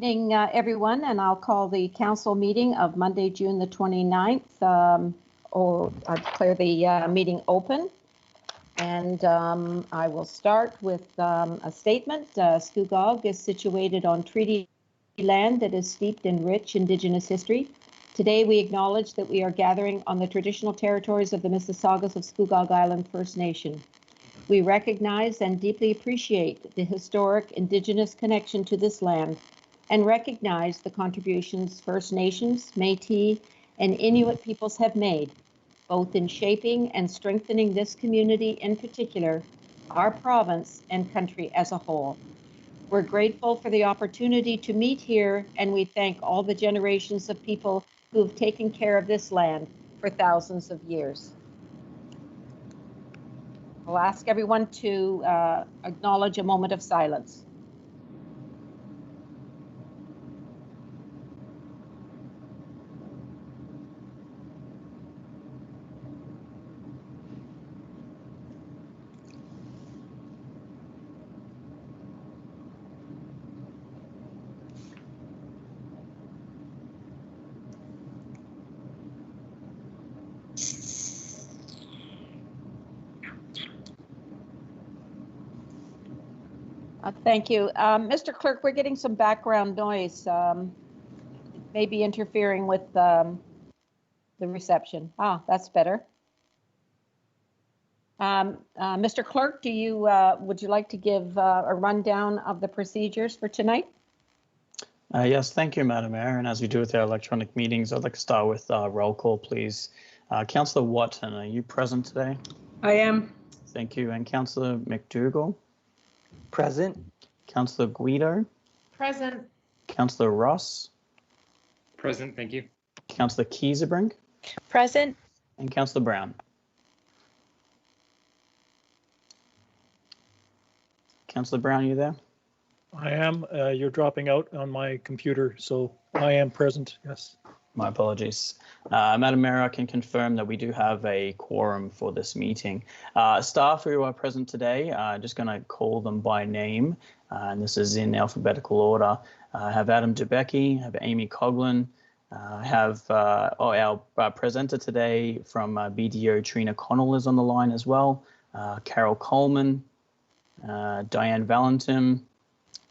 Evening, everyone, and I'll call the council meeting of Monday, June the 29th. I declare the meeting open, and I will start with a statement. Scugog is situated on treaty land that is steeped in rich Indigenous history. Today, we acknowledge that we are gathering on the traditional territories of the Mississaugas of Scugog Island First Nation. We recognize and deeply appreciate the historic Indigenous connection to this land and recognize the contributions First Nations, Métis, and Inuit peoples have made, both in shaping and strengthening this community in particular, our province and country as a whole. We're grateful for the opportunity to meet here, and we thank all the generations of people who have taken care of this land for thousands of years. I'll ask everyone to acknowledge a moment of silence. Thank you. Mr. Clerk, we're getting some background noise. Maybe interfering with the reception. Ah, that's better. Mr. Clerk, would you like to give a rundown of the procedures for tonight? Yes, thank you, Madam Mayor. And as we do with our electronic meetings, I'd like to start with roll call, please. Councillor Watson, are you present today? I am. Thank you. And Councillor McDougall? Present. Councillor Guido? Present. Councillor Ross? Present, thank you. Councillor Kieserbrink? Present. And Councillor Brown? Councillor Brown, are you there? I am. You're dropping out on my computer, so I am present, yes. My apologies. Madam Mayor, I can confirm that we do have a quorum for this meeting. Staff who are present today, just going to call them by name, and this is in alphabetical order. I have Adam Debicki, I have Amy Coughlin, I have our presenter today from BDO, Trina Connell, is on the line as well, Carol Coleman, Diane Valentin,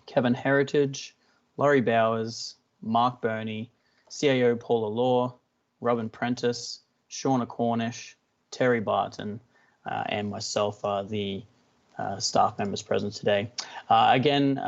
Kevin Heritage, Laurie Bowers, Mark Burney, CAO Paula Law, Robin Prentice, Shauna Cornish, Terry Barton, and myself are the staff members present today. Again,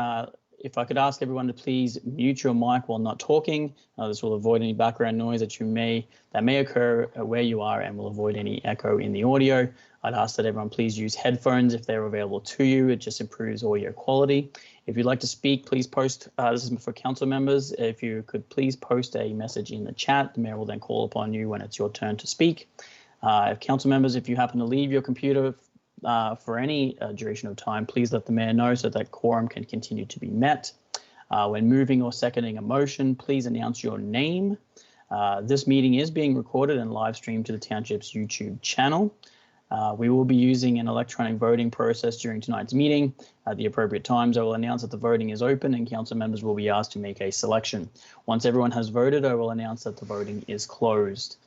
if I could ask everyone to please mute your mic while not talking. This will avoid any background noise that may occur where you are and will avoid any echo in the audio. I'd ask that everyone please use headphones if they're available to you. It just improves audio quality. If you'd like to speak, please post, this is for council members, if you could please post a message in the chat. The mayor will then call upon you when it's your turn to speak. Council members, if you happen to leave your computer for any duration of time, please let the mayor know so that quorum can continue to be met. When moving or seconding a motion, please announce your name. This meeting is being recorded and live streamed to the township's YouTube channel. We will be using an electronic voting process during tonight's meeting. At the appropriate times, I will announce that the voting is open and council members will be asked to make a selection. Once everyone has voted, I will announce that the voting is closed.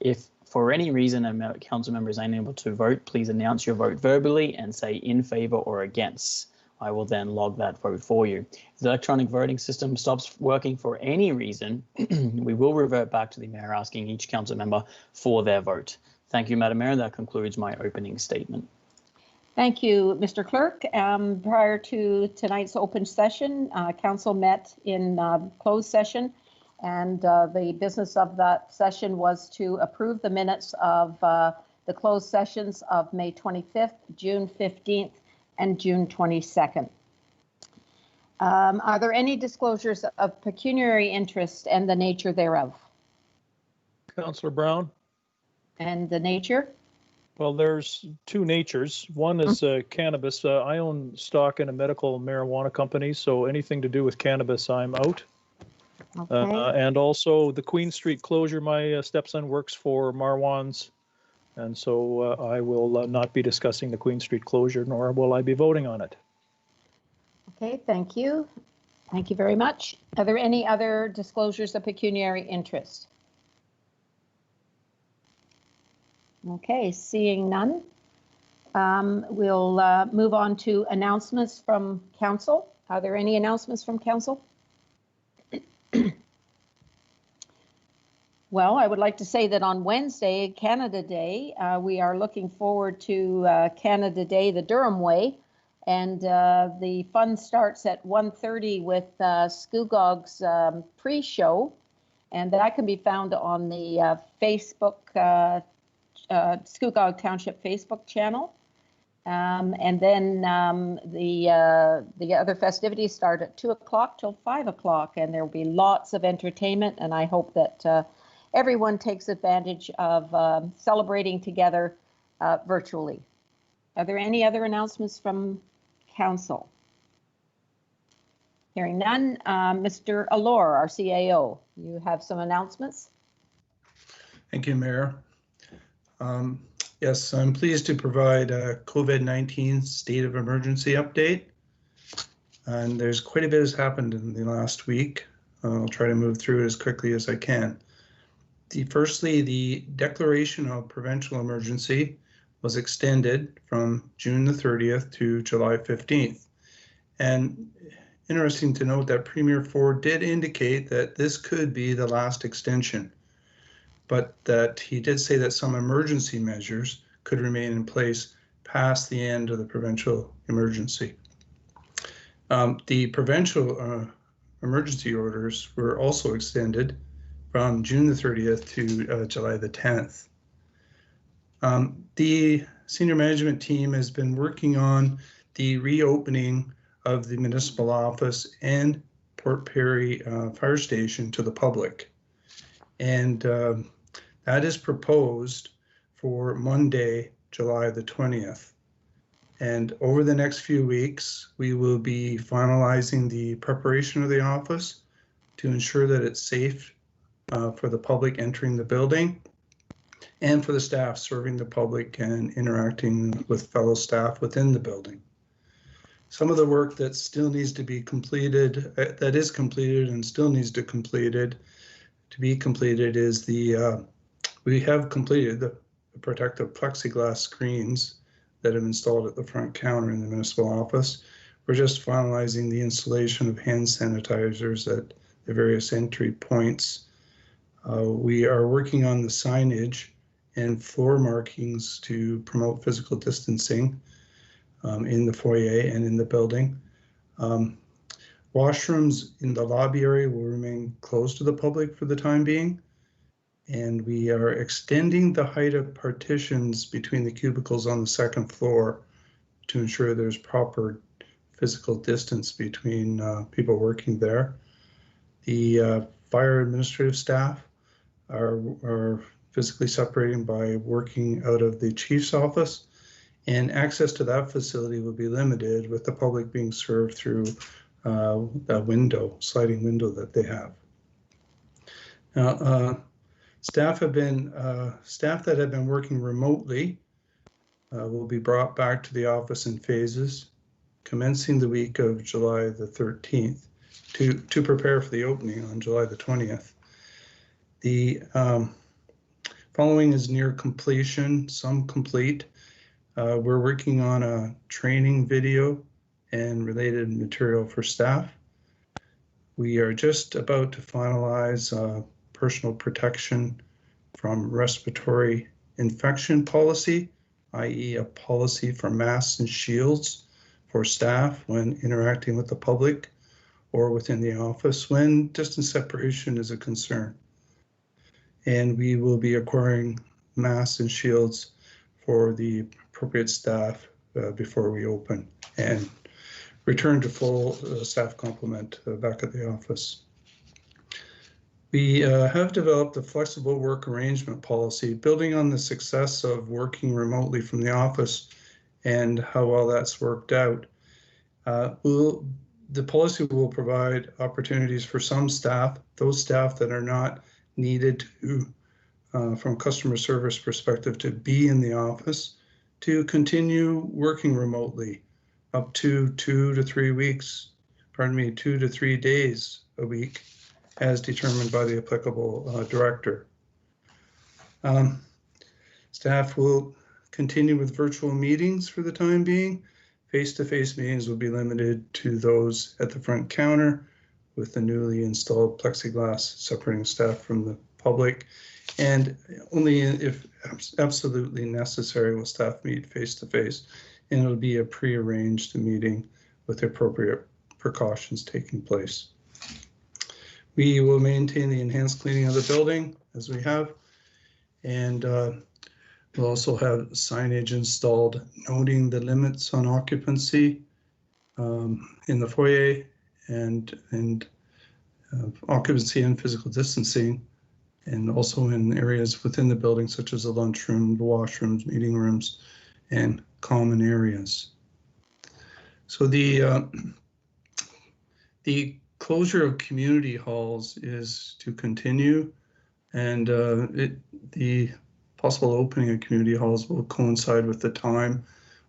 If for any reason a council member is unable to vote, please announce your vote verbally and say in favour or against. I will then log that vote for you. If the electronic voting system stops working for any reason, we will revert back to the mayor asking each council member for their vote. Thank you, Madam Mayor. That concludes my opening statement. Thank you, Mr. Clerk. Prior to tonight's open session, council met in closed session, and the business of that session was to approve the minutes of the closed sessions of May 25th, June 15th, and June 22nd. Are there any disclosures of pecuniary interest and the nature thereof? Councillor Brown? And the nature? Well, there's two natures. One is cannabis. I own stock in a medical marijuana company, so anything to do with cannabis, I'm out. Okay. And also the Queen Street closure, my stepson works for Marwan's, and so I will not be discussing the Queen Street closure, nor will I be voting on it. Okay, thank you. Thank you very much. Are there any other disclosures of pecuniary interest? Okay, seeing none. We'll move on to announcements from council. Are there any announcements from council? Well, I would like to say that on Wednesday, Canada Day, we are looking forward to Canada Day the Durham Way. And the fun starts at 1:30 with Scugog's pre-show. And that can be found on the Facebook, Scugog Township Facebook channel. And then the other festivities start at 2 o'clock till 5 o'clock. And there will be lots of entertainment. And I hope that everyone takes advantage of celebrating together virtually. Are there any other announcements from council? Hearing none. Mr. Allure, our CAO, you have some announcements? Thank you, Mayor. Yes, I'm pleased to provide a COVID-19 state of emergency update. And there's quite a bit has happened in the last week. I'll try to move through it as quickly as I can. Firstly, the declaration of provincial emergency was extended from June the 30th to July 15th. And interesting to note that Premier Ford did indicate that this could be the last extension, but that he did say that some emergency measures could remain in place past the end of the provincial emergency. The provincial emergency orders were also extended from June the 30th to July the 10th. The senior management team has been working on the reopening of the municipal office and Port Perry Fire Station to the public. And that is proposed for Monday, July the 20th. And over the next few weeks, we will be finalizing the preparation of the office to ensure that it's safe for the public entering the building and for the staff serving the public and interacting with fellow staff within the building. Some of the work that still needs to be completed, that is completed and still needs to be completed is we have completed the protective plexiglass screens that have installed at the front counter in the municipal office. We're just finalizing the installation of hand sanitizers at the various entry points. We are working on the signage and floor markings to promote physical distancing in the foyer and in the building. Washrooms in the lobby area will remain closed to the public for the time being. And we are extending the height of partitions between the cubicles on the second floor to ensure there's proper physical distance between people working there. The fire administrative staff are physically separating by working out of the chief's office, and access to that facility will be limited with the public being served through a window, sliding window that they have. Now, staff that have been working remotely will be brought back to the office in phases, commencing the week of July the 13th to prepare for the opening on July the 20th. The following is near completion, some complete. We're working on a training video and related material for staff. We are just about to finalize personal protection from respiratory infection policy, i.e. a policy for masks and shields for staff when interacting with the public or within the office when distance separation is a concern. And we will be acquiring masks and shields for the appropriate staff before we open and return to full staff complement back at the office. We have developed a flexible work arrangement policy, building on the success of working remotely from the office and how well that's worked out. The policy will provide opportunities for some staff, those staff that are not needed to, from a customer service perspective, to be in the office, to continue working remotely up to 2 to 3 weeks 2 to 3 days a week as determined by the applicable director. Staff will continue with virtual meetings for the time being. Face-to-face meetings will be limited to those at the front counter with the newly installed plexiglass separating staff from the public. And only if absolutely necessary will staff meet face-to-face. And it'll be a pre-arranged meeting with the appropriate precautions taking place. We will maintain the enhanced cleaning of the building as we have. And we'll also have signage installed noting the limits on occupancy in the foyer and occupancy and physical distancing, and also in areas within the building such as the lunchroom, the washrooms, meeting rooms, and common areas. So the closure of community halls is to continue, and the possible opening of community halls will coincide with the time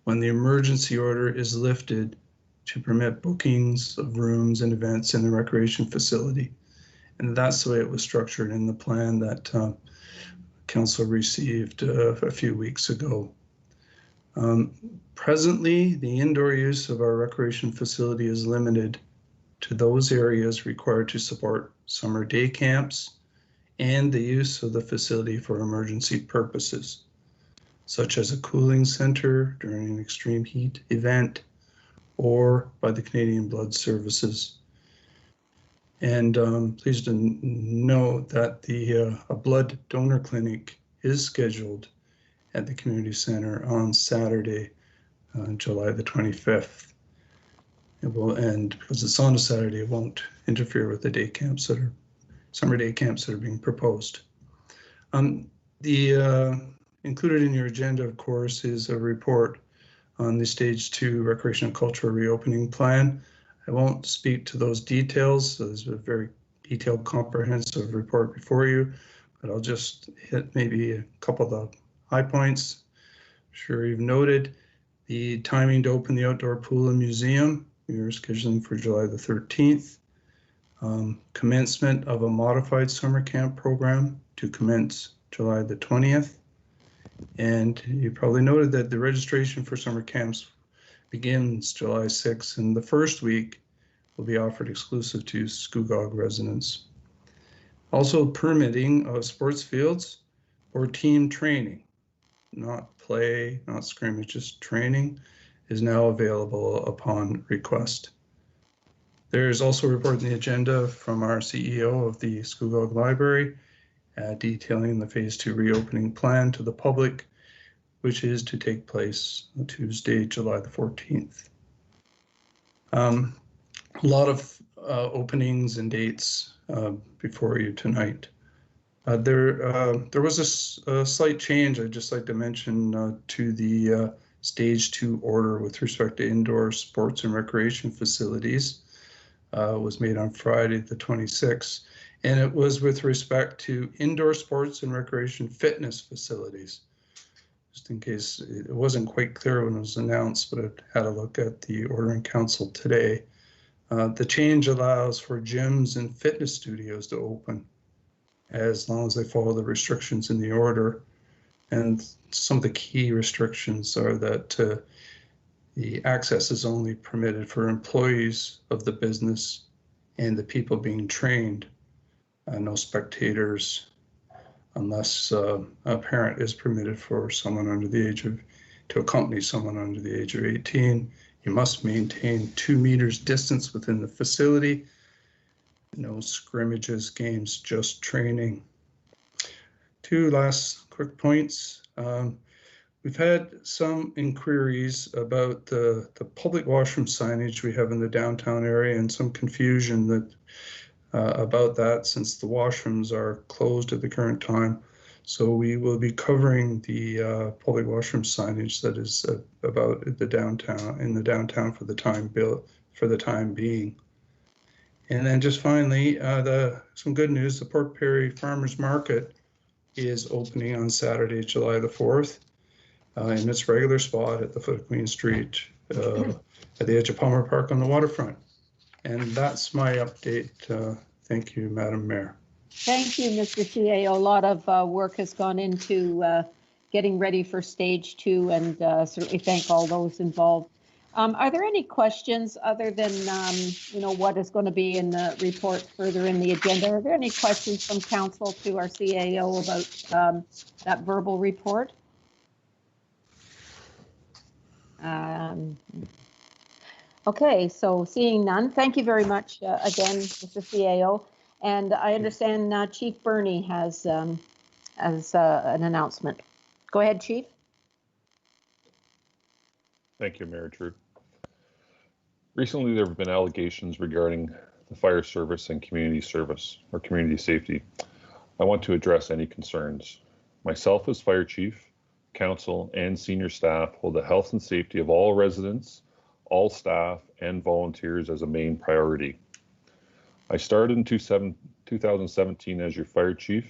when the emergency order is lifted to permit bookings of rooms and events in the recreation facility. And that's the way it was structured in the plan that Council received a few weeks ago. Presently, the indoor use of our recreation facility is limited to those areas required to support summer day camps and the use of the facility for emergency purposes, such as a cooling center during an extreme heat event or by the Canadian Blood Services. And please note that a blood donor clinic is scheduled at the community center on Saturday, July the 25th. It will end because it's on a Saturday. It won't interfere with the day camps that are summer day camps that are being proposed. Included in your agenda, of course, is a report on the Stage 2 Recreation and Cultural Reopening Plan. I won't speak to those details. So there's a very detailed, comprehensive report before you, but I'll just hit maybe a couple of the high points. I'm sure you've noted the timing to open the outdoor pool and museum. We're scheduling for July the 13th. Commencement of a modified summer camp program to commence July the 20th. And you probably noted that the registration for summer camps begins July 6th, and the first week will be offered exclusive to Scugog residents. Also permitting of sports fields or team training, not play, not scrimmage, just training, is now available upon request. There's also a report in the agenda from our CEO of the Scugog Library detailing the Phase 2 reopening plan to the public, which is to take place on Tuesday, July the 14th. A lot of openings and dates before you tonight. There was a slight change I'd just like to mention to the Stage 2 order with respect to indoor sports and recreation facilities. Was made on Friday the 26th, and it was with respect to indoor sports and recreation fitness facilities. Just in case it wasn't quite clear when it was announced, but I had a look at the order in council today. The change allows for gyms and fitness studios to open as long as they follow the restrictions in the order. And some of the key restrictions are that the access is only permitted for employees of the business and the people being trained. No spectators, unless a parent is permitted for someone under the age of, to accompany someone under the age of 18. You must maintain 2 meters distance within the facility. No scrimmages, games, just training. 2 last quick points. We've had some inquiries about the public washroom signage we have in the downtown area and some confusion that about that since the washrooms are closed at the current time. So we will be covering the public washroom signage that is about the downtown for the time being. And then just finally, some good news: the Port Perry Farmers Market is opening on Saturday, July the 4th. In its regular spot at the foot of Queen Street, at the edge of Palmer Park on the waterfront. And that's my update. Thank you, Madam Mayor. Thank you, Mr. CAO. A lot of work has gone into getting ready for stage 2, and certainly thank all those involved. Are there any questions other than, what is going to be in the report further in the agenda? Are there any questions from council to our CAO about that verbal report? Okay, so seeing none, thank you very much again, Mr. CAO. And I understand Chief Burney has an announcement. Go ahead, Chief. Thank you, Mayor True. Recently, there have been allegations regarding the fire service and community service or community safety. I want to address any concerns. Myself as fire chief, council, and senior staff hold the health and safety of all residents, all staff, and volunteers as a main priority. I started in 2017 as your fire chief,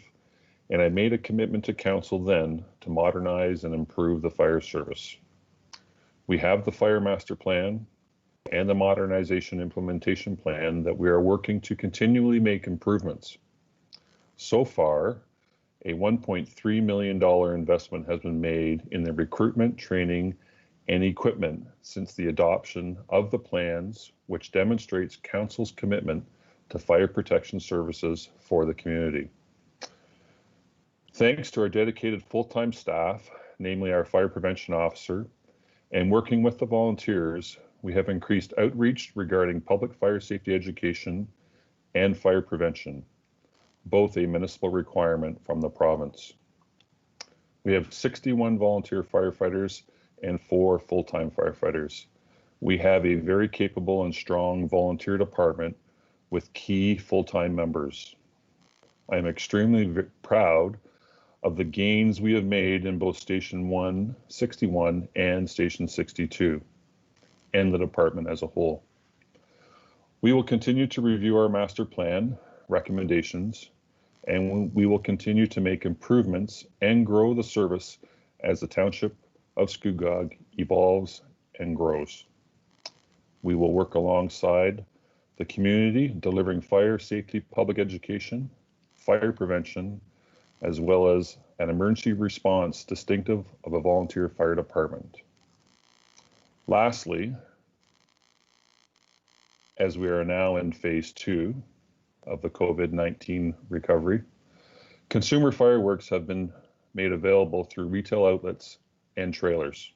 and I made a commitment to council then to modernize and improve the fire service. We have the fire master plan and the modernization implementation plan that we are working to continually make improvements. So far, a $1.3 million investment has been made in the recruitment, training, and equipment since the adoption of the plans, which demonstrates council's commitment to fire protection services for the community. Thanks to our dedicated full-time staff, namely our fire prevention officer, and working with the volunteers, we have increased outreach regarding public fire safety education and fire prevention, both a municipal requirement from the province. We have 61 volunteer firefighters and 4 full-time firefighters. We have a very capable and strong volunteer department with key full-time members. I am extremely proud of the gains we have made in both Station 161 and Station 62, and the department as a whole. We will continue to review our master plan recommendations, and we will continue to make improvements and grow the service as the Township of Scugog evolves and grows. We will work alongside the community, delivering fire safety public education, fire prevention, as well as an emergency response distinctive of a volunteer fire department. Lastly, as we are now in phase 2 of the COVID-19 recovery, consumer fireworks have been made available through retail outlets and trailers.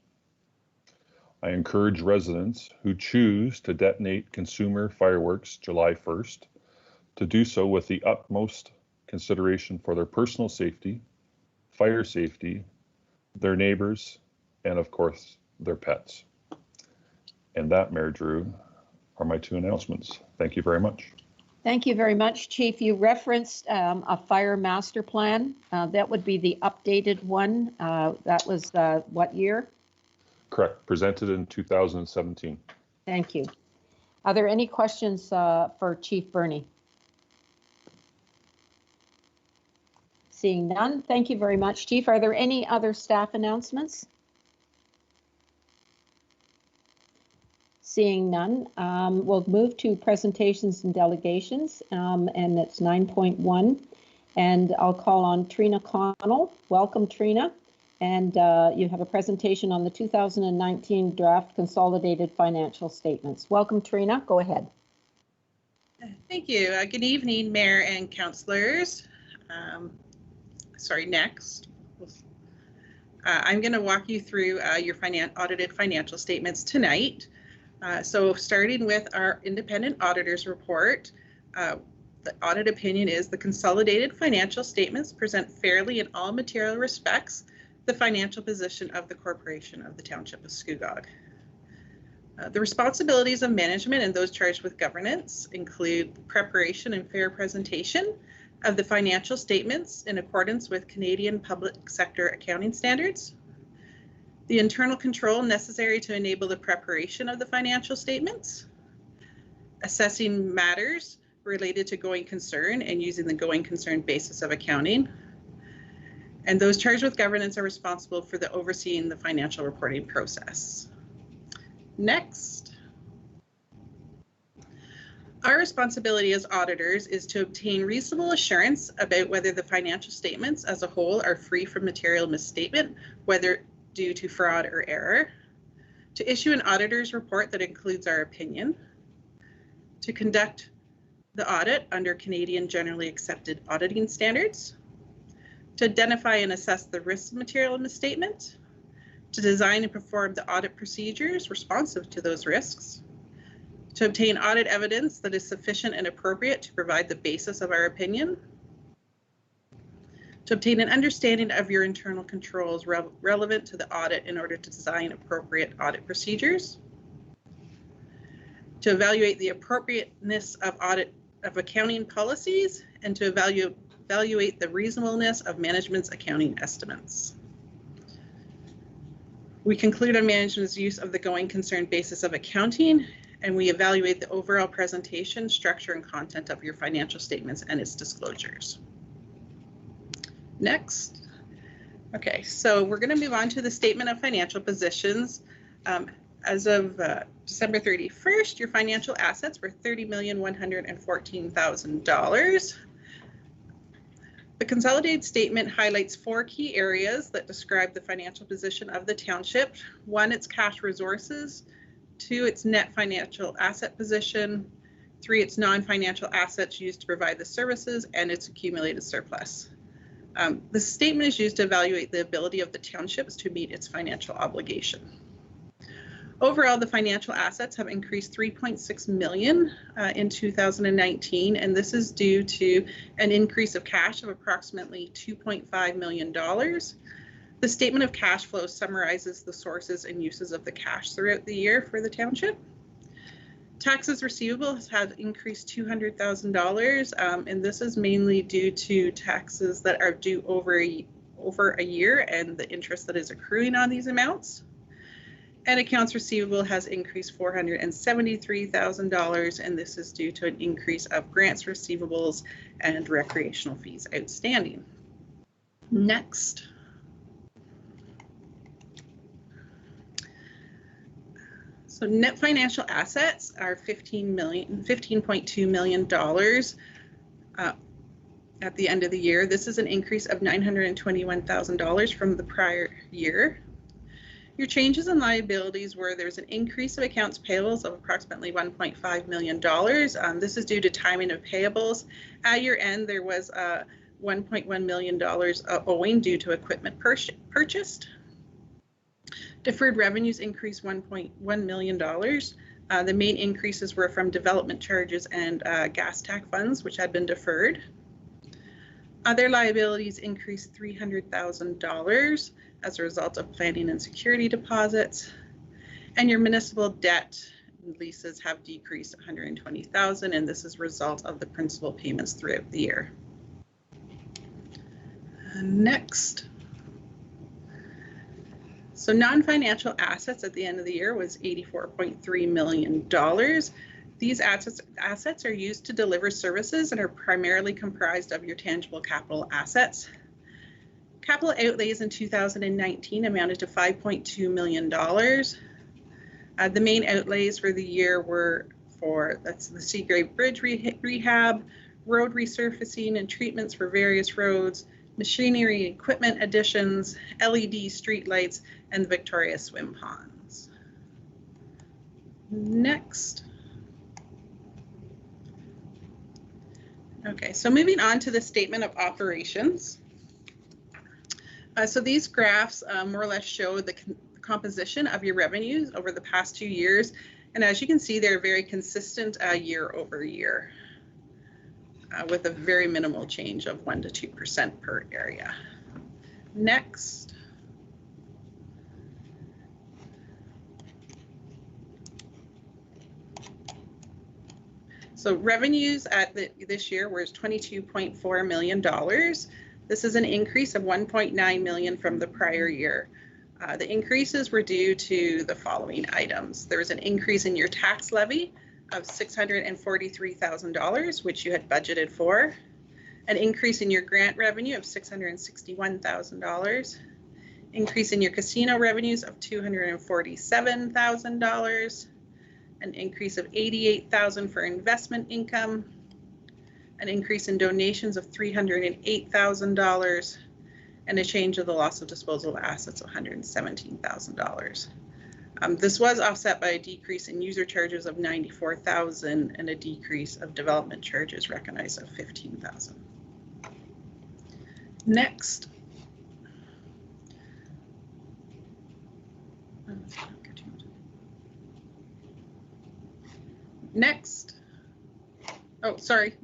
I encourage residents who choose to detonate consumer fireworks July 1st to do so with the utmost consideration for their personal safety, fire safety, their neighbors, and of course, their pets. And that, Mayor Drew, are my 2 announcements. Thank you very much. Thank you very much, Chief. You referenced a fire master plan. That would be the updated one. That was what year? Correct, presented in 2017. Thank you. Are there any questions for Chief Burney? Seeing none, thank you very much, Chief. Are there any other staff announcements? Seeing none, we'll move to presentations and delegations, and it's 9.1. And I'll call on Trina Connell. Welcome, Trina. And you have a presentation on the 2019 draft consolidated financial statements. Welcome, Trina. Go ahead. Thank you. Good evening, Mayor and councillors. Next. I'm going to walk you through your audited financial statements tonight. So starting with our independent auditor's report, the audit opinion is the consolidated financial statements present fairly in all material respects the financial position of the corporation of the Township of Scugog. The responsibilities of management and those charged with governance include preparation and fair presentation of the financial statements in accordance with Canadian public sector accounting standards, the internal control necessary to enable the preparation of the financial statements, assessing matters related to going concern and using the going concern basis of accounting, and those charged with governance are responsible for the overseeing the financial reporting process. Next. Our responsibility as auditors is to obtain reasonable assurance about whether the financial statements as a whole are free from material misstatement, whether due to fraud or error, to issue an auditor's report that includes our opinion, to conduct the audit under Canadian generally accepted auditing standards, to identify and assess the risks of material misstatement, to design and perform the audit procedures responsive to those risks, to obtain audit evidence that is sufficient and appropriate to provide the basis of our opinion, to obtain an understanding of your internal controls relevant to the audit in order to design appropriate audit procedures, to evaluate the appropriateness of accounting policies, and to evaluate the reasonableness of management's accounting estimates. We conclude on management's use of the going concern basis of accounting, and we evaluate the overall presentation, structure, and content of your financial statements and its disclosures. Next. Okay, so we're going to move on to the statement of financial positions. As of December 31st, your financial assets were $30,114,000. The consolidated statement highlights 4 key areas that describe the financial position of the township. 1, its cash resources. 2, its net financial asset position. 3, its non-financial assets used to provide the services, and its accumulated surplus. The statement is used to evaluate the ability of the townships to meet its financial obligation. Overall, the financial assets have increased $3.6 million in 2019, and this is due to an increase of cash of approximately $2.5 million. The statement of cash flow summarizes the sources and uses of the cash throughout the year for the township. Taxes receivable has increased $200,000, and this is mainly due to taxes that are due over a year and the interest that is accruing on these amounts. And accounts receivable has increased $473,000, and this is due to an increase of grants receivables and recreational fees outstanding. Next. So net financial assets are $15.2 million at the end of the year. This is an increase of $921,000 from the prior year. Your changes in liabilities were there's an increase of accounts payables of approximately $1.5 million. This is due to timing of payables. At year end, there was $1.1 million owing due to equipment purchased. Deferred revenues increased $1.1 million. The main increases were from development charges and gas tax funds, which had been deferred. Other liabilities increased $300,000 as a result of planning and security deposits. And your municipal debt leases have decreased $120,000, and this is a result of the principal payments throughout the year. Next. So non-financial assets at the end of the year was $84.3 million. These assets are used to deliver services and are primarily comprised of your tangible capital assets. Capital outlays in 2019 amounted to $5.2 million. The main outlays for the year were that's the Seagrave Bridge rehab, road resurfacing and treatments for various roads, machinery equipment additions, LED street lights, and the Victoria swim ponds. Next. Okay, so moving on to the statement of operations. So these graphs more or less show the composition of your revenues over the past 2 years. And as you can see, they're very consistent year over year with a very minimal change of 1 to 2% per area. Next. So revenues this year was $22.4 million. This is an increase of $1.9 million from the prior year. The increases were due to the following items. There was an increase in your tax levy of $643,000, which you had budgeted for. An increase in your grant revenue of $661,000. Increase in your casino revenues of $247,000. an increase of $88,000 for investment income, an increase in donations of $308,000, and a change of the loss of disposal of assets of $117,000. This was offset by a decrease in user charges of $94,000 and a decrease of development charges recognized of $15,000. Next. Next. Oh, sorry.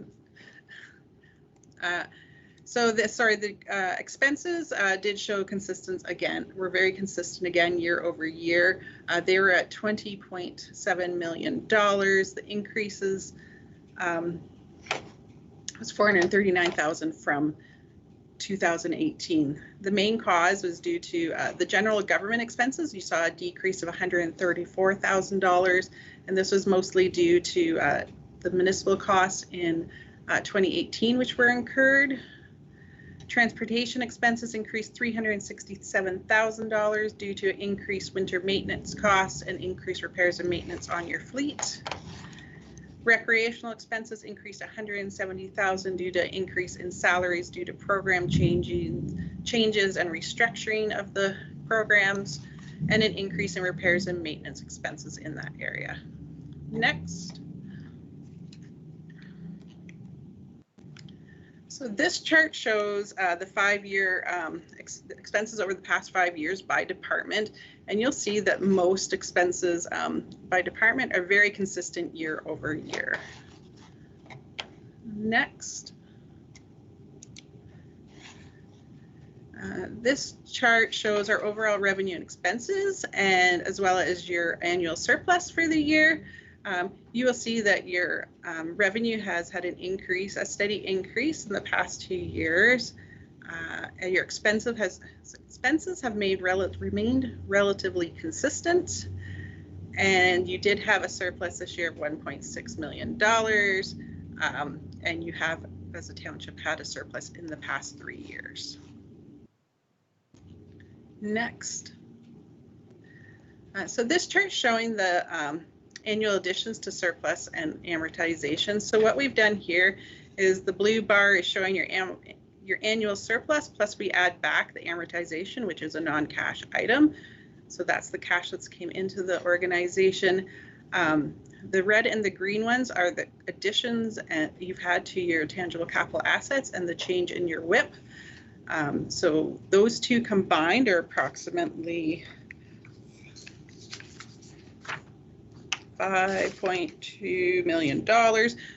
The expenses did show consistent again. We're very consistent again year over year. They were at $20.7 million. The increases was $439,000 from 2018. The main cause was due to the general government expenses. You saw a decrease of $134,000, and this was mostly due to the municipal costs in 2018, which were incurred. Transportation expenses increased $367,000 due to increased winter maintenance costs and increased repairs and maintenance on your fleet. Recreational expenses increased $170,000 due to increase in salaries due to program changes and restructuring of the programs, and an increase in repairs and maintenance expenses in that area. Next. So this chart shows the 5-year expenses over the past 5 years by department, and you'll see that most expenses by department are very consistent year over year. Next. This chart shows our overall revenue and expenses, and as well as your annual surplus for the year. You will see that your revenue has had an increase, a steady increase in the past 2 years. And your expenses have remained relatively consistent. And you did have a surplus this year of $1.6 million. And you have, as a township, had a surplus in the past 3 years. Next. So this chart showing the annual additions to surplus and amortization. So what we've done here is the blue bar is showing your annual surplus, plus we add back the amortization, which is a non-cash item. So that's the cash that's came into the organization. The red and the green ones are the additions and you've had to your tangible capital assets and the change in your WIP. So those two combined are approximately $5.2 million.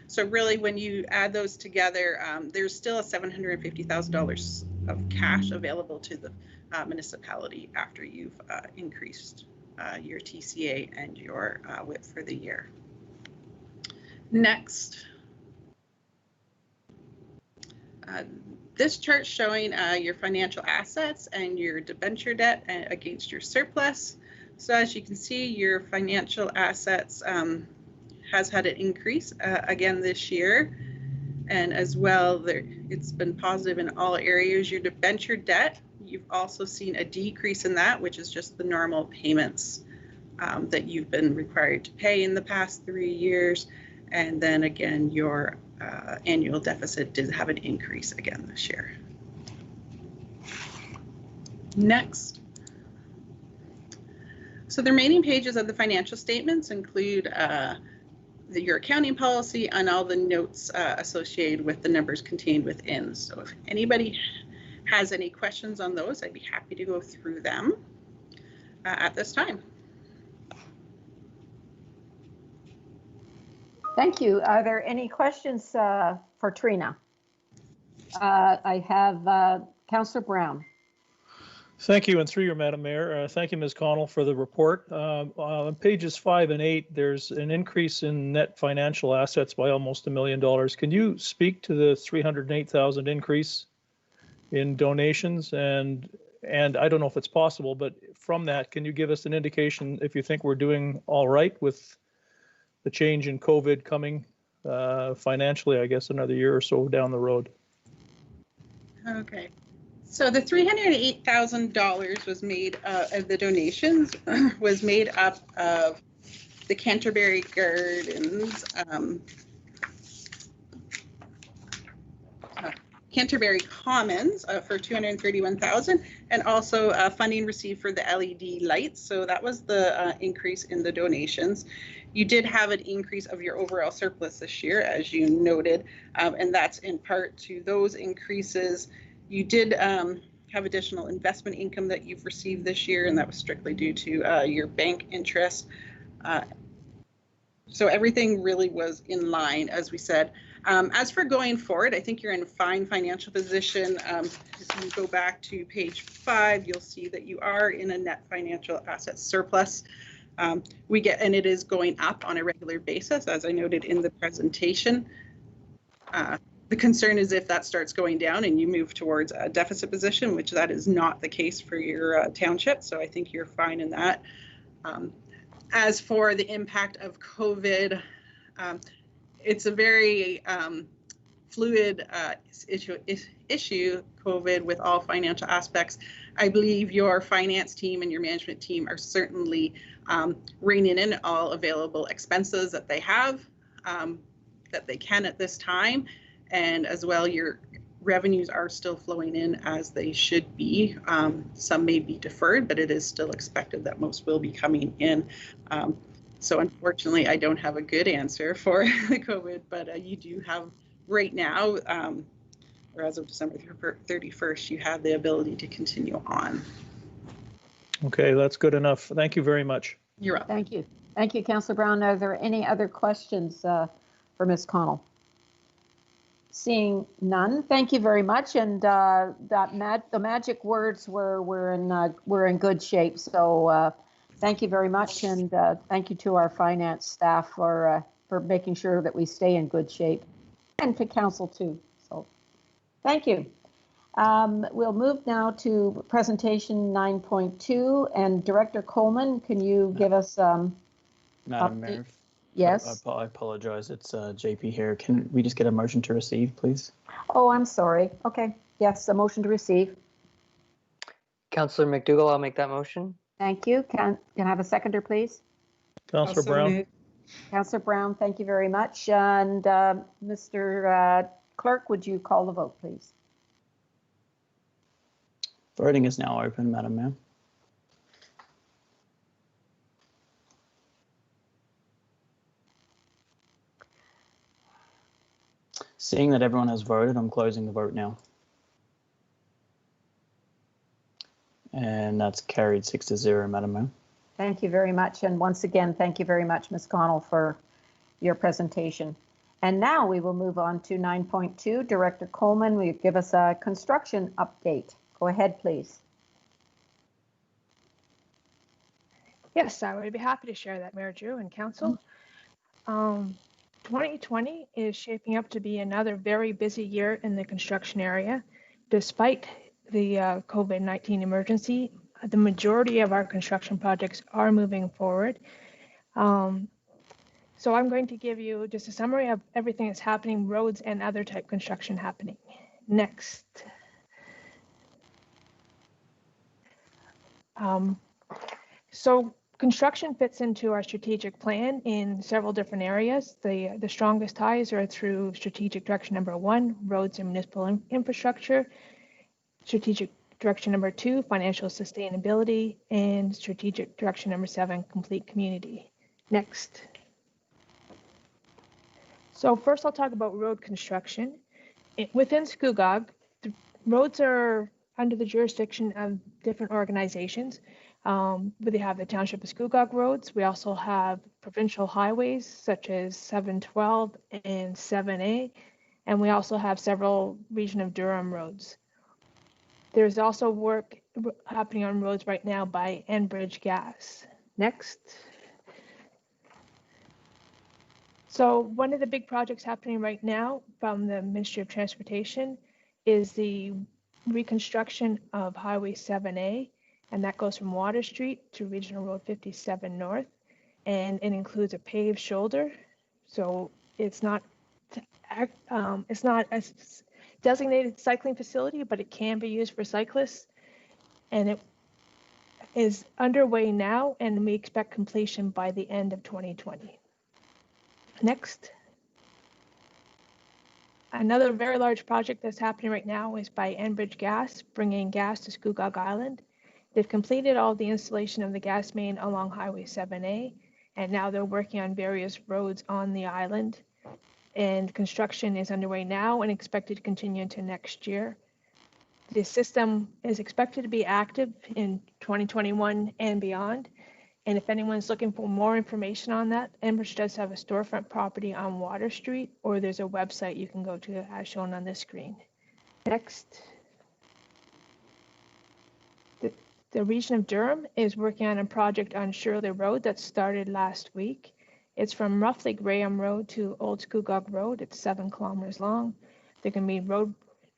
So really, when you add those together, there's still a $750,000 of cash available to the municipality after you've increased your TCA and your WIP for the year. Next. This chart showing your financial assets and your debenture debt against your surplus. So as you can see, your financial assets has had an increase again this year. And as well, it's been positive in all areas. Your debenture debt, you've also seen a decrease in that, which is just the normal payments that you've been required to pay in the past 3 years. And then again, your annual deficit did have an increase again this year. Next. So the remaining pages of the financial statements include your accounting policy and all the notes associated with the numbers contained within. So if anybody has any questions on those, I'd be happy to go through them at this time. Thank you. Are there any questions for Trina? I have Councillor Brown. Thank you, and through you, Madam Mayor. Thank you, Ms. Connell, for the report. On pages 5 and 8, there's an increase in net financial assets by almost $1 million. Can you speak to the $308,000 increase in donations? And I don't know if it's possible, but from that, can you give us an indication if you think we're doing all right with the change in COVID coming financially, I guess, another year or so down the road? Okay. So the $308,000 was made of the donations was made up of the Canterbury Gardens, Canterbury Commons for $231,000, and also funding received for the LED lights. So that was the increase in the donations. You did have an increase of your overall surplus this year, as you noted, and that's in part to those increases. You did have additional investment income that you've received this year, and that was strictly due to your bank interest. So everything really was in line, as we said. As for going forward, I think you're in a fine financial position. If you go back to page 5, you'll see that you are in a net financial asset surplus. And it is going up on a regular basis, as I noted in the presentation. The concern is if that starts going down and you move towards a deficit position, which that is not the case for your township. So I think you're fine in that. As for the impact of COVID, it's a very fluid issue, COVID, with all financial aspects. I believe your finance team and your management team are certainly reining in all available expenses that they have, that they can at this time. And as well, your revenues are still flowing in as they should be. Some may be deferred, but it is still expected that most will be coming in. So unfortunately, I don't have a good answer for the COVID, but you do have right now, or as of December 31st, you have the ability to continue on. Okay, that's good enough. Thank you very much. You're up. Thank you. Thank you, Councillor Brown. Are there any other questions for Ms. Connell? Seeing none, thank you very much. And the magic words we're in good shape. So thank you very much, and thank you to our finance staff for making sure that we stay in good shape, and to council too. So thank you. We'll move now to presentation 9.2, and Director Coleman, can you give us Madam update? Mayor. Yes. I apologize. It's JP here. Can we just get a motion to receive, please? Oh, I'm sorry. Okay. Yes, a motion to receive. Councillor McDougall, I'll make that motion. Thank you. Can I have a seconder, please? Councillor Brown. Councillor Brown, thank you very much. And Mr. Clerk, would you call the vote, please? Voting is now open, Madam Mayor. Seeing that everyone has voted, I'm closing the vote now. And that's carried 6-0, Madam Mayor. Thank you very much. And once again, thank you very much, Ms. Connell, for your presentation. And now we will move on to 9.2. Director Coleman, will you give us a construction update? Go ahead, please. Yes, I would be happy to share that, Mayor Drew and Council. 2020 is shaping up to be another very busy year in the construction area. Despite the COVID-19 emergency, the majority of our construction projects are moving forward. So I'm going to give you just a summary of everything that's happening, roads and other type construction happening. Next. So construction fits into our strategic plan in several different areas. The strongest ties are through strategic direction number 1, roads and municipal infrastructure, strategic direction number 2, financial sustainability, and strategic direction number 7, complete community. Next. So first I'll talk about road construction. Within Scugog, the roads are under the jurisdiction of different organizations. We have the Township of Scugog roads. We also have provincial highways such as 712 and 7A, and we also have several Region of Durham roads. There's also work happening on roads right now by Enbridge Gas. Next. So one of the big projects happening right now from the Ministry of Transportation is the reconstruction of Highway 7A. And that goes from Water Street to Regional Road 57 North, and it includes a paved shoulder. So it's not a designated cycling facility, but it can be used for cyclists. And is underway now, and we expect completion by the end of 2020. Next. Another very large project that's happening right now is by Enbridge Gas, bringing gas to Scugog Island. They've completed all the installation of the gas main along Highway 7A, and now they're working on various roads on the island. And construction is underway now and expected to continue into next year. The system is expected to be active in 2021 and beyond. And if anyone's looking for more information on that, Enbridge does have a storefront property on Water Street, or there's a website you can go to as shown on this screen. Next. The region of Durham is working on a project on Shirley Road that started last week. It's from roughly Graham Road to Old Scugog Road. It's 7 kilometers long. They're going to be road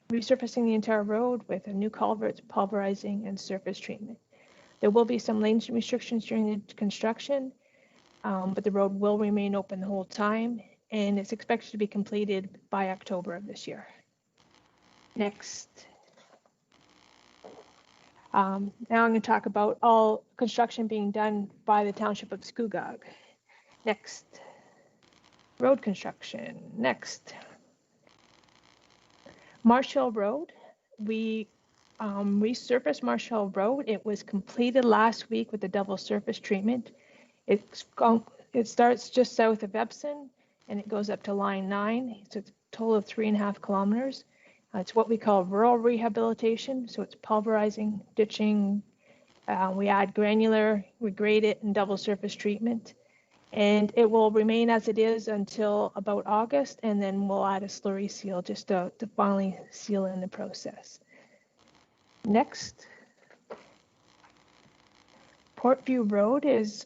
resurfacing the entire road with a new culverts, pulverizing, and surface treatment. There will be some lane restrictions during the construction, but the road will remain open the whole time, and it's expected to be completed by October of this year. Next. Now I'm going to talk about all construction being done by the Township of Scugog. Next. Road construction. Next. Marsh Hill Road. We resurfaced Marsh Hill Road. It was completed last week with the double surface treatment. It starts just south of Epsom and it goes up to line 9. It's a total of 3.5 kilometers. It's what we call rural rehabilitation. So it's pulverizing, ditching. We add granular, we grade it, and double surface treatment. And it will remain as it is until about August, and then we'll add a slurry seal just to finally seal in the process. Next. Portview Road is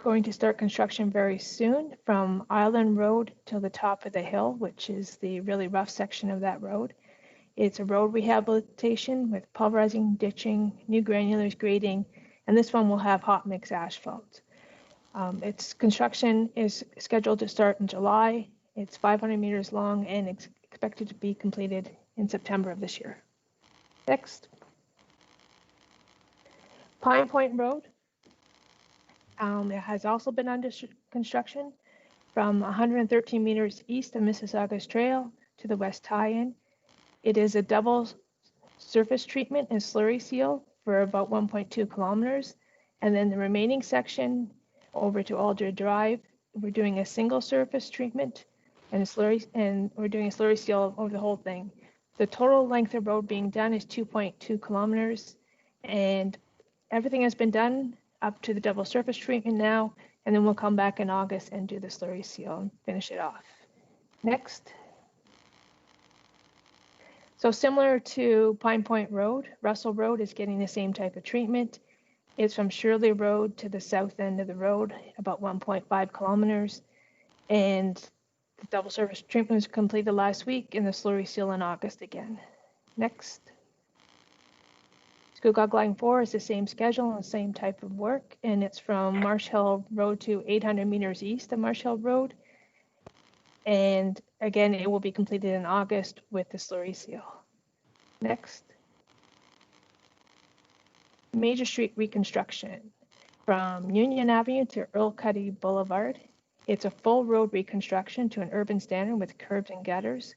going to start construction very soon from Island Road to the top of the hill, which is the really rough section of that road. It's a road rehabilitation with pulverizing, ditching, new granulars, grading, and this one will have hot mix asphalt. Its construction is scheduled to start in July. It's 500 meters long and it's expected to be completed in September of this year. Next. Pine Point Road. It has also been under construction from 113 meters east of Mississauga's Trail to the West Tie-In. It is a double surface treatment and slurry seal for about 1.2 kilometers. And then the remaining section over to Alder Drive, we're doing a single surface treatment and we're doing a slurry seal over the whole thing. The total length of road being done is 2.2 kilometers, and everything has been done up to the double surface treatment now, and then we'll come back in August and do the slurry seal and finish it off. Next. So similar to Pine Point Road, Russell Road is getting the same type of treatment. It's from Shirley Road to the south end of the road, about 1.5 kilometers. And the double surface treatment was completed last week and the slurry seal in August again. Next. Scugog Line 4 is the same schedule and the same type of work. And it's from Marsh Hill Road to 800 meters east of Marsh Hill Road. And again, it will be completed in August with the slurry seal. Next. Major Street reconstruction from Union Avenue to Earl Cuddy Boulevard. It's a full road reconstruction to an urban standard with curbs and gutters.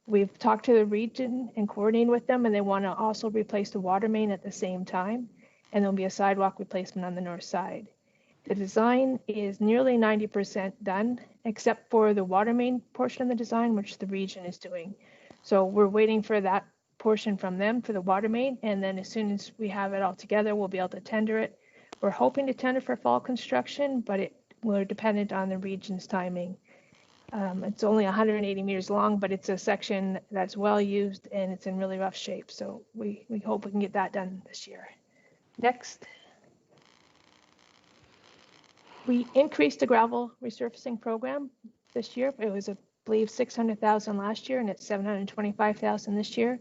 We've talked to the region and coordinated with them, and they want to also replace the water main at the same time. And there'll be a sidewalk replacement on the north side. The design is nearly 90% done, except for the water main portion of the design, which the region is doing. So we're waiting for that portion from them for the water main, and then as soon as we have it all together, we'll be able to tender it. We're hoping to tender for fall construction, but we're dependent on the region's timing. It's only 180 meters long, but it's a section that's well used and it's in really rough shape. So we hope we can get that done this year. Next. We increased the gravel resurfacing program this year. It was, I believe, $600,000 last year, and it's $725,000 this year.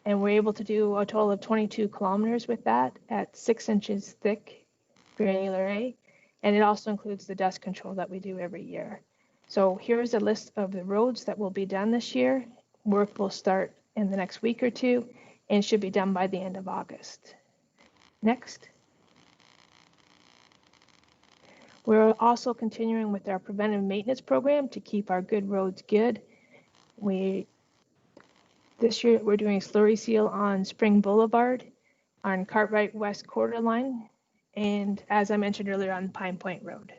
And we're able to do a total of 22 kilometers with that at 6 inches thick granular A. And it also includes the dust control that we do every year. So here's a list of the roads that will be done this year. Work will start in the next week or two and should be done by the end of August. Next. We're also continuing with our preventive maintenance program to keep our good roads good. This year we're doing slurry seal on Spring Boulevard, on Cartwright West Quarter Line, and as I mentioned earlier, on Pine Point Road.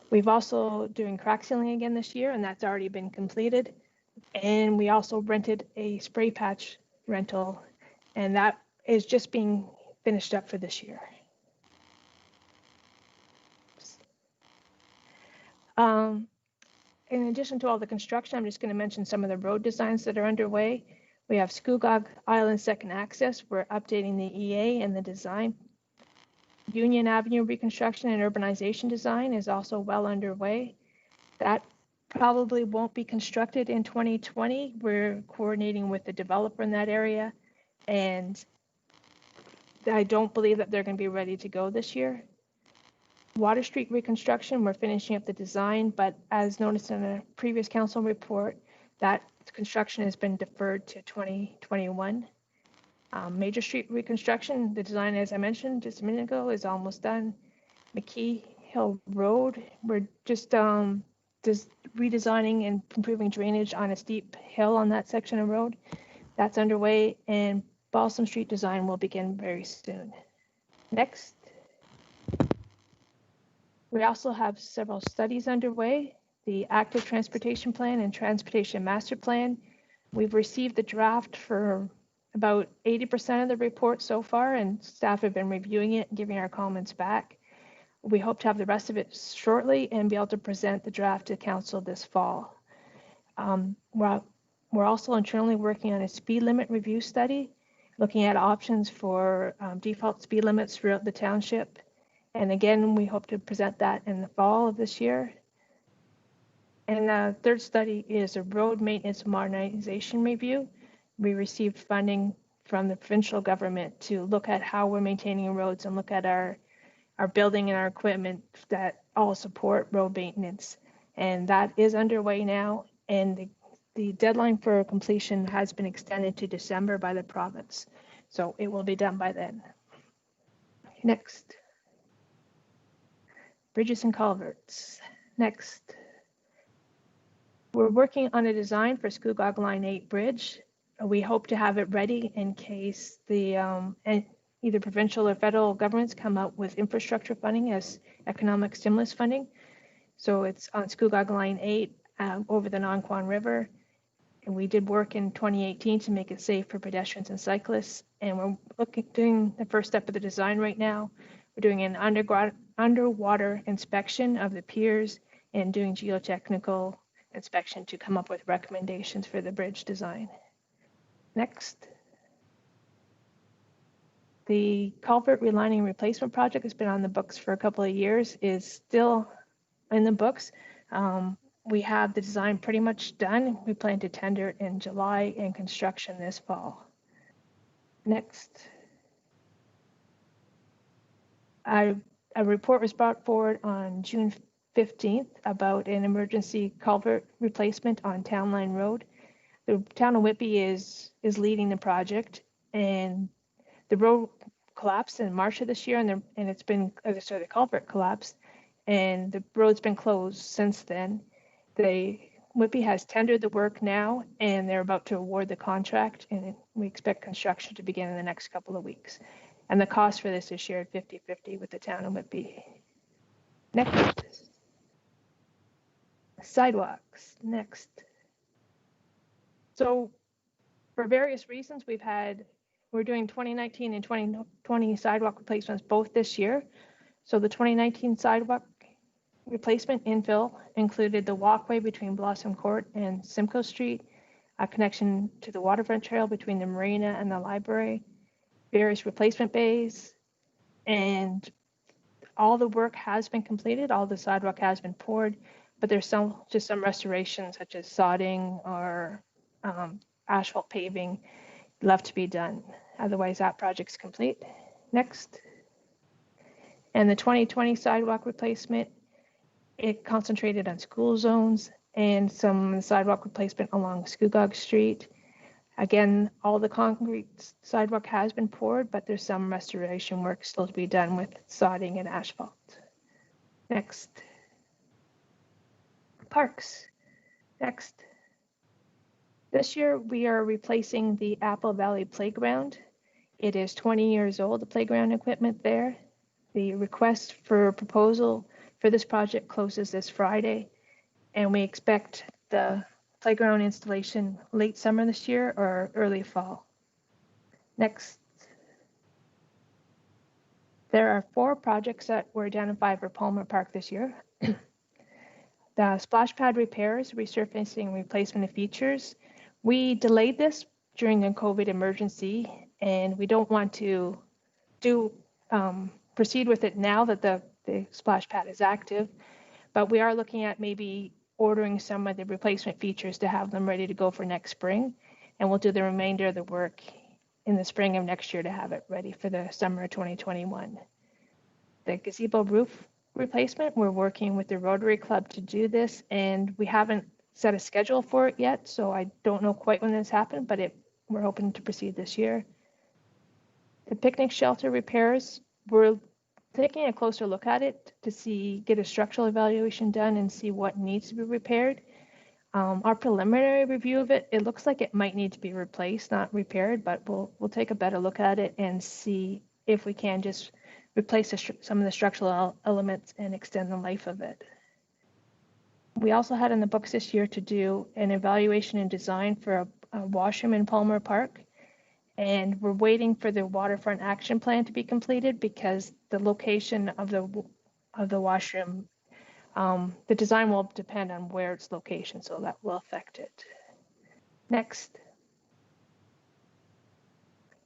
We've also doing crack sealing again this year, and that's already been completed. And we also rented a spray patch rental, and that is just being finished up for this year. In addition to all the construction, I'm just going to mention some of the road designs that are underway. We have Scugog Island Second Access. We're updating the EA and the design. Union Avenue reconstruction and urbanization design is also well underway. That probably won't be constructed in 2020. We're coordinating with the developer in that area, and I don't believe that they're going to be ready to go this year. Water Street reconstruction, we're finishing up the design, but as noticed in a previous council report, that construction has been deferred to 2021. Major Street reconstruction, the design, as I mentioned just a minute ago, is almost done. McKee Hill Road, we're just redesigning and improving drainage on a steep hill on that section of road. That's underway, and Balsam Street design will begin very soon. Next. We also have several studies underway, the Active Transportation Plan and Transportation Master Plan. We've received the draft for about 80% of the report so far, and staff have been reviewing it and giving our comments back. We hope to have the rest of it shortly and be able to present the draft to council this fall. We're also internally working on a speed limit review study, looking at options for default speed limits throughout the township. And again, we hope to present that in the fall of this year. And the third study is a road maintenance modernization review. We received funding from the provincial government to look at how we're maintaining roads and look at our building and our equipment that all support road maintenance. And that is underway now. And the deadline for completion has been extended to December by the province. So it will be done by then. Next. Bridges and culverts. Next. We're working on a design for Scugog Line 8 bridge. We hope to have it ready in case the either provincial or federal governments come out with infrastructure funding as economic stimulus funding. So it's on Scugog Line 8 over the Nonquan River. And we did work in 2018 to make it safe for pedestrians and cyclists. And we're doing the first step of the design right now. We're doing an underwater inspection of the piers and doing geotechnical inspection to come up with recommendations for the bridge design. Next. The culvert relining replacement project has been on the books for a couple of years, is still in the books. We have the design pretty much done. We plan to tender it in July and construction this fall. Next. A report was brought forward on June 15th about an emergency culvert replacement on Town Line Road. The town of Whitby is leading the project, and the road collapsed in March of this year, and it's been, the culvert collapsed, and the road's been closed since then. Whitby has tendered the work now, and they're about to award the contract, and we expect construction to begin in the next couple of weeks. And the cost for this is shared 50-50 with the town of Whitby. Next. Sidewalks. Next. So for various reasons, we're doing 2019 and 2020 sidewalk replacements both this year. So the 2019 sidewalk replacement infill included the walkway between Blossom Court and Simcoe Street, a connection to the waterfront trail between the marina and the library, various replacement bays, and all the work has been completed. All the sidewalk has been poured, but there's just some restoration such as sodding or asphalt paving left to be done. Otherwise, that project's complete. Next. And the 2020 sidewalk replacement, it concentrated on school zones and some sidewalk replacement along Scugog Street. Again, all the concrete sidewalk has been poured, but there's some restoration work still to be done with sodding and asphalt. Next. Parks. Next. This year we are replacing the Apple Valley Playground. It is 20 years old, the playground equipment there. The request for proposal for this project closes this Friday, and we expect the playground installation late summer this year or early fall. Next. There are 4 projects that were identified for Palmer Park this year. The splash pad repairs, resurfacing, replacement of features. We delayed this during the COVID emergency, and we don't want to proceed with it now that the splash pad is active, but we are looking at maybe ordering some of the replacement features to have them ready to go for next spring, and we'll do the remainder of the work in the spring of next year to have it ready for the summer of 2021. The gazebo roof replacement, we're working with the Rotary Club to do this, and we haven't set a schedule for it yet, so I don't know quite when this happened, but we're hoping to proceed this year. The picnic shelter repairs, we're taking a closer look at it to get a structural evaluation done and see what needs to be repaired. Our preliminary review of it looks like it might need to be replaced, not repaired, but we'll take a better look at it and see if we can just replace some of the structural elements and extend the life of it. We also had in the books this year to do an evaluation and design for a washroom in Palmer Park. And we're waiting for the waterfront action plan to be completed because the location of the washroom, the design will depend on where its location, so that will affect it. Next.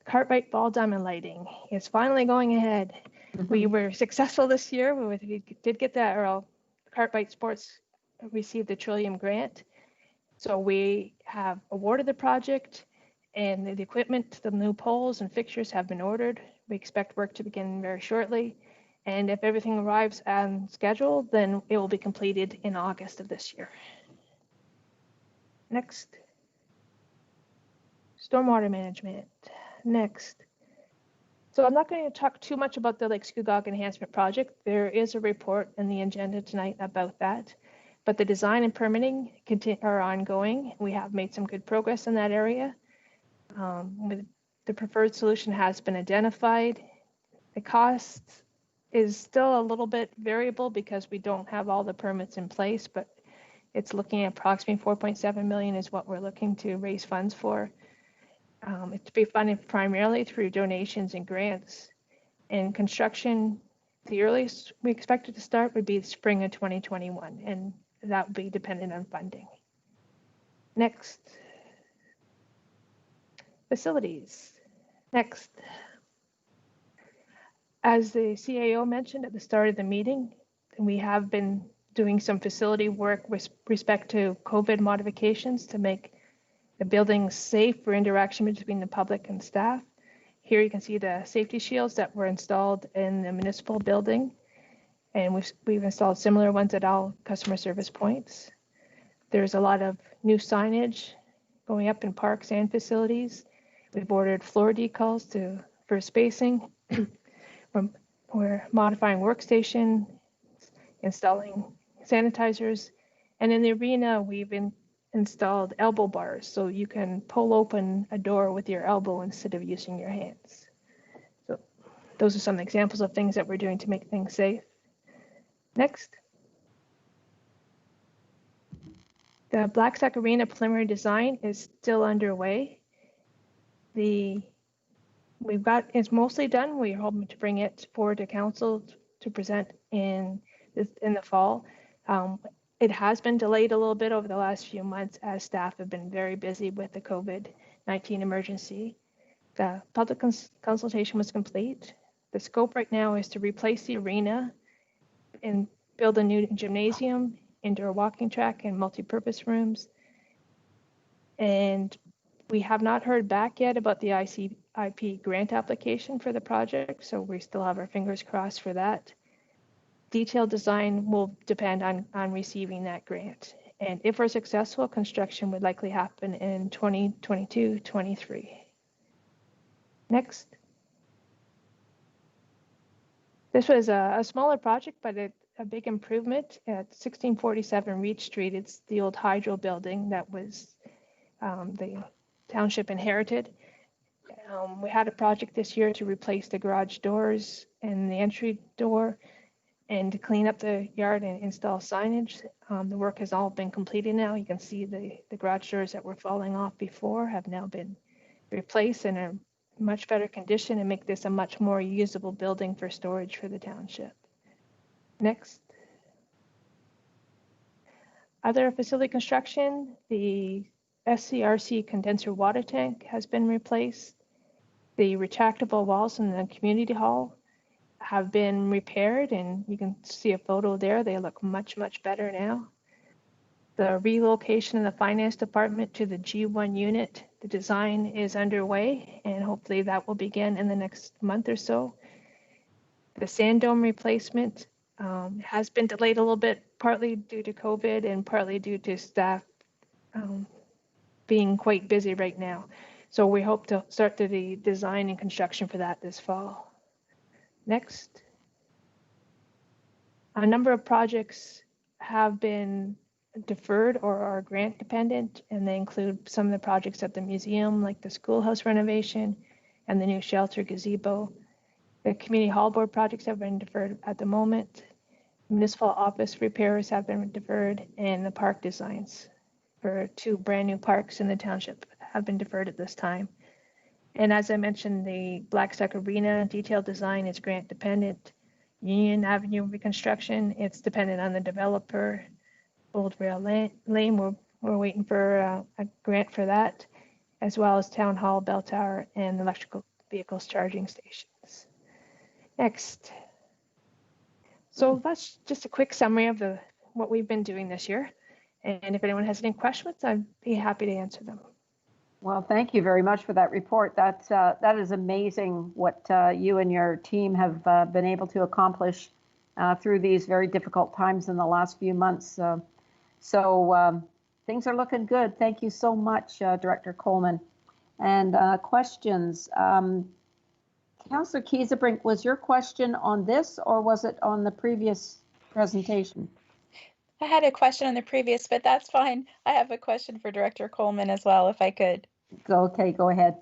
Cartwright ball diamond lighting is finally going ahead. We were successful this year. We did get that Earl. Cartwright Sports received the Trillium grant. So we have awarded the project, and the equipment, the new poles and fixtures have been ordered. We expect work to begin very shortly. And if everything arrives on schedule, then it will be completed in August of this year. Next. Stormwater management. Next. So I'm not going to talk too much about the Lake Scugog enhancement project. There is a report in the agenda tonight about that, but the design and permitting are ongoing. We have made some good progress in that area. The preferred solution has been identified. The cost is still a little bit variable because we don't have all the permits in place, but it's looking at approximately 4.7 million is what we're looking to raise funds for. It's to be funded primarily through donations and grants. And construction, the earliest we expect it to start would be the spring of 2021, and that would be dependent on funding. Next. Facilities. Next. As the CAO mentioned at the start of the meeting, we have been doing some facility work with respect to COVID modifications to make the building safe for interaction between the public and staff. Here you can see the safety shields that were installed in the municipal building, and we've installed similar ones at all customer service points. There's a lot of new signage going up in parks and facilities. We've ordered floor decals for spacing. We're modifying workstation, installing sanitizers, and in the arena we've installed elbow bars so you can pull open a door with your elbow instead of using your hands. So those are some examples of things that we're doing to make things safe. Next. The Blacksack Arena preliminary design is still underway. It's mostly done. We're hoping to bring it forward to council to present in the fall. It has been delayed a little bit over the last few months as staff have been very busy with the COVID-19 emergency. The public consultation was complete. The scope right now is to replace the arena and build a new gymnasium, indoor walking track, and multi-purpose rooms. And we have not heard back yet about the ICIP grant application for the project, so we still have our fingers crossed for that. Detailed design will depend on receiving that grant. And if we're successful, construction would likely happen in 2022-23. Next. This was a smaller project, but a big improvement at 1647 Reach Street. It's the old hydro building that was the township inherited. We had a project this year to replace the garage doors and the entry door and to clean up the yard and install signage. The work has all been completed now. You can see the garage doors that were falling off before have now been replaced in a much better condition and make this a much more usable building for storage for the township. Next. Other facility construction, the SCRC condenser water tank has been replaced. The retractable walls in the community hall have been repaired, and you can see a photo there. They look much, much better now. The relocation of the finance department to the G1 unit, the design is underway, and hopefully that will begin in the next month or so. The sand dome replacement has been delayed a little bit, partly due to COVID and partly due to staff being quite busy right now. So we hope to start the design and construction for that this fall. Next. A number of projects have been deferred or are grant dependent, and they include some of the projects at the museum, like the schoolhouse renovation and the new shelter gazebo. The community hall board projects have been deferred at the moment. Municipal office repairs have been deferred, and the park designs for 2 brand new parks in the township have been deferred at this time. And as I mentioned, the Blackstock Arena detailed design is grant dependent. Union Avenue reconstruction, it's dependent on the developer. Old Rail Lane, we're waiting for a grant for that, as well as Town Hall, Bell Tower, and electrical vehicles charging stations. Next. So that's just a quick summary of what we've been doing this year. And if anyone has any questions, I'd be happy to answer them. Well, thank you very much for that report. That is amazing what you and your team have been able to accomplish through these very difficult times in the last few months. So things are looking good. Thank you so much, Director Coleman. And questions. Councillor Kiesebrink, was your question on this or was it on the previous presentation? I had a question on the previous, but that's fine. I have a question for Director Coleman as well, if I could. Okay, go ahead.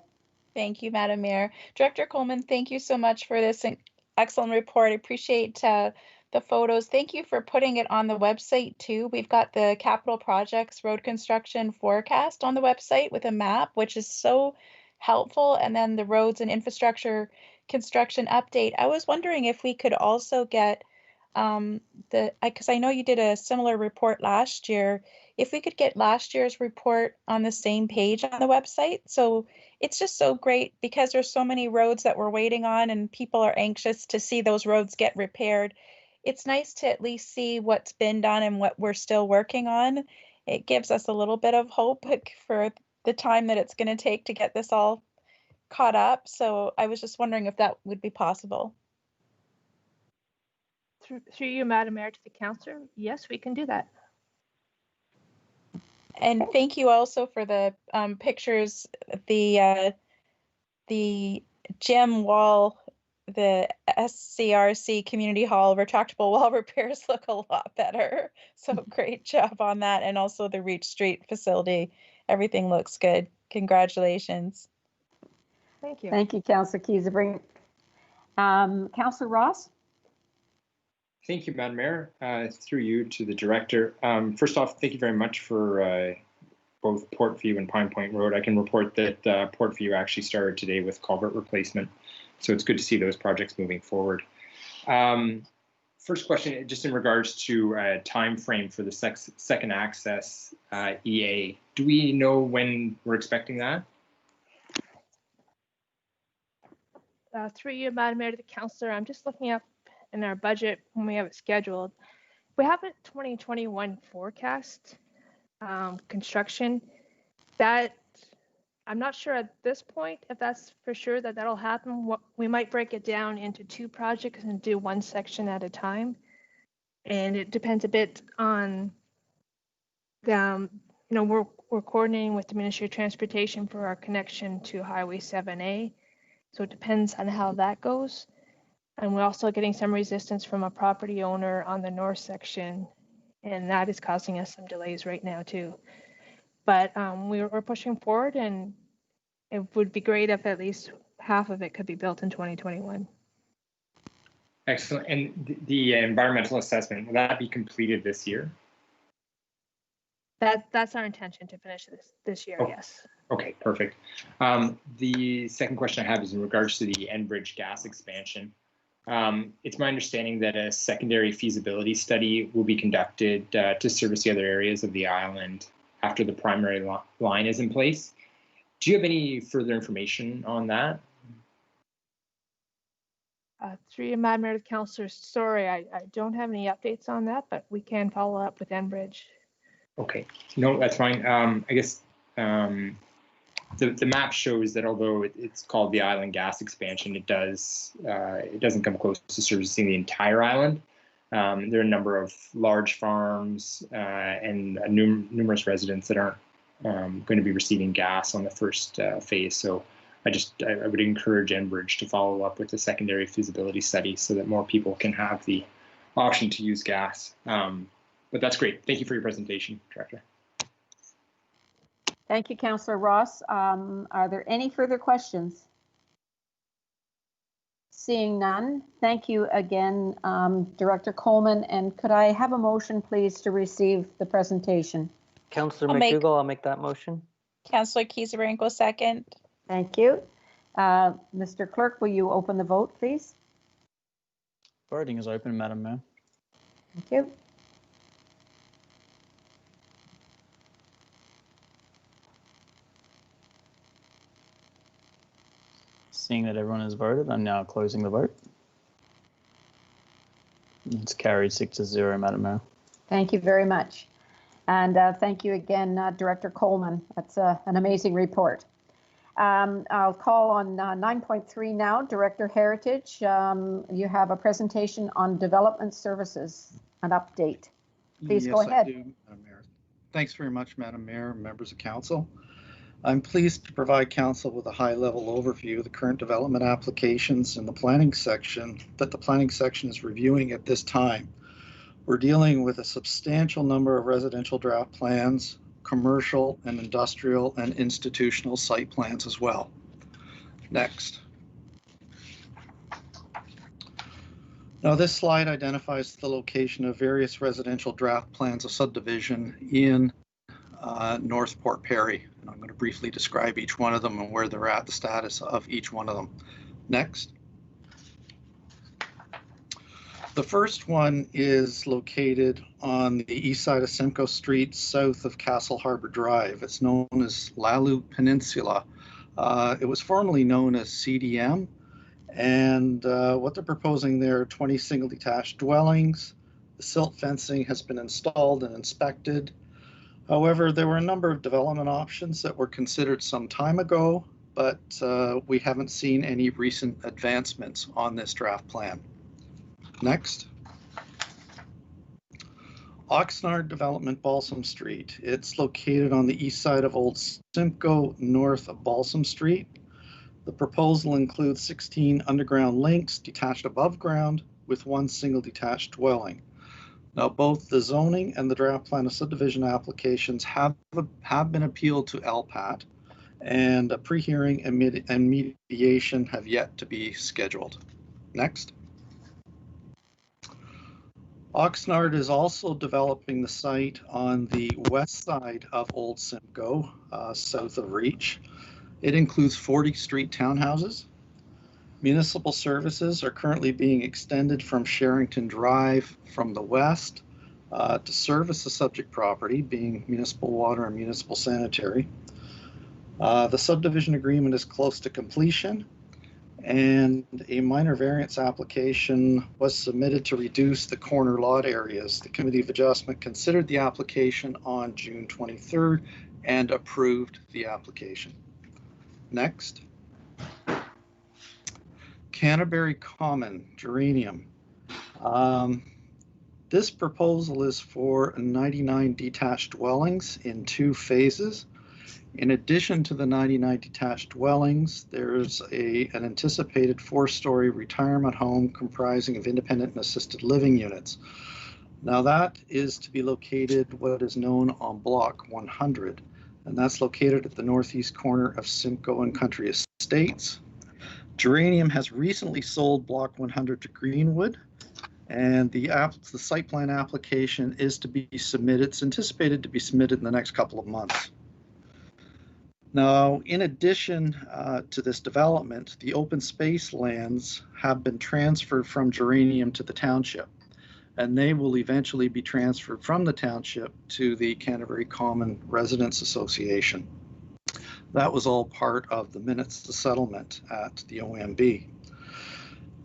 Thank you, Madam Mayor. Director Coleman, thank you so much for this excellent report. I appreciate the photos. Thank you for putting it on the website too. We've got the capital projects road construction forecast on the website with a map, which is so helpful. And then the roads and infrastructure construction update. I was wondering if we could also get because I know you did a similar report last year, if we could get last year's report on the same page on the website. So it's just so great because there's so many roads that we're waiting on and people are anxious to see those roads get repaired. It's nice to at least see what's been done and what we're still working on. It gives us a little bit of hope for the time that it's going to take to get this all caught up. So I was just wondering if that would be possible. Through you, Madam Mayor, to the councillor, yes, we can do that. And thank you also for the pictures, the gym wall, the SCRC community hall retractable wall repairs look a lot better. So great job on that. And also the Reach Street facility, everything looks good. Congratulations. Thank you. Thank you, Councillor Kiesebrink. Councillor Ross? Thank you, Madam Mayor. Through you to the director. First off, thank you very much for both Portview and Pine Point Road. I can report that Portview actually started today with culvert replacement. So it's good to see those projects moving forward. First question, just in regards to time frame for the second access EA. Do we know when we're expecting that? Through you, Madam Mayor, to the councillor, I'm just looking up in our budget when we have it scheduled. We have a 2021 forecast construction that I'm not sure at this point if that's for sure that'll happen. We might break it down into 2 projects and do 1 section at a time. And it depends a bit on we're coordinating with the Ministry of Transportation for our connection to Highway 7A. So it depends on how that goes. And we're also getting some resistance from a property owner on the north section, and that is causing us some delays right now too. But we're pushing forward, and it would be great if at least half of it could be built in 2021. Excellent. And the environmental assessment, will that be completed this year? That's our intention to finish this year, yes. Okay, perfect. The second question I have is in regards to the Enbridge gas expansion. It's my understanding that a secondary feasibility study will be conducted to service the other areas of the island after the primary line is in place. Do you have any further information on that? Through your Madam Mayor, Councillor, sorry, I don't have any updates on that, but we can follow up with Enbridge. Okay, no, that's fine. I guess the map shows that although it's called the island gas expansion, it doesn't come close to servicing the entire island. There are a number of large farms and numerous residents that aren't going to be receiving gas on the first phase. So I would encourage Enbridge to follow up with a secondary feasibility study so that more people can have the option to use gas. But that's great. Thank you for your presentation, Director. Thank you, Councillor Ross. Are there any further questions? Seeing none, thank you again, Director Coleman. And could I have a motion, please, to receive the presentation? Councillor McDougall, I'll make that motion. Councillor Kieseranko, second. Thank you. Mr. Clerk, will you open the vote, please? Voting is open, Madam Mayor. Thank you. Seeing that everyone has voted, I'm now closing the vote. It's carried 6-0, Madam Mayor. Thank you very much. And thank you again, Director Coleman. That's an amazing report. I'll call on 9.3 now, Director Heritage. You have a presentation on development services, an update. Please go ahead. Yes, I do, Madam Mayor. Thanks very much, Madam Mayor, members of council. I'm pleased to provide council with a high-level overview of the current development applications in the planning section that the planning section is reviewing at this time. We're dealing with a substantial number of residential draft plans, commercial and industrial and institutional site plans as well. Next. Now this slide identifies the location of various residential draft plans of subdivision in North Port Perry. And I'm going to briefly describe each one of them and where they're at, the status of each one of them. Next. The first one is located on the east side of Simcoe Street, south of Castle Harbor Drive. It's known as Lalu Peninsula. It was formerly known as CDM, and what they're proposing there are 20 single detached dwellings. The silt fencing has been installed and inspected. However, there were a number of development options that were considered some time ago, but we haven't seen any recent advancements on this draft plan. Next. Oxnard Development, Balsam Street. It's located on the east side of Old Simcoe, north of Balsam Street. The proposal includes 16 underground links detached above ground with one single detached dwelling. Now, both the zoning and the draft plan of subdivision applications have been appealed to LPAT, and a pre-hearing and mediation have yet to be scheduled. Next. Oxnard is also developing the site on the west side of Old Simcoe, south of Reach. It includes 40 street townhouses. Municipal services are currently being extended from Sherrington Drive from the west to service the subject property, being municipal water and municipal sanitary. The subdivision agreement is close to completion, and a minor variance application was submitted to reduce the corner lot areas. The Committee of Adjustment considered the application on June 23rd and approved the application. Next. Canterbury Common, Geranium. This proposal is for 99 detached dwellings in 2 phases. In addition to the 99 detached dwellings, there's an anticipated 4-story retirement home comprising of independent and assisted living units. Now that is to be located what is known on Block 100, and that's located at the northeast corner of Simcoe and Country Estates. Geranium has recently sold Block 100 to Greenwood, and the site plan application is to be submitted. It's anticipated to be submitted in the next couple of months. Now, in addition to this development, the open space lands have been transferred from Geranium to the township, and they will eventually be transferred from the township to the Canterbury Common Residents Association. That was all part of the minutes to settlement at the OMB.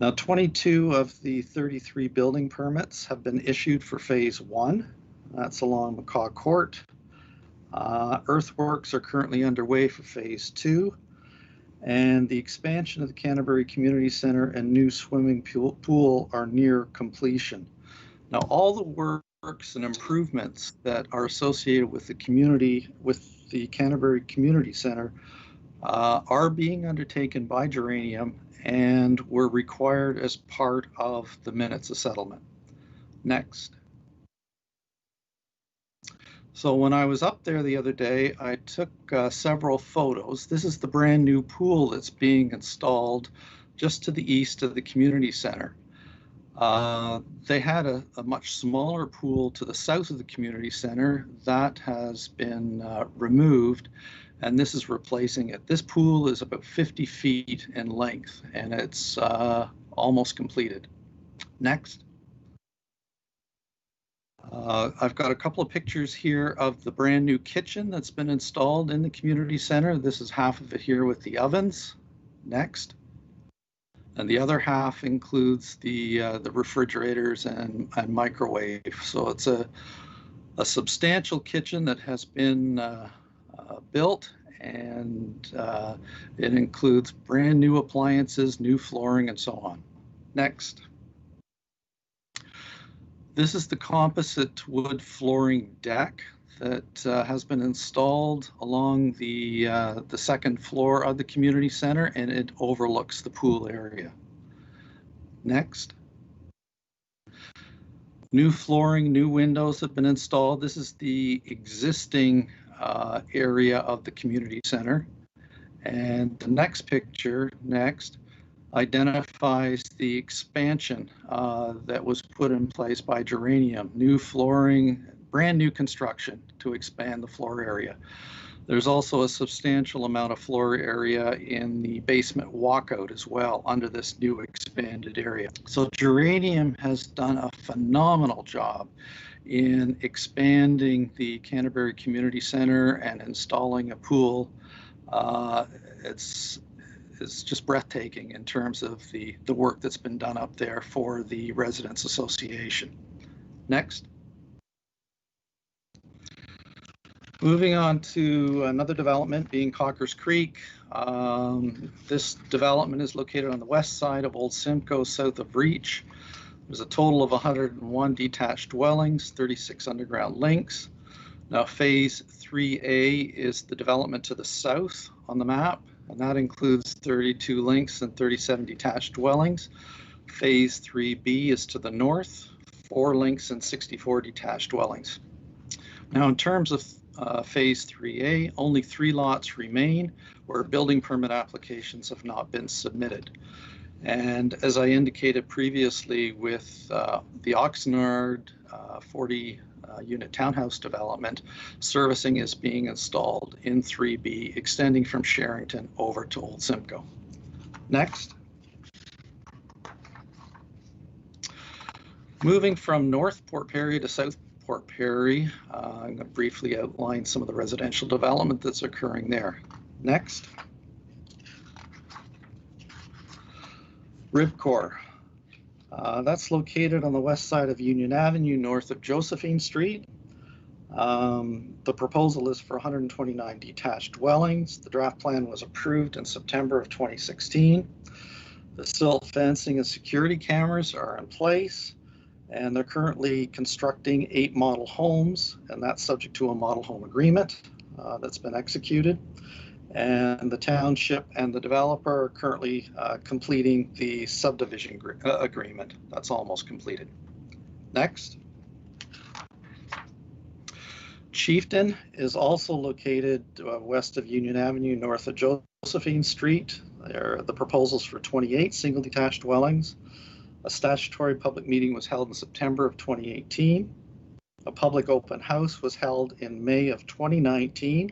Now, 22 of the 33 building permits have been issued for phase 1. That's along Macaw Court. Earthworks are currently underway for phase 2, and the expansion of the Canterbury Community Center and new swimming pool are near completion. Now, all the works and improvements that are associated with the community, with the Canterbury Community Center, are being undertaken by Geranium and were required as part of the minutes of settlement. Next. So when I was up there the other day, I took several photos. This is the brand new pool that's being installed just to the east of the community center. They had a much smaller pool to the south of the community center that has been removed, and this is replacing it. This pool is about 50 feet in length, and it's almost completed. Next. I've got a couple of pictures here of the brand new kitchen that's been installed in the community center. This is half of it here with the ovens. Next. And the other half includes the refrigerators and microwave. So it's a substantial kitchen that has been built, and it includes brand new appliances, new flooring, and so on. Next. This is the composite wood flooring deck that has been installed along the second floor of the community center, and it overlooks the pool area. Next. New flooring, new windows have been installed. This is the existing area of the community center. And the next picture, next, identifies the expansion that was put in place by Geranium. New flooring, brand new construction to expand the floor area. There's also a substantial amount of floor area in the basement walkout as well under this new expanded area. So Geranium has done a phenomenal job in expanding the Canterbury Community Center and installing a pool. It's just breathtaking in terms of the work that's been done up there for the Residents Association. Next. Moving on to another development being Cockers Creek. This development is located on the west side of Old Simcoe, south of Reach. There's a total of 101 detached dwellings, 36 underground links. Now phase 3A is the development to the south on the map, and that includes 32 links and 37 detached dwellings. Phase 3B is to the north, 4 links and 64 detached dwellings. Now in terms of phase 3A, only 3 lots remain where building permit applications have not been submitted. And as I indicated previously with the Oxnard 40 unit townhouse development, servicing is being installed in 3B, extending from Sherrington over to Old Simcoe. Next. Moving from North Port Perry to South Port Perry, I'm going to briefly outline some of the residential development that's occurring there. Next. Ribcorp. That's located on the west side of Union Avenue, north of Josephine Street. The proposal is for 129 detached dwellings. The draft plan was approved in September of 2016. The silt fencing and security cameras are in place, and they're currently constructing 8 model homes, and that's subject to a model home agreement. that's been executed. And the township and the developer are currently completing the subdivision agreement. That's almost completed. Next. Chieftain is also located west of Union Avenue, north of Josephine Street. There are the proposals for 28 single detached dwellings. A statutory public meeting was held in September of 2018. A public open house was held in May of 2019.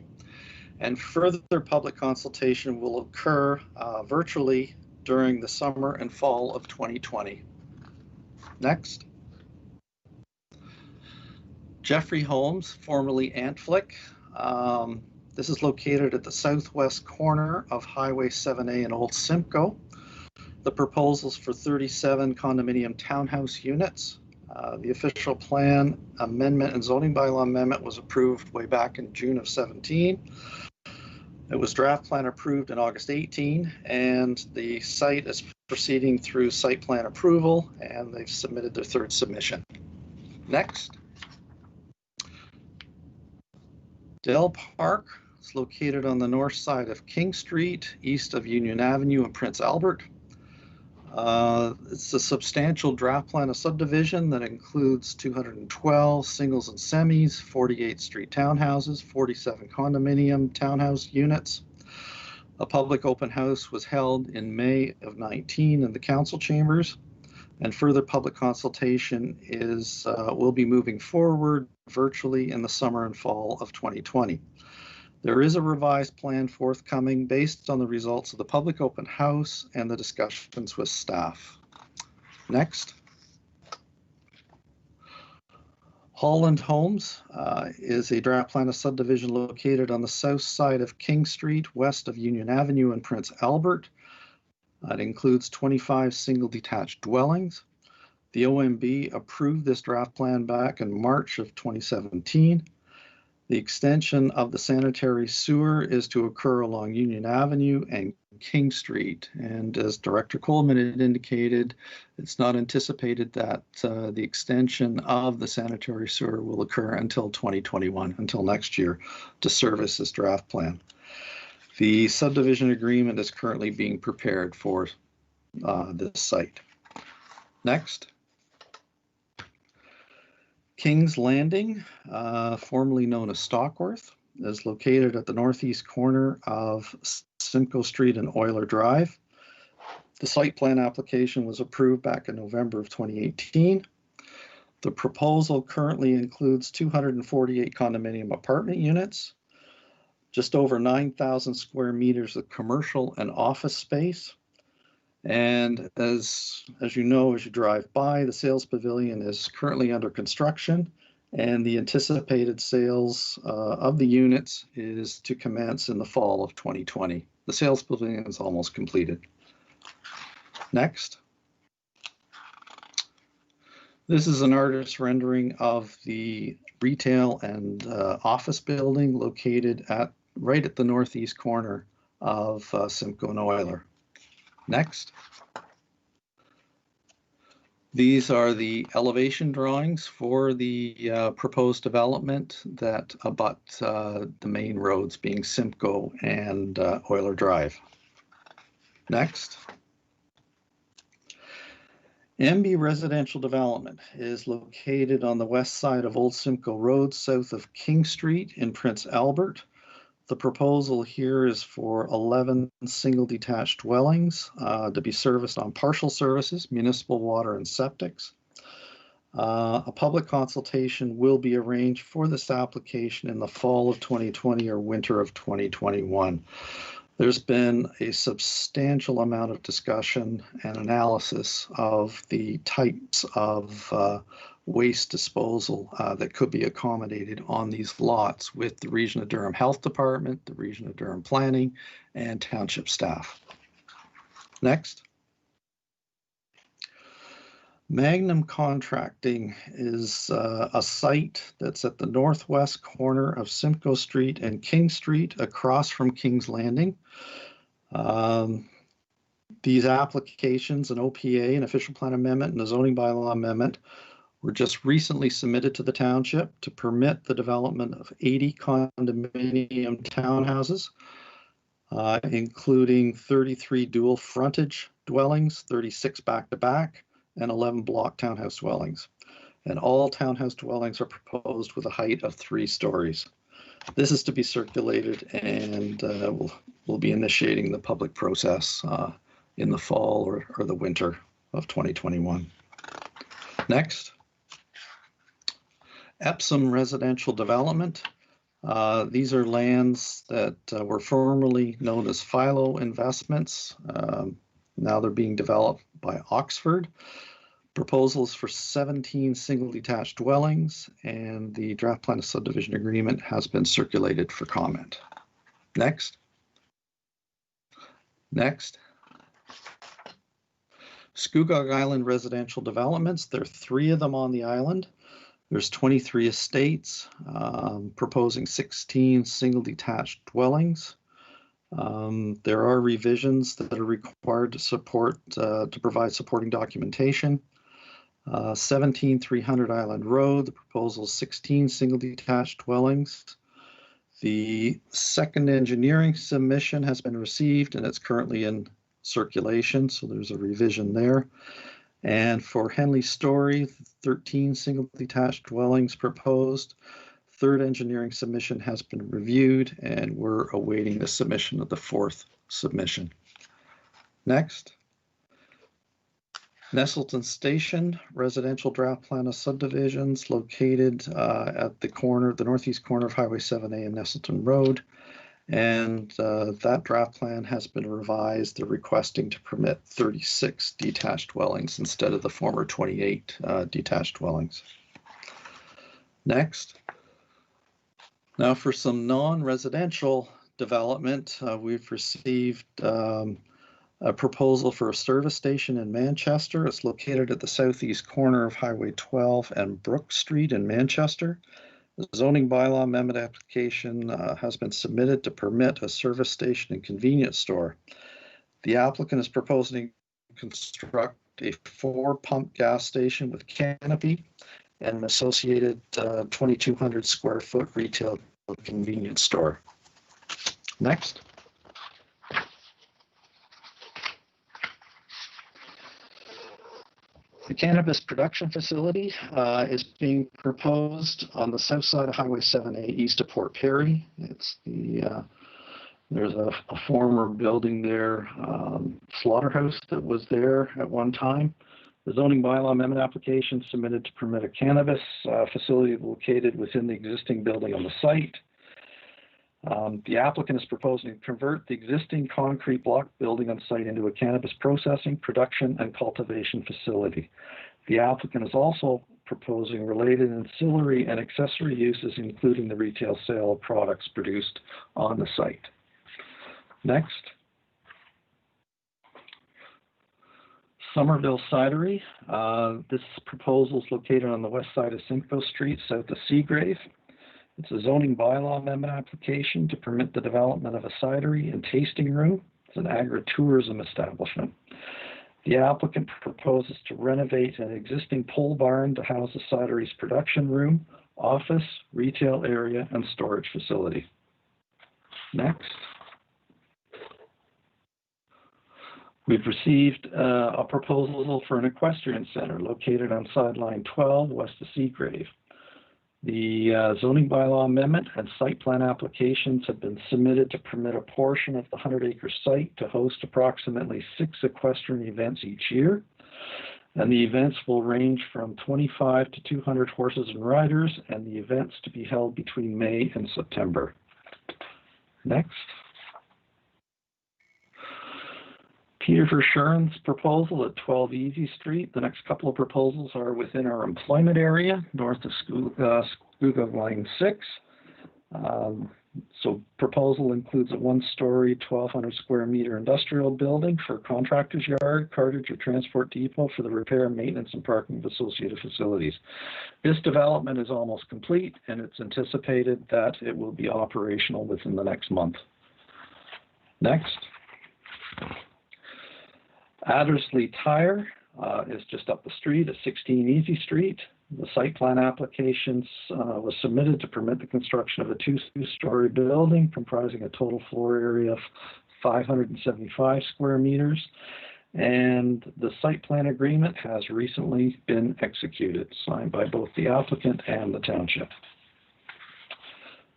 And further public consultation will occur virtually during the summer and fall of 2020. Next. Jeffrey Homes, formerly Antflick. This is located at the southwest corner of Highway 7A in Old Simcoe. The proposals for 37 condominium townhouse units. The official plan amendment and zoning bylaw amendment was approved way back in June of 17. It was draft plan approved in August 18, and the site is proceeding through site plan approval, and they've submitted their third submission. Next. Dell Park is located on the north side of King Street, east of Union Avenue and Prince Albert. It's a substantial draft plan of subdivision that includes 212 singles and semis, 48 street townhouses, 47 condominium townhouse units. A public open house was held in May of 19 in the council chambers, and further public consultation will be moving forward virtually in the summer and fall of 2020. There is a revised plan forthcoming based on the results of the public open house and the discussions with staff. Next. Holland Homes is a draft plan of subdivision located on the south side of King Street, west of Union Avenue and Prince Albert. It includes 25 single detached dwellings. The OMB approved this draft plan back in March of 2017. The extension of the sanitary sewer is to occur along Union Avenue and King Street. And as Director Coleman had indicated, it's not anticipated that the extension of the sanitary sewer will occur until 2021, until next year, to service this draft plan. The subdivision agreement is currently being prepared for this site. Next. King's Landing, formerly known as Stockworth, is located at the northeast corner of Simcoe Street and Euler Drive. The site plan application was approved back in November of 2018. The proposal currently includes 248 condominium apartment units, just over 9,000 square meters of commercial and office space. And as you know, as you drive by, the sales pavilion is currently under construction, and the anticipated sales of the units is to commence in the fall of 2020. The sales pavilion is almost completed. Next. This is an artist's rendering of the retail and office building located right at the northeast corner of Simcoe and Euler. Next. These are the elevation drawings for the proposed development that abut the main roads being Simcoe and Euler Drive. Next. MB Residential Development is located on the west side of Old Simcoe Road, south of King Street in Prince Albert. The proposal here is for 11 single detached dwellings to be serviced on partial services, municipal water and septics. A public consultation will be arranged for this application in the fall of 2020 or winter of 2021. There's been a substantial amount of discussion and analysis of the types of waste disposal that could be accommodated on these lots with the Region of Durham Health Department, the Region of Durham Planning, and township staff. Next. Magnum Contracting is a site that's at the northwest corner of Simcoe Street and King Street, across from King's Landing. These applications, an OPA, an official plan amendment, and a zoning bylaw amendment, were just recently submitted to the township to permit the development of 80 condominium townhouses, including 33 dual frontage dwellings, 36 back-to-back, and 11 block townhouse dwellings. And all townhouse dwellings are proposed with a height of 3 stories. This is to be circulated, and we'll be initiating the public process in the fall or the winter of 2021. Next, Epsom Residential Development. These are lands that were formerly known as Philo Investments. Now they're being developed by Oxford. Proposals for 17 single detached dwellings, and the draft plan of subdivision agreement has been circulated for comment. Next. Scugog Island Residential Developments. There are 3 of them on the island. There's 23 estates, proposing 16 single detached dwellings. There are revisions that are required to provide supporting documentation. 17 300 Island Road, the proposal is 16 single detached dwellings. The second engineering submission has been received and it's currently in circulation, so there's a revision there. And for Henley Story, 13 single detached dwellings proposed. Third engineering submission has been reviewed and we're awaiting the submission of the 4th submission. Next. Nestleton Station, residential draft plan of subdivisions located at the northeast corner of Highway 7A and Nestleton Road. And that draft plan has been revised. They're requesting to permit 36 detached dwellings instead of the former 28 detached dwellings. Next. Now for some non-residential development, we've received a proposal for a service station in Manchester. It's located at the southeast corner of Highway 12 and Brook Street in Manchester. The zoning bylaw amendment application has been submitted to permit a service station and convenience store. The applicant is proposing to construct a 4-pump gas station with canopy and an associated 2,200 square foot retail convenience store. Next. The cannabis production facility is being proposed on the south side of Highway 7A east of Port Perry. It's there's a former building there, slaughterhouse that was there at one time. The zoning bylaw amendment application submitted to permit a cannabis facility located within the existing building on the site. The applicant is proposing to convert the existing concrete block building on site into a cannabis processing, production, and cultivation facility. The applicant is also proposing related ancillary and accessory uses, including the retail sale of products produced on the site. Next. Somerville Cidery. This proposal is located on the west side of Simcoe Street, south of Seagrave. It's a zoning bylaw amendment application to permit the development of a cidery and tasting room. It's an agritourism establishment. The applicant proposes to renovate an existing pole barn to house the cidery's production room, office, retail area, and storage facility. Next. We've received a proposal for an equestrian center located on sideline 12 west of Seagrave. The zoning bylaw amendment and site plan applications have been submitted to permit a portion of the 100-acre site to host approximately 6 equestrian events each year. And the events will range from 25 to 200 horses and riders, and the events to be held between May and September. Next. Peter Verschuren's proposal at 12 Easy Street. The next couple of proposals are within our employment area, north of Scugog Line 6. So proposal includes a 1-story, 1,200 square meter industrial building for a contractor's yard, cartage, or transport depot for the repair, maintenance, and parking of associated facilities. This development is almost complete, and it's anticipated that it will be operational within the next month. Next. Addersley Tire is just up the street at 16 Easy Street. The site plan application was submitted to permit the construction of a two-story building comprising a total floor area of 575 square meters. And the site plan agreement has recently been executed, signed by both the applicant and the township.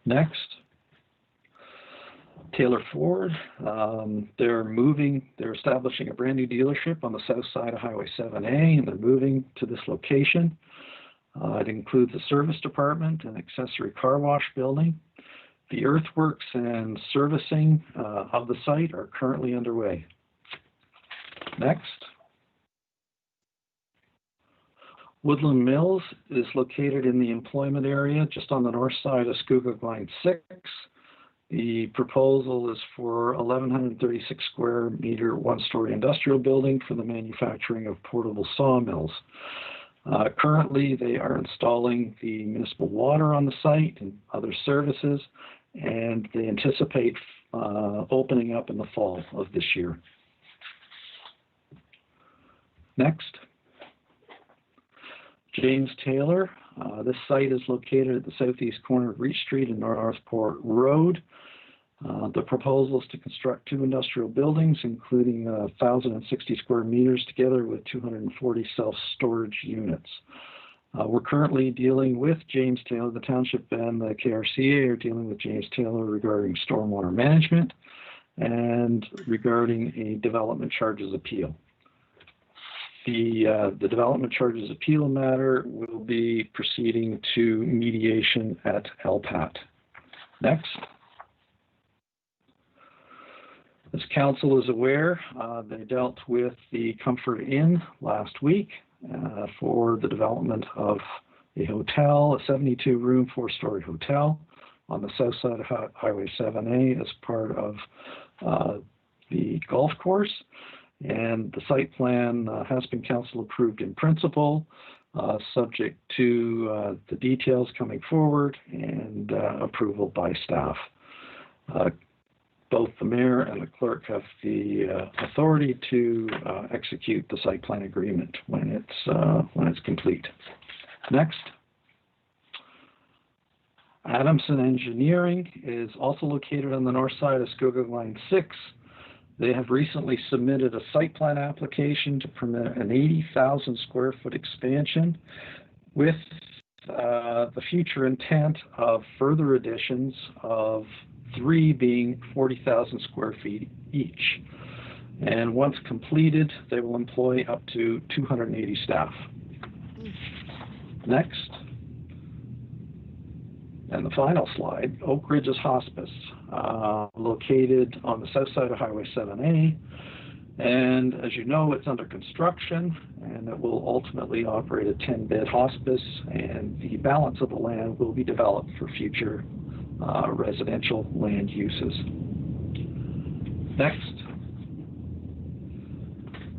Next, Taylor Ford. They're establishing a brand new dealership on the south side of Highway 7A, and they're moving to this location. It includes a service department and accessory car wash building. The earthworks and servicing of the site are currently underway. Next. Woodland Mills is located in the employment area just on the north side of Scugog Line 6. The proposal is for 1,136 square meter one-story industrial building for the manufacturing of portable sawmills. Currently, they are installing the municipal water on the site and other services, and they anticipate opening up in the fall of this year. Next, James Taylor. This site is located at the southeast corner of Reach Street and Northport Road. The proposal is to construct two industrial buildings, including 1,060 square meters together with 240 self-storage units. We're currently dealing with James Taylor. The township and the KRCA are dealing with James Taylor regarding stormwater management and regarding a development charges appeal. The development charges appeal matter will be proceeding to mediation at LPAT. Next. As council is aware, they dealt with the Comfort Inn last week for the development of a hotel, a 72-room, 4-story hotel on the south side of Highway 7A as part of the golf course. And the site plan has been council approved in principle, subject to the details coming forward and approval by staff. Both the mayor and the clerk have the authority to execute the site plan agreement when it's complete. Next. Adamson Engineering is also located on the north side of Scugog Line 6. They have recently submitted a site plan application to permit an 80,000 square foot expansion with the future intent of further additions of 3 being 40,000 square feet each. And once completed, they will employ up to 280 staff. Next. And the final slide, Oak Ridge's Hospice, located on the south side of Highway 7A. And as you know, it's under construction, and it will ultimately operate a 10-bed hospice, and the balance of the land will be developed for future residential land uses. Next.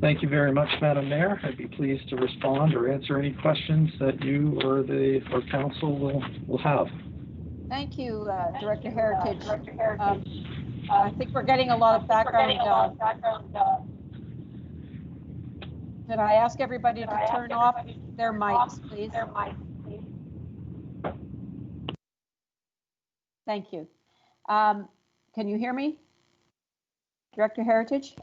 Thank you very much, Madam Mayor. I'd be pleased to respond or answer any questions that you or council will have. Thank you, Director Heritage. I think we're getting a lot of background. Could I ask everybody to turn off their mics, please? Thank you. Can you hear me, Director Heritage?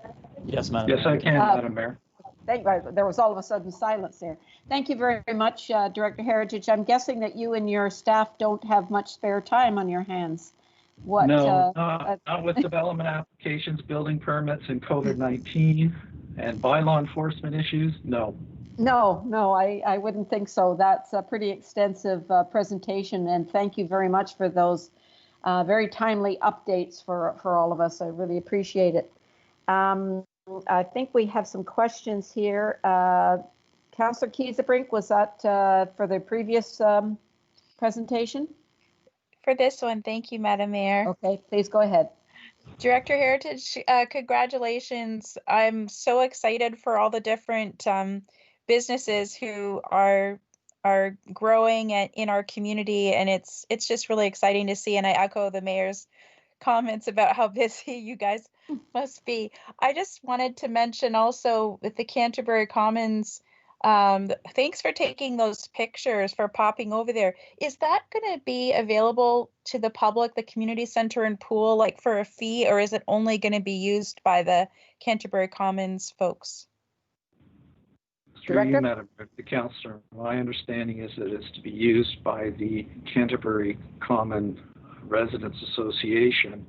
Yes, Madam Yes, Mayor. I can, Madam Mayor. There was all of a sudden silence there. Thank you very much, Director Heritage. I'm guessing that you and your staff don't have much spare time on your hands. What? No, not with development applications, building permits, and COVID-19, and by law enforcement issues. No. No, I wouldn't think so. That's a pretty extensive presentation, and thank you very much for those very timely updates for all of us. I really appreciate it. I think we have some questions here. Councillor Kiesebrink, was that for the previous presentation? For this one, thank you, Madam Mayor. Okay, please go ahead. Director Heritage, congratulations. I'm so excited for all the different businesses who are growing in our community, and it's just really exciting to see, and I echo the mayor's comments about how busy you guys must be. I just wanted to mention also with the Canterbury Commons Thanks for taking those pictures, for popping over there. Is that going to be available to the public, the community center and pool, like for a fee, or is it only going to be used by the Canterbury Commons folks? Through you, Director? Madam the Councillor, my understanding is that it's to be used by the Canterbury Common Residents Association.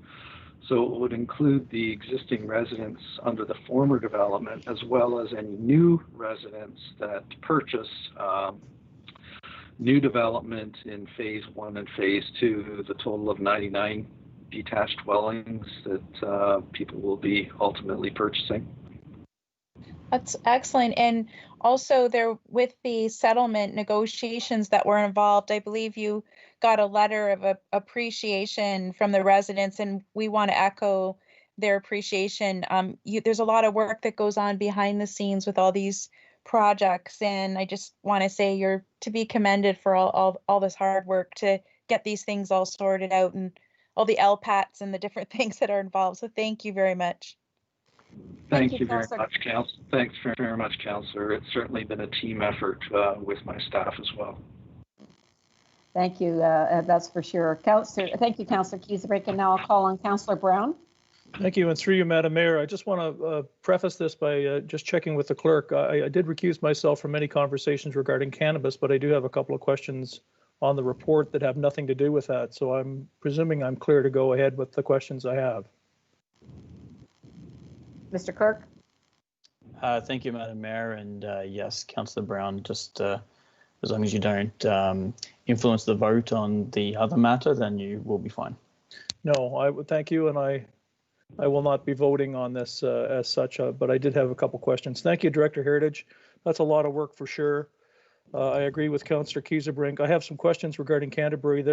So it would include the existing residents under the former development, as well as any new residents that purchase new development in phase 1 and phase 2, the total of 99 detached dwellings that people will be ultimately purchasing. That's excellent. And also there, with the settlement negotiations that were involved, I believe you got a letter of appreciation from the residents, and we want to echo their appreciation. There's a lot of work that goes on behind the scenes with all these projects, and I just want to say you're to be commended for all this hard work to get these things all sorted out, and all the LPATs and the different things that are involved. So thank you very much. Thank you very much, Council. Thanks very much, Councillor. It's certainly been a team effort with my staff as well. Thank you. That's for sure. Thank you, Councillor Kiesebrink. And now I'll call on Councillor Brown. Thank you, and through you, Madam Mayor, I just want to preface this by just checking with the clerk. I did recuse myself from any conversations regarding cannabis, but I do have a couple of questions on the report that have nothing to do with that. So I'm presuming I'm clear to go ahead with the questions I have. Mr. Clerk? Thank you, Madam Mayor. And yes, Councillor Brown, just as long as you don't influence the vote on the other matter, then you will be fine. No, I would thank you, and I will not be voting on this as such, but I did have a couple questions. Thank you, Director Heritage. That's a lot of work for sure. I agree with Councillor Kiesebrink. I have some questions regarding Canterbury.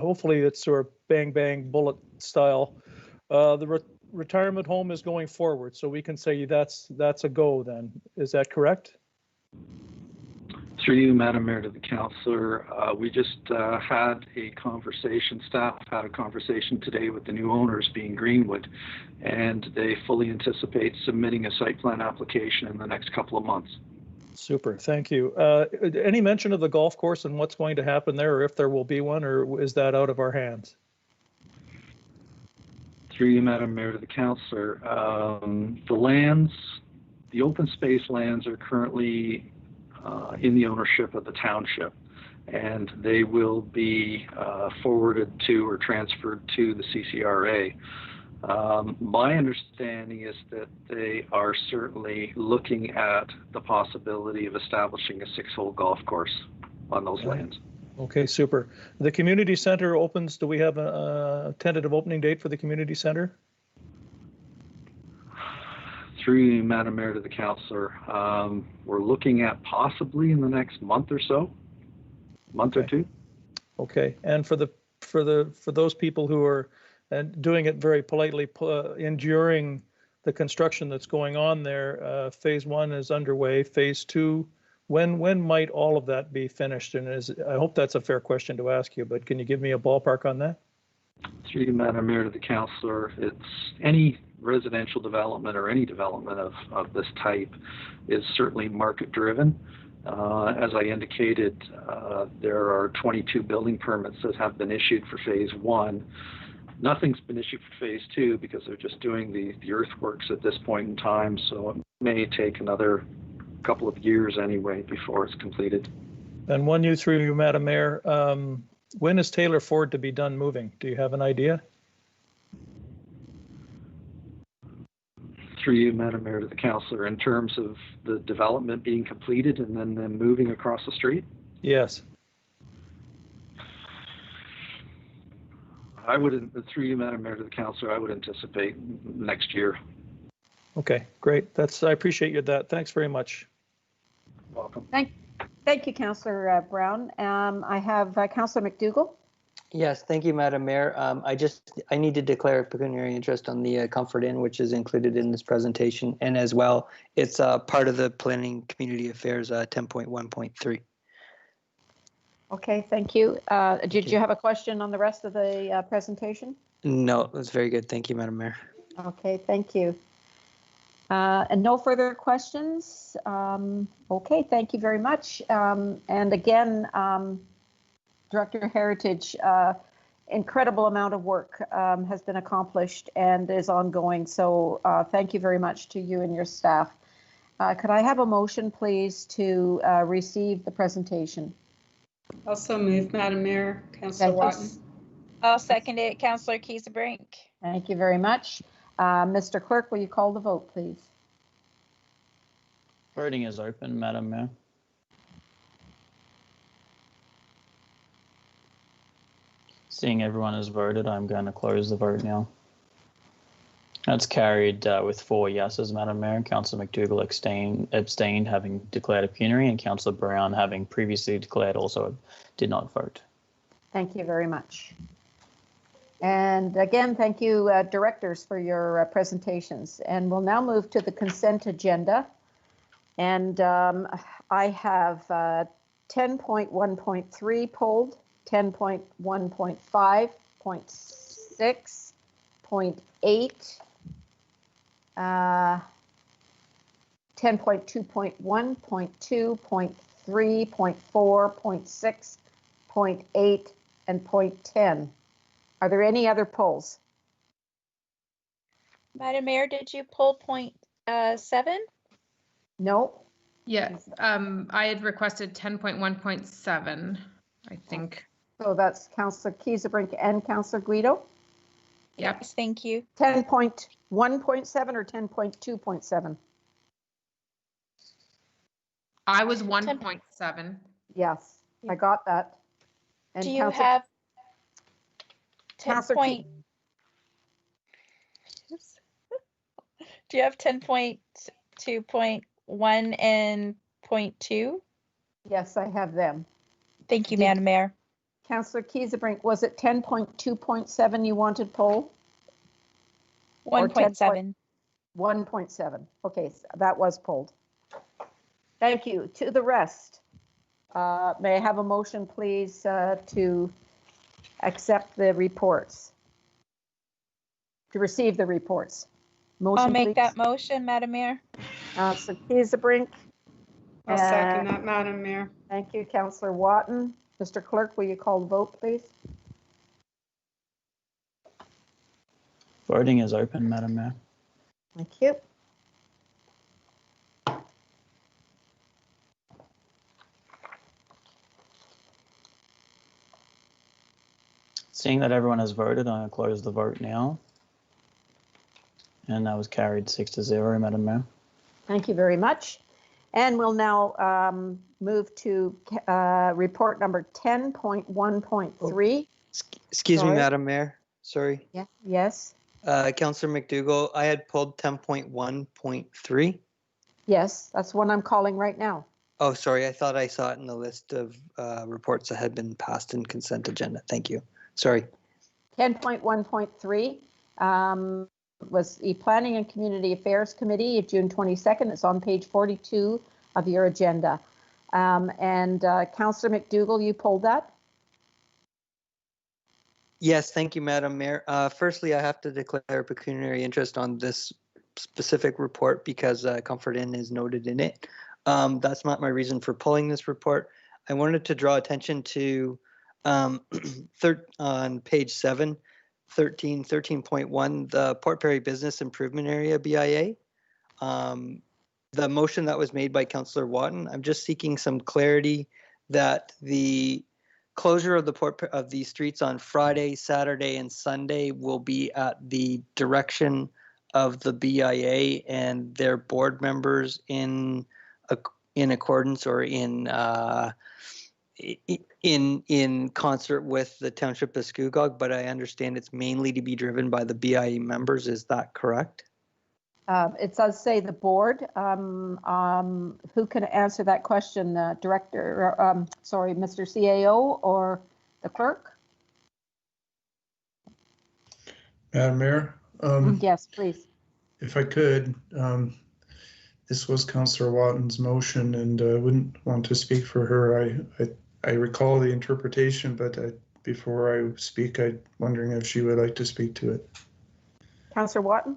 Hopefully it's sort of bang, bang, bullet style. The retirement home is going forward, so we can say that's a go then. Is that correct? Through you, Madam Mayor, to the Councillor, we just had a conversation, staff had a conversation today with the new owners, being Greenwood, and they fully anticipate submitting a site plan application in the next couple of months. Super, thank you. Any mention of the golf course and what's going to happen there, or if there will be one, or is that out of our hands? Through you, Madam Mayor, to the Councillor, the open space lands are currently in the ownership of the township, and they will be forwarded to or transferred to the CCRA. My understanding is that they are certainly looking at the possibility of establishing a 6-hole golf course on those lands. Okay, super. The community center opens. Do we have a tentative opening date for the community center? Through you, Madam Mayor, to the Councillor, we're looking at possibly in the next month or so, month or two. Okay, and for those people who are doing it very politely, enduring the construction that's going on there, phase 1 is underway. Phase 2. When might all of that be finished? And I hope that's a fair question to ask you, but can you give me a ballpark on that? Through you, Madam Mayor, to the Councillor, it's any residential development or any development of this type is certainly market driven. As I indicated, there are 22 building permits that have been issued for phase 1. Nothing's been issued for phase 2 because they're just doing the earthworks at this point in time, so it may take another couple of years anyway before it's completed. And one through you, Madam Mayor, when is Taylor Ford to be done moving? Do you have an idea? Through you, Madam Mayor, to the Councillor, in terms of the development being completed and then moving across the street? Yes. I would, through you, Madam Mayor, to the Councillor, I would anticipate next year. Okay, great. I appreciate that. Thanks very much. Welcome. Thank you, Councillor Brown. I have Councillor McDougall. Yes, thank you, Madam Mayor. I need to declare a pecuniary interest on the Comfort Inn, which is included in this presentation, and as well, it's part of the Planning Community Affairs 10.1.3. Okay, thank you. Did you have a question on the rest of the presentation? No, that's very good. Thank you, Madam Mayor. Okay, thank you. And no further questions. Okay, thank you very much. And again, Director Heritage, incredible amount of work has been accomplished and is ongoing. So thank you very much to you and your staff. Could I have a motion, please, to receive the presentation? Also move, Madam Mayor. Councillor Watton. I'll second it. Councillor Kiesebrink. Thank you very much. Mr. Clerk, will you call the vote, please? Voting is open, Madam Mayor. Seeing everyone has voted, I'm going to close the vote now. That's carried with 4 yeses, Madam Mayor. Councillor McDougall abstained, having declared a plenary, and Councillor Brown, having previously declared, also did not vote. Thank you very much. And again, thank you, directors, for your presentations. And we'll now move to the consent agenda. And I have 10.1.3 pulled, 10.1.5, 0.6, 0.8, 10.2.1, 0.2, 0.3, 0.4, 0.6, 0.8, and 0.10. Are there any other polls? Madam Mayor, did you pull 0.7? No. Yes, I had requested 10.1.7, I think. So that's Councillor Kiesebrink and Councillor Guido? Yep. Yes, thank you. 10.1.7 or 10.2.7? I was 1.7. Yes, I got that. And Do you have 10 Councillor point? Do you have 10.2.1 and 0.2? Yes, I have them. Thank you, Madam Mayor. Councillor Kiesebrink, was it 10.2.7 you wanted poll? 1.7. 1.7. Okay, so that was polled. Thank you. To the rest, may I have a motion, please, to accept the reports, to receive the reports? Motion, I'll make please. that motion, Madam Mayor. Councillor Kiesebrink. I'll second that, Madam Mayor. Thank you, Councillor Watton. Mr. Clerk, will you call the vote, please? Voting is open, Madam Mayor. Thank you. Seeing that everyone has voted, I'm going to close the vote now. And that was carried 6-0, Madam Mayor. Thank you very much. And we'll now move to report number 10.1.3. Excuse me, Sorry. Madam Mayor. Sorry. Yeah. Yes. Councillor McDougall, I had pulled 10.1.3. Yes, that's what I'm calling right now. Oh, sorry. I thought I saw it in the list of reports that had been passed in consent agenda. Thank you. Sorry. 10.1.3 was the Planning and Community Affairs Committee of June 22nd. It's on page 42 of your agenda. Councillor McDougall, you pulled that? Yes, thank you, Madam Mayor. Firstly, I have to declare pecuniary interest on this specific report because Comfort Inn is noted in it. That's not my reason for pulling this report. I wanted to draw attention to on page 7, 13.1, the Port Perry Business Improvement Area BIA. The motion that was made by Councillor Watton, I'm just seeking some clarity that the closure of the streets on Friday, Saturday, and Sunday will be at the direction of the BIA and their board members in accordance or in concert with the Township of Scugog, but I understand it's mainly to be driven by the BIA members. Is that correct? It does say the board. Who can answer that question? Director, sorry, Mr. CAO or the clerk? Madam Mayor? Yes, please. If I could, this was Councillor Watton's motion, and I wouldn't want to speak for her. I recall the interpretation, but before I speak, I'm wondering if she would like to speak to it. Councillor Watton?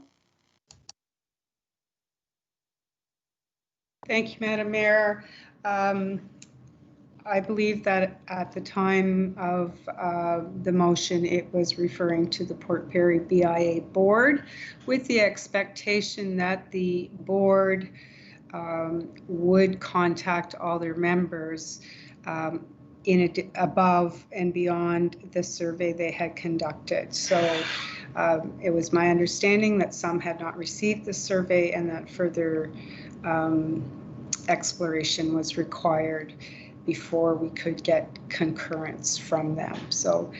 Thank you, Madam Mayor. I believe that at the time of the motion, it was referring to the Port Perry BIA board with the expectation that the board would contact all their members above and beyond the survey they had conducted. So it was my understanding that some had not received the survey and that further exploration was required before we could get concurrence from them. So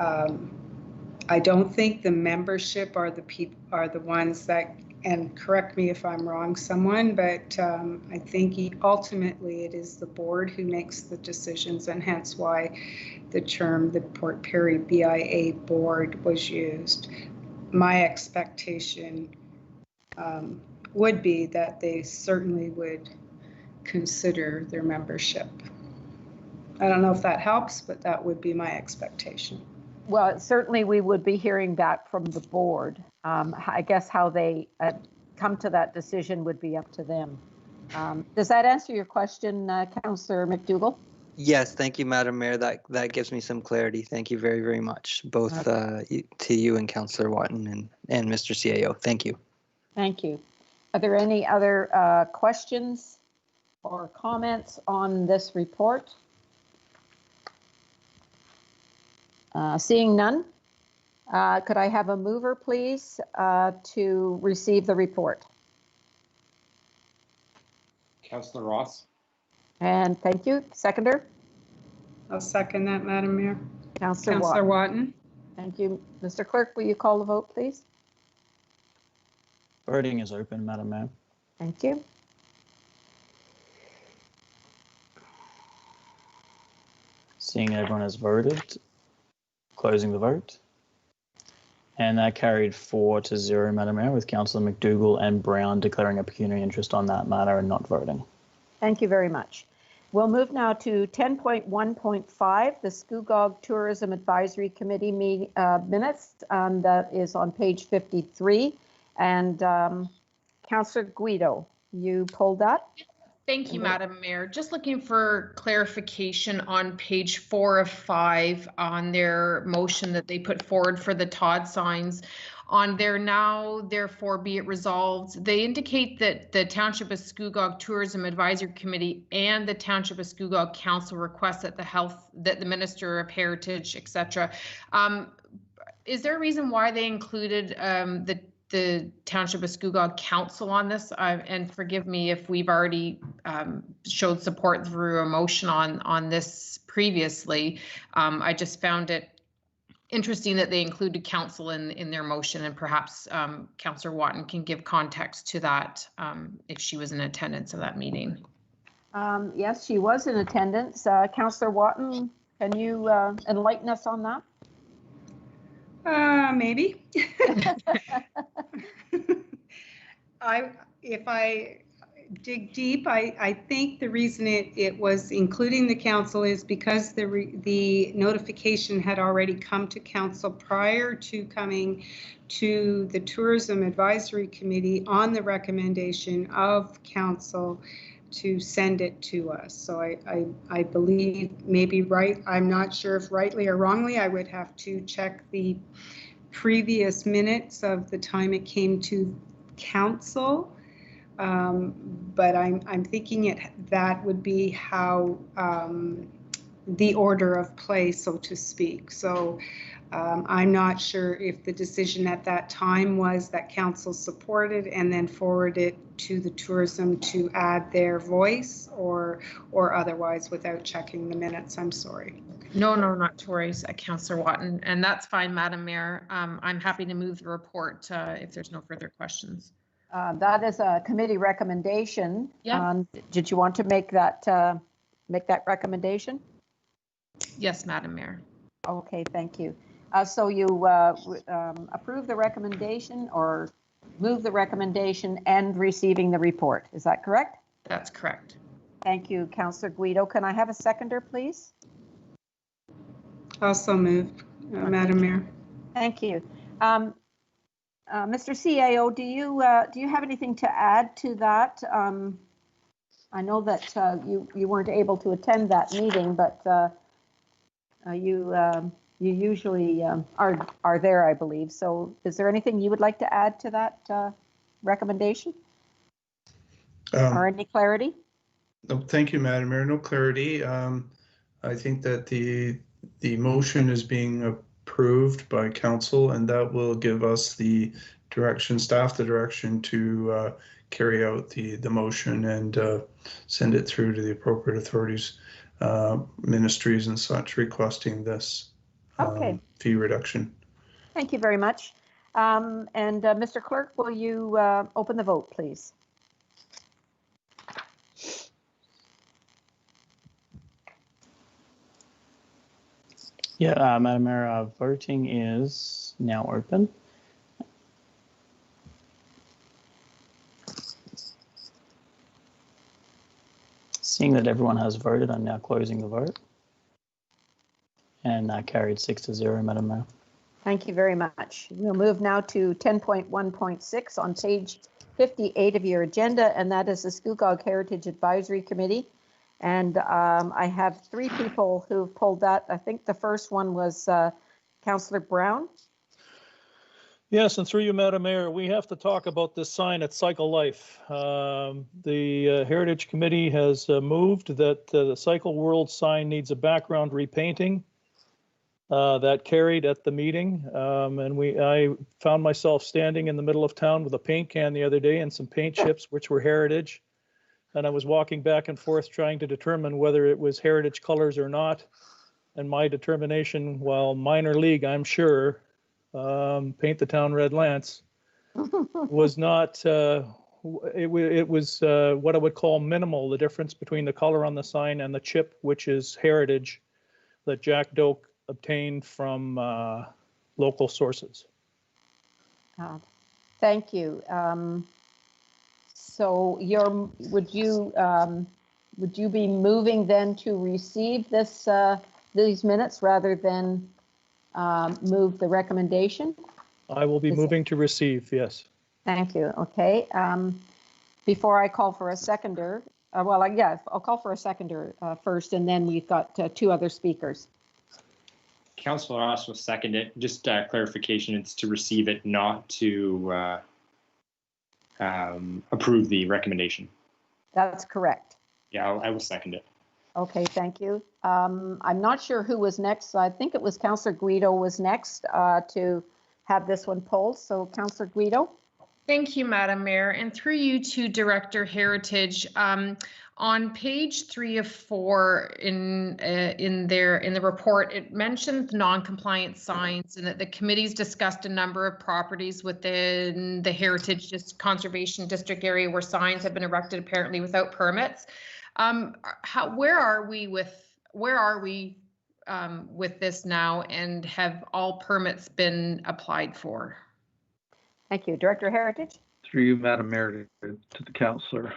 I don't think the membership are the ones that, and correct me if I'm wrong, someone, but I think ultimately it is the board who makes the decisions, and hence why the term the Port Perry BIA board was used. My expectation would be that they certainly would consider their membership. I don't know if that helps, but that would be my expectation. Well, certainly we would be hearing back from the board. I guess how they come to that decision would be up to them. Does that answer your question, Councillor McDougall? Yes, thank you, Madam Mayor. That gives me some clarity. Thank you very, very much, both to you and Councillor Watton and Mr. CAO. Thank you. Thank you. Are there any other questions or comments on this report? Seeing none, could I have a mover, please, to receive the report? Councillor Ross. And thank you. Seconder? I'll second that, Madam Mayor. Councillor Watton. Thank you. Mr. Clerk, will you call the vote, please? Voting is open, Madam Mayor. Thank you. Seeing everyone has voted, closing the vote. And that carried 4-0, Madam Mayor, with Councillor McDougall and Brown declaring a pecuniary interest on that matter and not voting. Thank you very much. We'll move now to 10.1.5, the Scugog Tourism Advisory Committee minutes. That is on page 53. And Councillor Guido, you pulled that? Thank you, Madam Mayor. Just looking for clarification on page 4 of 5 on their motion that they put forward for the Todd signs. On their now, therefore, be it resolved, they indicate that the Township of Scugog Tourism Advisory Committee and the Township of Scugog Council request that the Minister of Heritage, etc. Is there a reason why they included the Township of Scugog Council on this? And forgive me if we've already showed support through a motion on this previously. I just found it interesting that they included council in their motion, and perhaps Councillor Watton can give context to that if she was in attendance of that meeting. Yes, she was in attendance. Councillor Watton, can you enlighten us on that? Maybe. If I dig deep, I think the reason it was including the council is because the notification had already come to council prior to coming to the Tourism Advisory Committee on the recommendation of council to send it to us. So I believe maybe right, I'm not sure if rightly or wrongly, I would have to check the previous minutes of the time it came to council. But I'm thinking that would be how the order of play, so to speak. So I'm not sure if the decision at that time was that council supported and then forwarded to the tourism to add their voice or otherwise without checking the minutes. I'm sorry. No, not to worry, Councillor Watton, and that's fine, Madam Mayor. I'm happy to move the report if there's no further questions. That is a committee recommendation. Yeah. Did you want to make that recommendation? Yes, Madam Mayor. Okay, thank you. So you approve the recommendation or move the recommendation and receiving the report. Is that correct? That's correct. Thank you, Councillor Guido. Can I have a seconder, please? Also moved, Madam Mayor. Thank you. Mr. CAO, do you have anything to add to that I know that you weren't able to attend that meeting, but you usually are there, I believe. So is there anything you would like to add to that recommendation? Or any clarity? No, thank you, Madam Mayor. No clarity. I think that the motion is being approved by council, and that will give us the direction, staff the direction to carry out the motion and send it through to the appropriate authorities, ministries and such, requesting this fee reduction. Thank you very much. And Mr. Clerk, will you open the vote, please? Yeah, Madam Mayor, voting is now open. Seeing that everyone has voted, I'm now closing the vote. And that carried 6-0, Madam Mayor. Thank you very much. We'll move now to 10.1.6 on page 58 of your agenda, and that is the Scugog Heritage Advisory Committee. And I have 3 people who've pulled that. I think the first one was Councillor Brown. Yes, and through you, Madam Mayor, we have to talk about this sign at Cycle Life. The Heritage Committee has moved that the Cycle World sign needs a background repainting. That carried at the meeting, and I found myself standing in the middle of town with a paint can the other day and some paint chips, which were Heritage. And I was walking back and forth trying to determine whether it was Heritage colors or not. And my determination, while minor league, I'm sure, paint the town red lance, was not, it was what I would call minimal, the difference between the color on the sign and the chip, which is Heritage, that Jack Doak obtained from local sources. Thank you. So would you be moving then to receive this these minutes rather than move the recommendation? I will be moving to receive, yes. Thank you. Okay. Before I call for a seconder, I'll call for a seconder first, and then we've got 2 other speakers. Councillor Ross will second it. Just clarification, it's to receive it, not to approve the recommendation. That's correct. Yeah, I will second it. Okay, thank you. I'm not sure who was next. I think it was Councillor Guido was next to have this one pulled. So Councillor Guido. Thank you, Madam Mayor, and through you to Director Heritage. On page 3 of 4 in the report, it mentions non-compliant signs and that the committee's discussed a number of properties within the Heritage Conservation District area where signs have been erected apparently without permits. Where are we with this now, and have all permits been applied for? Thank you. Director Heritage. Through you, Madam Mayor, to the councillor.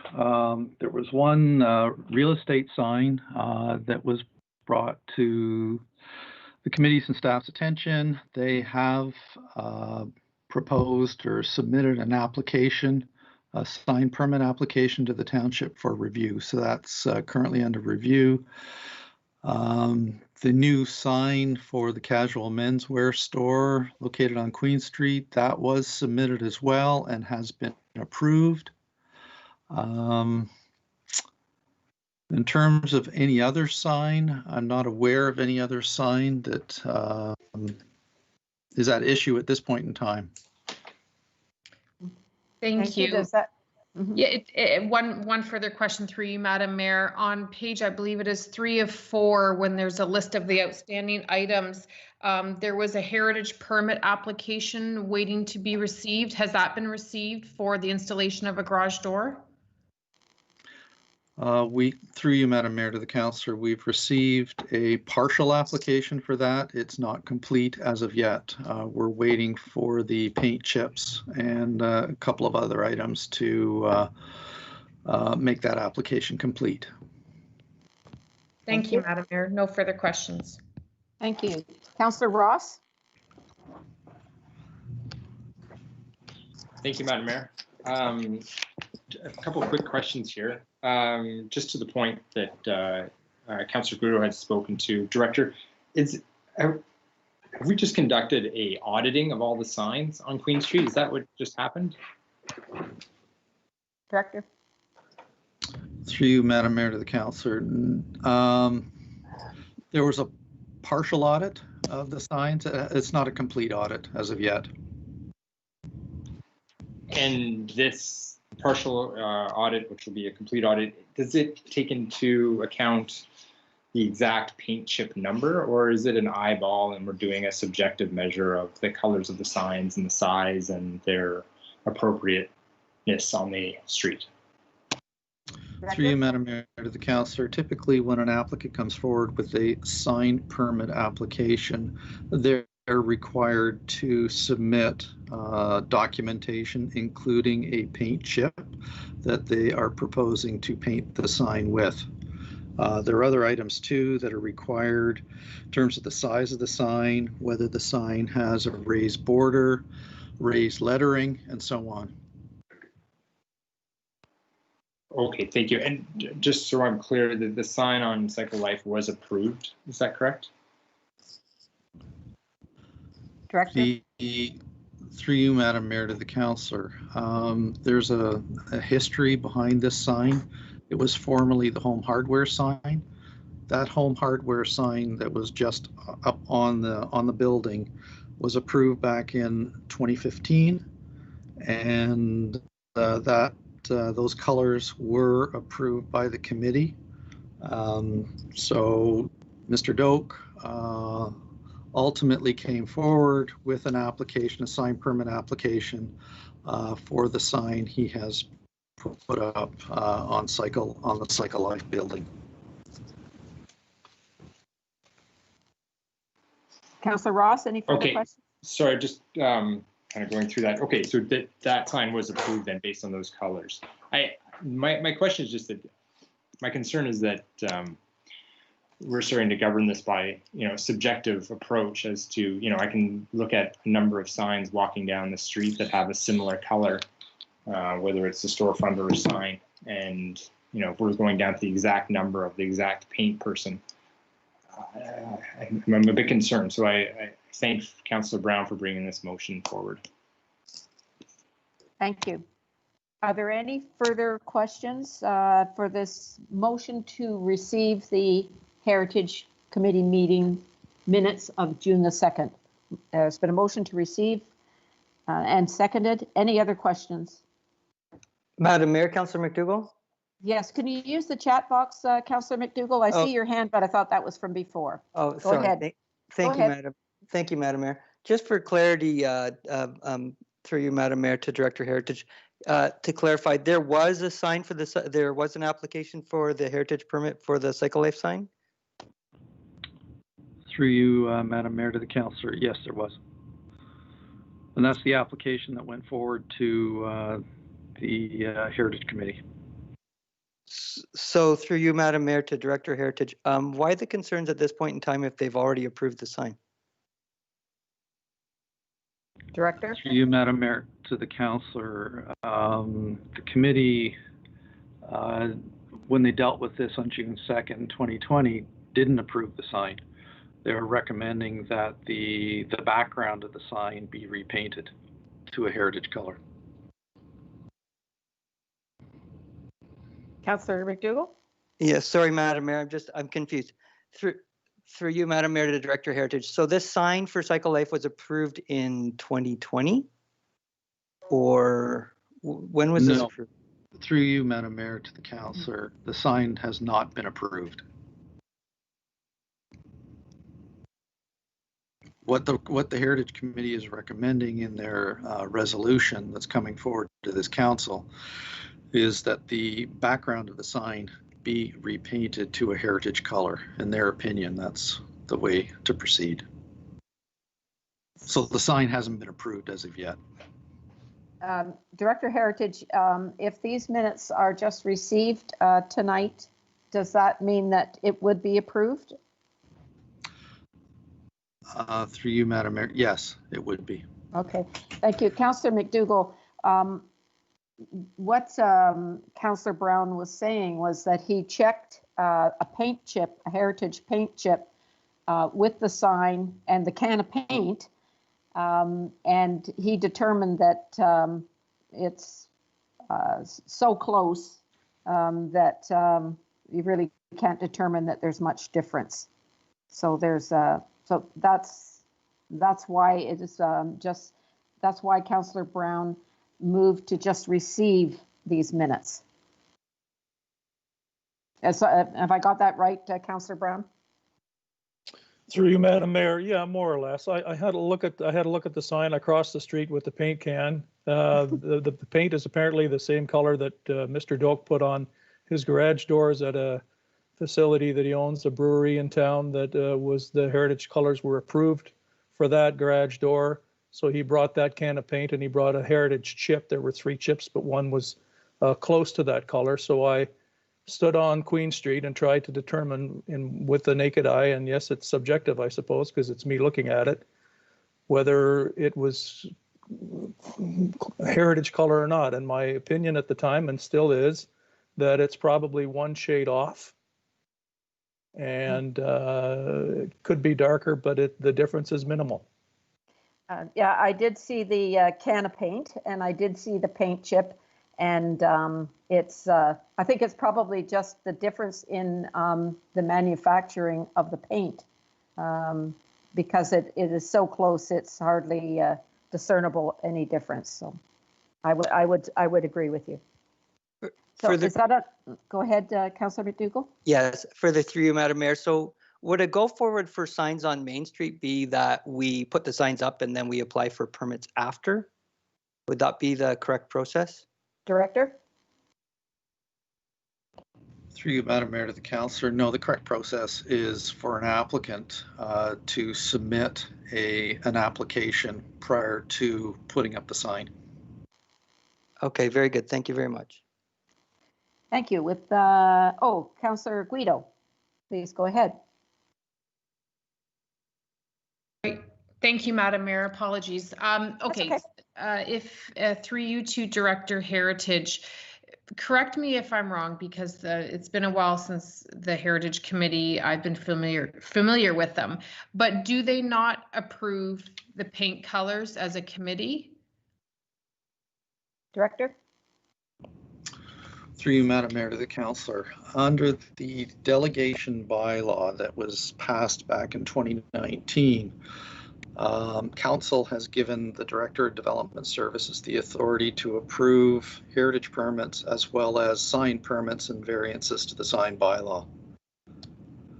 There was one real estate sign that was brought to the committee's and staff's attention. They have proposed or submitted an application, a sign permit application to the township for review. So that's currently under review. The new sign for the casual menswear store located on Queen Street, that was submitted as well and has been approved. In terms of any other sign, I'm not aware of any other sign that is at issue at this point in time. Thank you. Does that, Yeah, one further question through you, Madam Mayor. On page, I believe it is 3 of 4, when there's a list of the outstanding items, there was a heritage permit application waiting to be received. Has that been received for the installation of a garage door? Through you, Madam Mayor, to the councillor, we've received a partial application for that. It's not complete as of yet. We're waiting for the paint chips and a couple of other items to make that application complete. Thank you, Madam Mayor. No further questions. Thank you. Councillor Ross. Thank you, Madam Mayor. A couple of quick questions here. Just to the point that Councillor Grudo had spoken to. Director, have we just conducted a auditing of all the signs on Queen Street? Is that what just happened? Director. Through you, Madam Mayor, to the councillor. There was a partial audit of the signs. It's not a complete audit as of yet. And this partial audit, which will be a complete audit, does it take into account the exact paint chip number, or is it an eyeball and we're doing a subjective measure of the colors of the signs and the size and their appropriateness on the street? Through you, Madam Mayor, to the councillor, typically when an applicant comes forward with a sign permit application, they're required to submit documentation, including a paint chip that they are proposing to paint the sign with. There are other items too that are required in terms of the size of the sign, whether the sign has a raised border, raised lettering, and so on. Okay, thank you. And just so I'm clear, the sign on Cycle Life was approved. Is that correct? Director. Through you, Madam Mayor, to the councillor, there's a history behind this sign. It was formerly the Home Hardware sign. That Home Hardware sign that was just up on the building was approved back in 2015, and those colors were approved by the committee. So Mr. Doak ultimately came forward with an application, a sign permit application for the sign he has put up on the Cycle Life building. Councillor Ross, any further questions? Sorry, just kind of going through that. Okay, so that sign was approved then based on those colors. My question is just that my concern is that we're starting to govern this by subjective approach as to I can look at a number of signs walking down the street that have a similar color, whether it's a storefront or a sign, and if we're going down to the exact number of the exact paint person, I'm a bit concerned. So I thank Councillor Brown for bringing this motion forward. Thank you. Are there any further questions for this motion to receive the Heritage Committee meeting minutes of June the 2nd? There's been a motion to receive and seconded. Any other questions? Madam Mayor, Councillor McDougall? Yes, can you use the chat box, Councillor McDougall? I see your hand, but I thought that was from before. Oh, Go sorry. ahead. Thank you, Madam Mayor. Just for clarity, through you, Madam Mayor, to Director Heritage, to clarify, there was a sign for this. There was an application for the heritage permit for the Cycle Life sign. Through you, Madam Mayor, to the councillor, yes, there was, and that's the application that went forward to the Heritage Committee. So through you, Madam Mayor, to Director Heritage, why the concerns at this point in time if they've already approved the sign? Director? Through you, Madam Mayor, to the councillor, the committee, when they dealt with this on June 2nd, 2020, didn't approve the sign. They were recommending that the background of the sign be repainted to a heritage color. Councillor McDougall? Yes, sorry, Madam Mayor, I'm confused. Through you, Madam Mayor, to Director Heritage. So this sign for Cycle Life was approved in 2020, or when was this approved? Through you, Madam Mayor, to the councillor, the sign has not been approved. What the Heritage Committee is recommending in their resolution that's coming forward to this council is that the background of the sign be repainted to a heritage color. In their opinion, that's the way to proceed. So the sign hasn't been approved as of yet. Director Heritage, if these minutes are just received tonight, does that mean that it would be approved? Through you, Madam Mayor, yes, it would be. Okay, thank you. Councillor McDougall, what Councillor Brown was saying was that he checked a paint chip, a heritage paint chip, with the sign and the can of paint, and he determined that it's so close that you really can't determine that there's much difference. So there's so that's why it is that's why Councillor Brown moved to just receive these minutes. So, have I got that right, Councillor Brown? Through you, Madam Mayor. Yeah, more or less. I had a look at the sign across the street with the paint can. The paint is apparently the same color that Mr. Doak put on his garage doors at a facility that he owns, a brewery in town, that was the heritage colors were approved for that garage door. So he brought that can of paint and he brought a heritage chip. There were 3 chips, but one was close to that color. So I stood on Queen Street and tried to determine with the naked eye, and yes, it's subjective, I suppose, because it's me looking at it, whether it was a heritage color or not. And my opinion at the time, and still is, that it's probably 1 shade off. And it could be darker, but the difference is minimal. Yeah, I did see the can of paint, and I did see the paint chip, and it's I think it's probably just the difference in the manufacturing of the paint, because it is so close, it's hardly discernible any difference. So I would agree with you. So is that a, go ahead, Councillor McDougall? Yes, further through you, Madam Mayor. So would a go forward for signs on Main Street be that we put the signs up and then we apply for permits after? Would that be the correct process? Director? Through you, Madam Mayor, to the councillor. No, the correct process is for an applicant to submit an application prior to putting up the sign. Okay, very good. Thank you very much. Thank you. With Councillor Guido, please go ahead. Thank you, Madam Mayor. Apologies. Okay, if through you to Director Heritage, correct me if I'm wrong, because it's been a while since the Heritage Committee. I've been familiar with them, but do they not approve the paint colors as a committee? Director? Through you, Madam Mayor, to the councillor. Under the delegation bylaw that was passed back in 2019, Council has given the Director of Development Services the authority to approve heritage permits as well as sign permits and variances to the sign bylaw.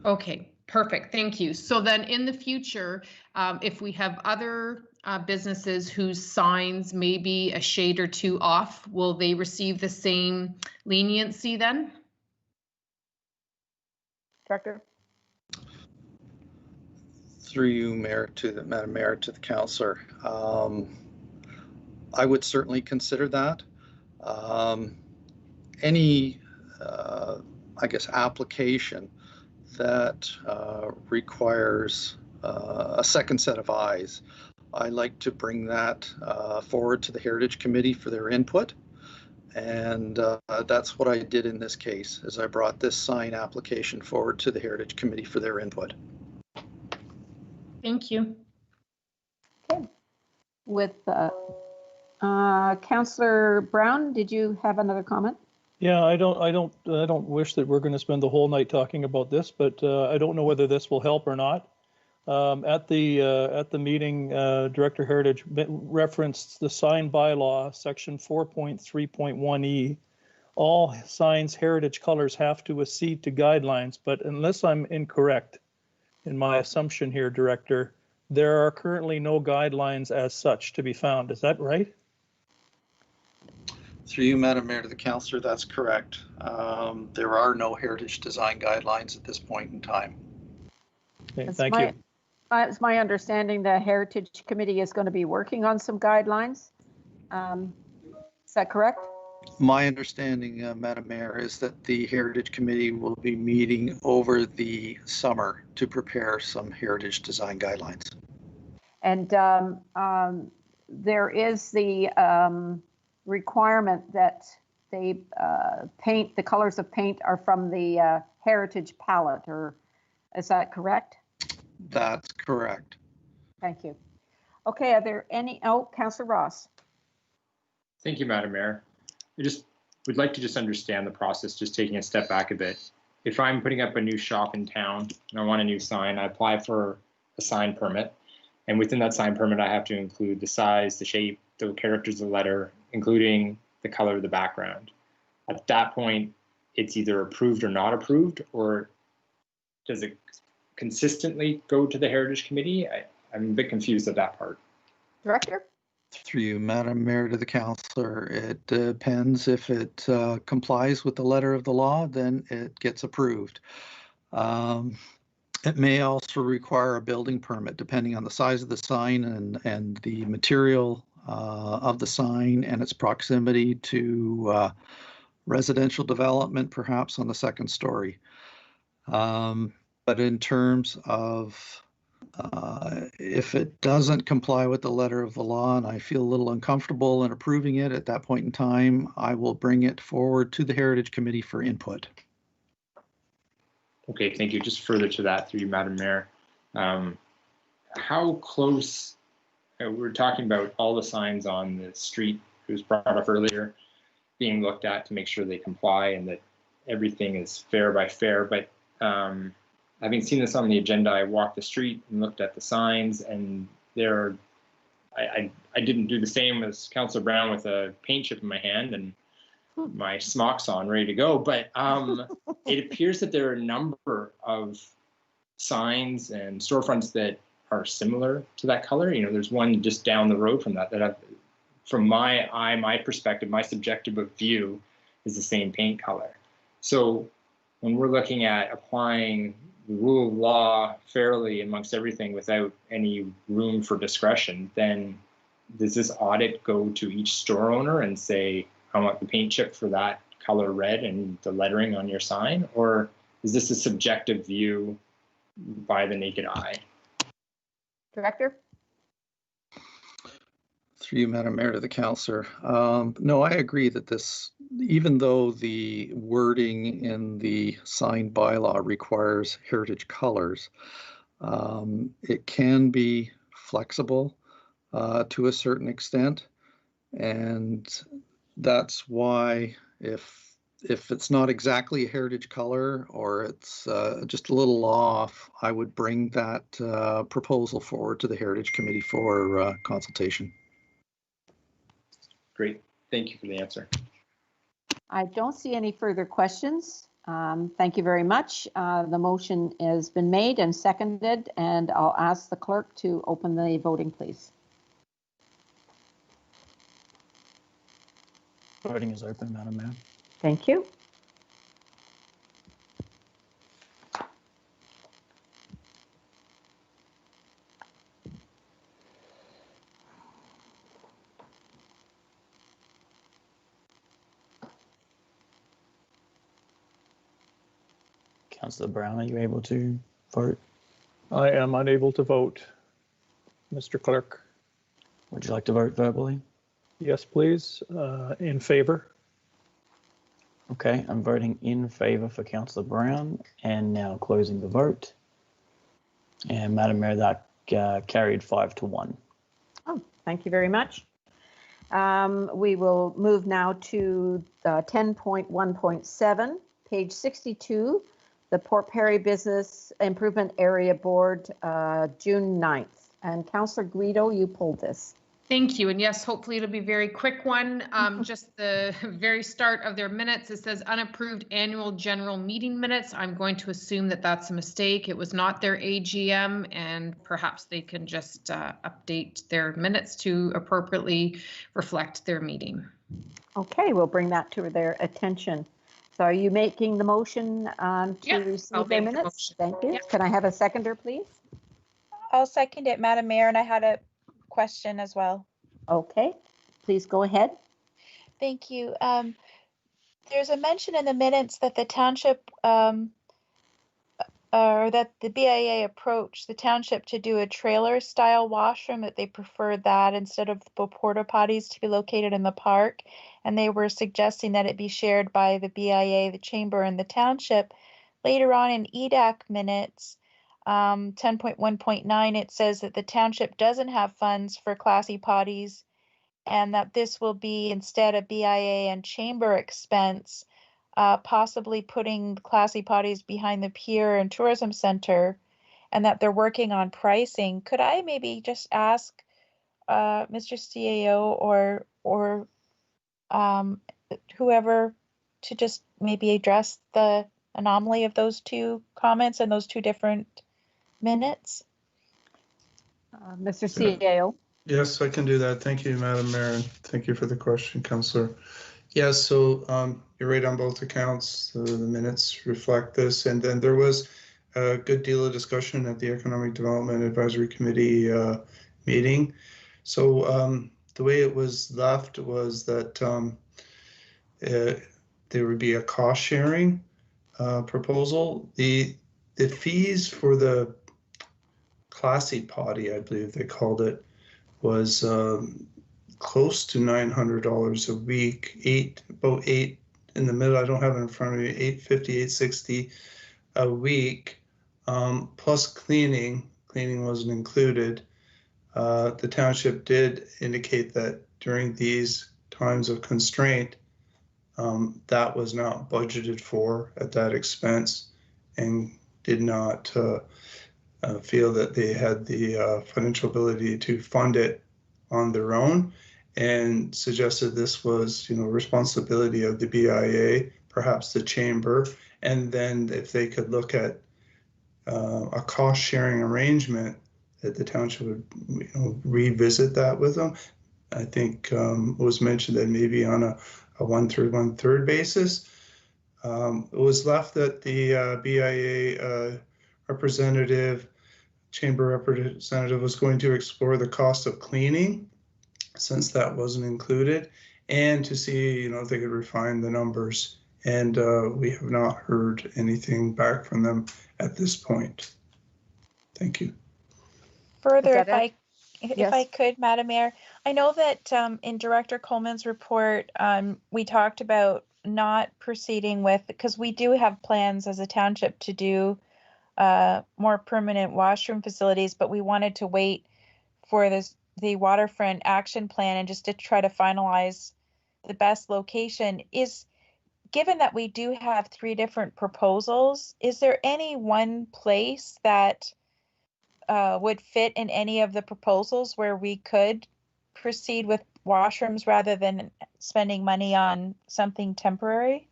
Okay, perfect. Thank you. So then in the future, if we have other businesses whose signs may be a shade or 2 off, will they receive the same leniency then? Director? Through you, Madam Mayor, to the councillor. I would certainly consider that. Any, I guess, application that requires a second set of eyes, I like to bring that forward to the Heritage Committee for their input. And that's what I did in this case, is I brought this sign application forward to the Heritage Committee for their input. Thank you. Okay. With Councillor Brown, did you have another comment? Yeah, I don't wish that we're going to spend the whole night talking about this, but I don't know whether this will help or not. At the meeting, Director Heritage referenced the sign bylaw, section 4.3.1e. All signs heritage colors have to accede to guidelines, but unless I'm incorrect in my assumption here, Director, there are currently no guidelines as such to be found. Is that right? Through you, Madam Mayor, to the councillor, that's correct. There are no heritage design guidelines at this point in time. Okay, thank you. It's my understanding the Heritage Committee is going to be working on some guidelines. Is that correct? My understanding, Madam Mayor, is that the Heritage Committee will be meeting over the summer to prepare some heritage design guidelines. And there is the requirement that they paint, the colors of paint are from the heritage palette, or is that correct? That's correct. Thank you. Okay, are there any, oh, Councillor Ross. Thank you, Madam Mayor. I just would like to just understand the process, just taking a step back a bit. If I'm putting up a new shop in town and I want a new sign, I apply for a sign permit. And within that sign permit, I have to include the size, the shape, the characters of the letter, including the color of the background. At that point, it's either approved or not approved, or does it consistently go to the Heritage Committee? I'm a bit confused at that part. Director? Through you, Madam Mayor, to the councillor, it depends. If it complies with the letter of the law, then it gets approved. It may also require a building permit, depending on the size of the sign and the material of the sign and its proximity to residential development, perhaps on the second story. But in terms of if it doesn't comply with the letter of the law and I feel a little uncomfortable in approving it at that point in time, I will bring it forward to the Heritage Committee for input. Okay, thank you. Just further to that, through you, Madam Mayor. How close, we're talking about all the signs on the street, it was brought up earlier, being looked at to make sure they comply and that everything is fair by fair. But having seen this on the agenda, I walked the street and looked at the signs, and I didn't do the same as Councillor Brown with a paint chip in my hand and my smocks on, ready to go. But it appears that there are a number of signs and storefronts that are similar to that color. You know, there's one just down the road from that I've, from my eye, my perspective, my subjective view, is the same paint color. So when we're looking at applying the rule of law fairly amongst everything without any room for discretion, then does this audit go to each store owner and say, I want the paint chip for that color red and the lettering on your sign? Or is this a subjective view by the naked eye? Director? Through you, Madam Mayor, to the councillor. No, I agree that this, even though the wording in the sign bylaw requires heritage colors, it can be flexible to a certain extent. And that's why if it's not exactly a heritage color or it's just a little off, I would bring that proposal forward to the Heritage Committee for consultation. Great. Thank you for the answer. I don't see any further questions. Thank you very much. The motion has been made and seconded, and I'll ask the clerk to open the voting, please. Voting is open, Madam Mayor. Thank you. Councillor Brown, are you able to vote? I am unable to vote, Mr. Clerk. Would you like to vote verbally? Yes, please. In favor. Okay, I'm voting in favor for Councillor Brown, and now closing the vote. And Madam Mayor, that carried 5-1. Oh, thank you very much. We will move now to 10.1.7, page 62, the Port Perry Business Improvement Area Board, June 9th. And Councillor Guido, you pulled this. Thank you. And yes, hopefully it'll be a very quick one. Just the very start of their minutes, it says unapproved annual general meeting minutes. I'm going to assume that that's a mistake. It was not their AGM, and perhaps they can just update their minutes to appropriately reflect their meeting. Okay, we'll bring that to their attention. So are you making the motion to receive their minutes? Thank you. Can I have a seconder, please? I'll second it, Madam Mayor, and I had a question as well. Okay, please go ahead. Thank you. There's a mention in the minutes that the township or that the BIA approached the township to do a trailer style washroom, that they preferred that instead of the porta potties to be located in the park. And they were suggesting that it be shared by the BIA, the chamber, and the township. Later on in EDAC minutes, 10.1.9, it says that the township doesn't have funds for classy potties and that this will be instead a BIA and chamber expense, possibly putting classy potties behind the pier and tourism center, and that they're working on pricing. Could I maybe just ask Mr. CAO or whoever to just maybe address the anomaly of those two comments and those two different minutes? Mr. CAO. Yes, I can do that. Thank you, Madam Mayor, and thank you for the question, Councillor. Yes, so you're right on both accounts. The minutes reflect this, and then there was a good deal of discussion at the Economic Development Advisory Committee meeting. So the way it was left was that there would be a cost sharing proposal. The fees for the classy potty, I believe they called it, was close to $900 a week, about eight in the middle. I don't have it in front of me, $850, $860 a week, plus cleaning. Cleaning wasn't included. The township did indicate that during these times of constraint, that was not budgeted for at that expense, and did not feel that they had the financial ability to fund it on their own, and suggested this was, responsibility of the BIA, perhaps the chamber, and then if they could look at a cost sharing arrangement, that the township would, revisit that with them. I think it was mentioned that maybe on a 1/3, 1/3 basis. It was left that the BIA representative, chamber representative, was going to explore the cost of cleaning, since that wasn't included, and to see, if they could refine the numbers. And we have not heard anything back from them at this point. Thank you. Further, if I could, Madam Mayor, I know that in Director Coleman's report, we talked about not proceeding with, because we do have plans as a township to do more permanent washroom facilities, but we wanted to wait for the waterfront action plan and just to try to finalize the best location. Given that we do have 3 different proposals, is there any one place that would fit in any of the proposals where we could proceed with washrooms rather than spending money on something temporary?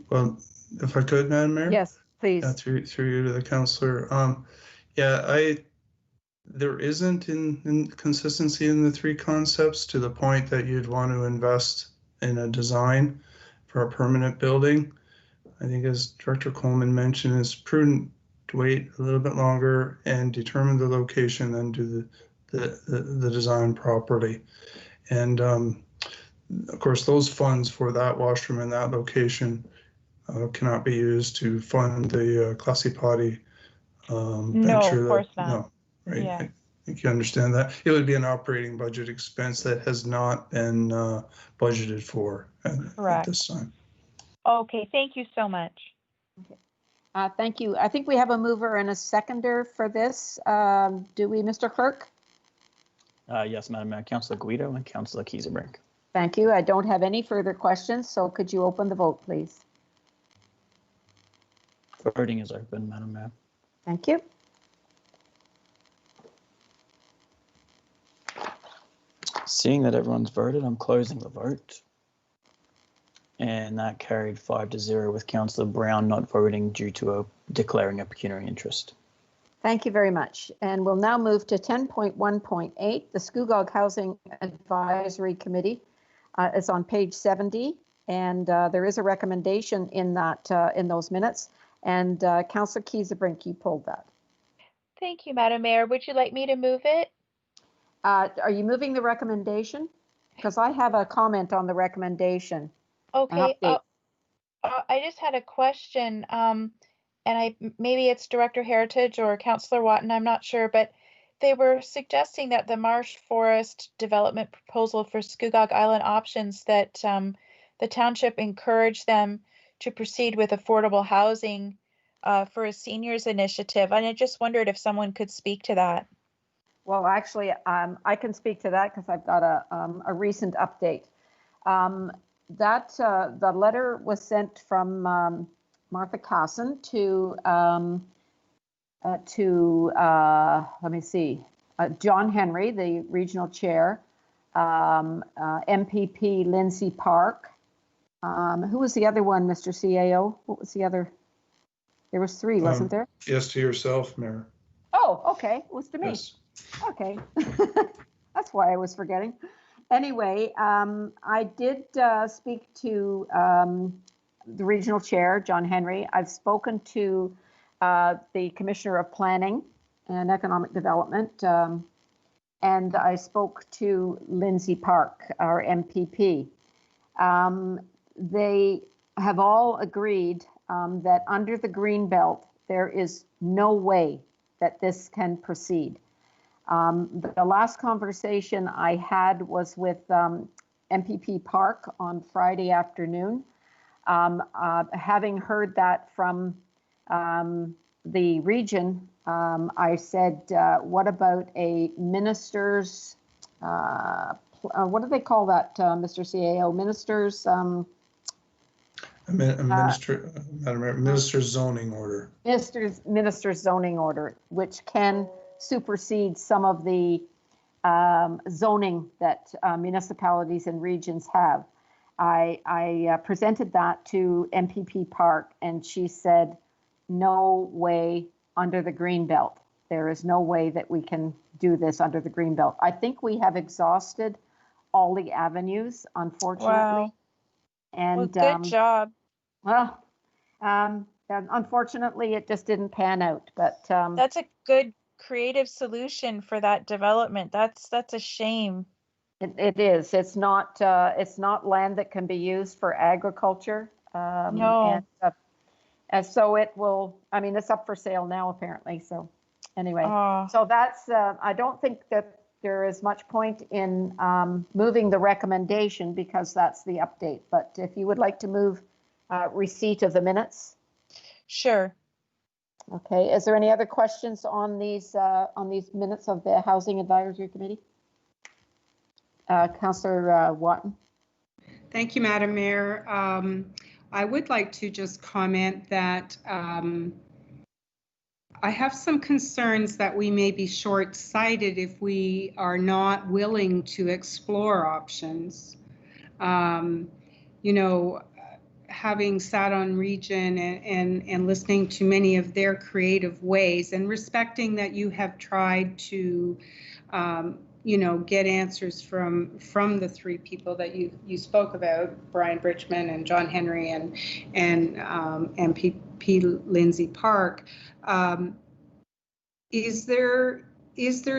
Well, if I could, Madam Mayor? Yes, please. Through you to the councillor. There isn't inconsistency in the 3 concepts to the point that you'd want to invest in a design for a permanent building. I think, as Director Coleman mentioned, it's prudent to wait a little bit longer and determine the location, then do the design properly. And of course, those funds for that washroom and that location cannot be used to fund the classy potty venture. No, of course not. No, right? Yeah. I think you understand that. It would be an operating budget expense that has not been budgeted for at this time. Okay, thank you so much. Okay. Thank you. I think we have a mover and a seconder for this. Do we, Mr. Clerk? Yes, Madam Mayor, Councillor Guido and Councillor Kieserbrink. Thank you. I don't have any further questions, so could you open the vote, please? Voting is open, Madam Mayor. Thank you. Seeing that everyone's voted, I'm closing the vote. And that carried 5-0 with Councillor Brown not voting due to declaring a pecuniary interest. Thank you very much. And we'll now move to 10.1.8. The Scugog Housing Advisory Committee is on page 70, and there is a recommendation in that in those minutes. And Councillor Kieserbrink, you pulled that. Thank you, Madam Mayor. Would you like me to move it? Are you moving the recommendation? Because I have a comment on the recommendation. Okay. I just had a question. and maybe it's Director Heritage or Councillor Watton, I'm not sure, but they were suggesting that the marsh forest development proposal for Scugog Island options, that the township encourage them to proceed with affordable housing for a seniors initiative. And I just wondered if someone could speak to that. Well, actually, I can speak to that because I've got a recent update. The letter was sent from Martha Casson to let me see, John Henry, the regional chair, MPP Lindsay Park. Who was the other one, Mr. CAO? What was the other? There was three, wasn't there? Yes, to yourself, Mayor. Oh, okay. It was to me. Yes. Okay. That's why I was forgetting. Anyway, I did speak to the regional chair, John Henry. I've spoken to the Commissioner of Planning and Economic Development, and I spoke to Lindsay Park, our MPP. They have all agreed that under the Greenbelt, there is no way that this can proceed. The last conversation I had was with MPP Park on Friday afternoon. Having heard that from the region, I said, what about a minister's, what do they call that, Mr. CAO? Ministers? Minister's zoning order. Minister's zoning order, which can supersede some of the zoning that municipalities and regions have. I presented that to MPP Park, and she said, no way under the Greenbelt. There is no way that we can do this under the Greenbelt. I think we have exhausted all the avenues, unfortunately. Wow. And well, good job. Well, unfortunately, it just didn't pan out. But that's a good creative solution for that development. That's a shame. It is. It's not land that can be used for agriculture. No. And so it will. I mean, it's up for sale now, apparently. So anyway, Oh. so that's. I don't think that there is much point in moving the recommendation because that's the update. But if you would like to move receipt of the minutes. Sure. Okay. Is there any other questions on these minutes of the Housing Advisory Committee? Councillor Watton. Thank you, Madam Mayor. I would like to just comment that I have some concerns that we may be short-sighted if we are not willing to explore options. You know, having sat on region and listening to many of their creative ways and respecting that you have tried to you know, get answers from the three people that you spoke about, Brian Bridgman and John Henry and MPP Lindsay Park. Is there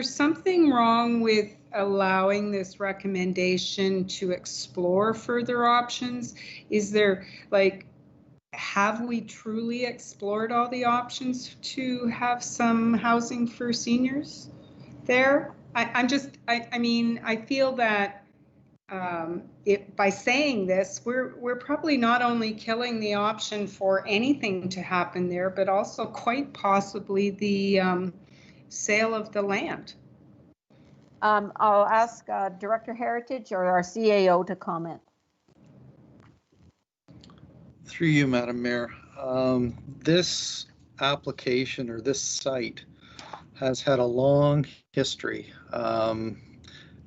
something wrong with allowing this recommendation to explore further options? Is there, like, have we truly explored all the options to have some housing for seniors there? I mean, I feel that by saying this, we're probably not only killing the option for anything to happen there, but also quite possibly the sale of the land. I'll ask Director Heritage or our CAO to comment. Through you, Madam Mayor. This application or this site has had a long history.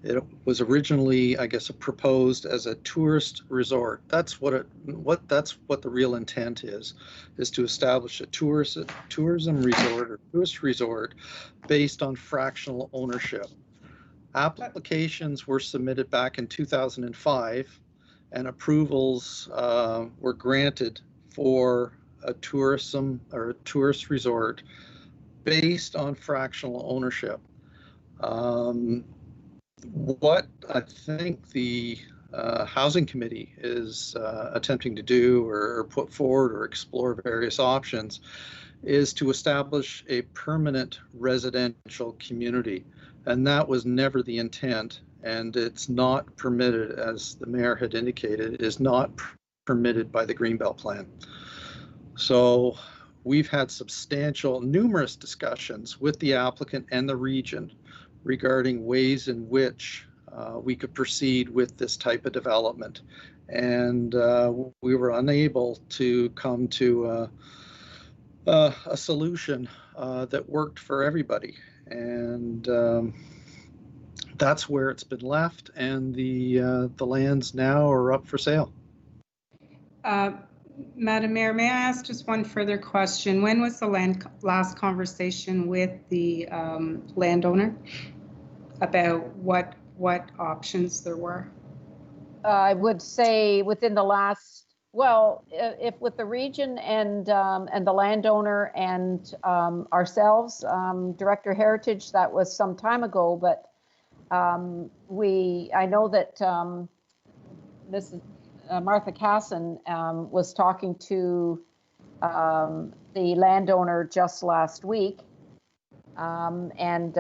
It was originally, I guess, proposed as a tourist resort. That's what the real intent is to establish a tourism resort or tourist resort based on fractional ownership. Applications were submitted back in 2005, and approvals were granted for a tourism or a tourist resort based on fractional ownership. What I think the Housing Committee is attempting to do or put forward or explore various options is to establish a permanent residential community. And that was never the intent, and it's not permitted, as the mayor had indicated, is not permitted by the Greenbelt Plan. So we've had numerous discussions with the applicant and the region regarding ways in which we could proceed with this type of development. And we were unable to come to a solution that worked for everybody. And that's where it's been left, and the lands now are up for sale. Madam Mayor, may I ask just one further question? When was the last conversation with the landowner about what options there were? I would say within the last, well, if with the region and the landowner and ourselves, Director Heritage, that was some time ago, but I know that Mrs. Martha Casson was talking to the landowner just last week. And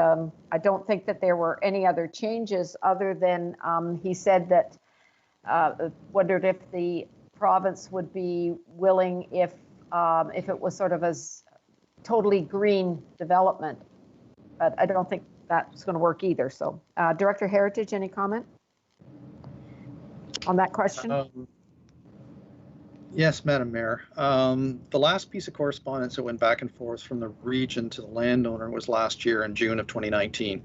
I don't think that there were any other changes other than he said that wondered if the province would be willing if it was sort of as totally green development. But I don't think that's going to work either. So Director Heritage, any comment on that question? Yes, Madam Mayor. The last piece of correspondence that went back and forth from the region to the landowner was last year in June of 2019.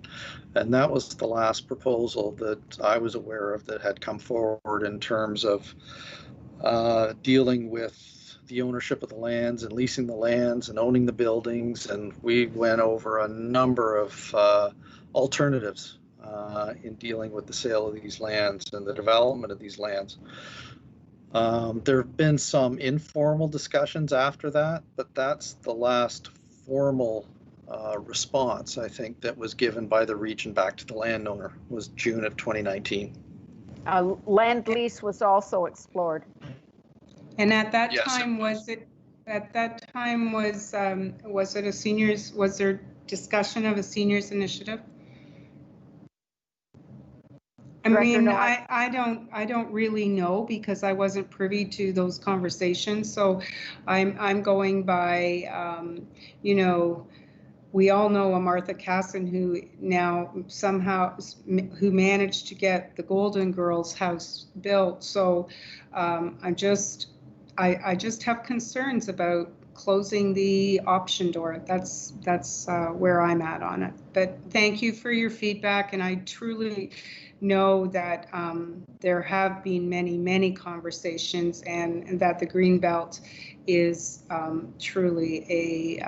And that was the last proposal that I was aware of that had come forward in terms of dealing with the ownership of the lands and leasing the lands and owning the buildings. And we went over a number of alternatives in dealing with the sale of these lands and the development of these lands. There have been some informal discussions after that, but that's the last formal response, I think, that was given by the region back to the landowner, was June of 2019. Land lease was also explored. And at that Yes, time, was it a seniors, was there discussion of a seniors initiative? I mean, I don't really know because I wasn't privy to those conversations. So I'm going by, you know, we all know a Martha Casson who now somehow who managed to get the Golden Girls house built. So I just have concerns about closing the option door. That's where I'm at on it. But thank you for your feedback, and I truly know that there have been many conversations, and that the Greenbelt is truly a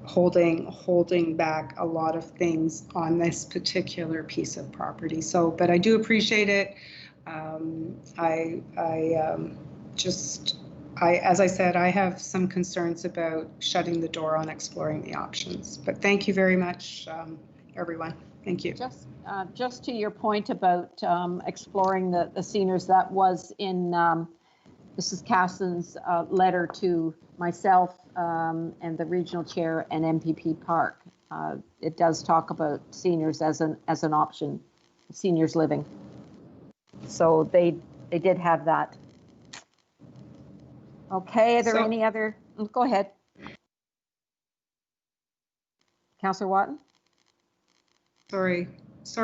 holding back a lot of things on this particular piece of property. So, but I do appreciate it. As I said, I have some concerns about shutting the door on exploring the options. But thank you very much, everyone. Thank you. Just to your point about exploring the seniors, that was in Mrs. Casson's letter to myself and the regional chair and MPP Park. It does talk about seniors as an option, seniors living. So they did have that. Okay, are there any other? Go ahead. Councillor Watton. Sorry,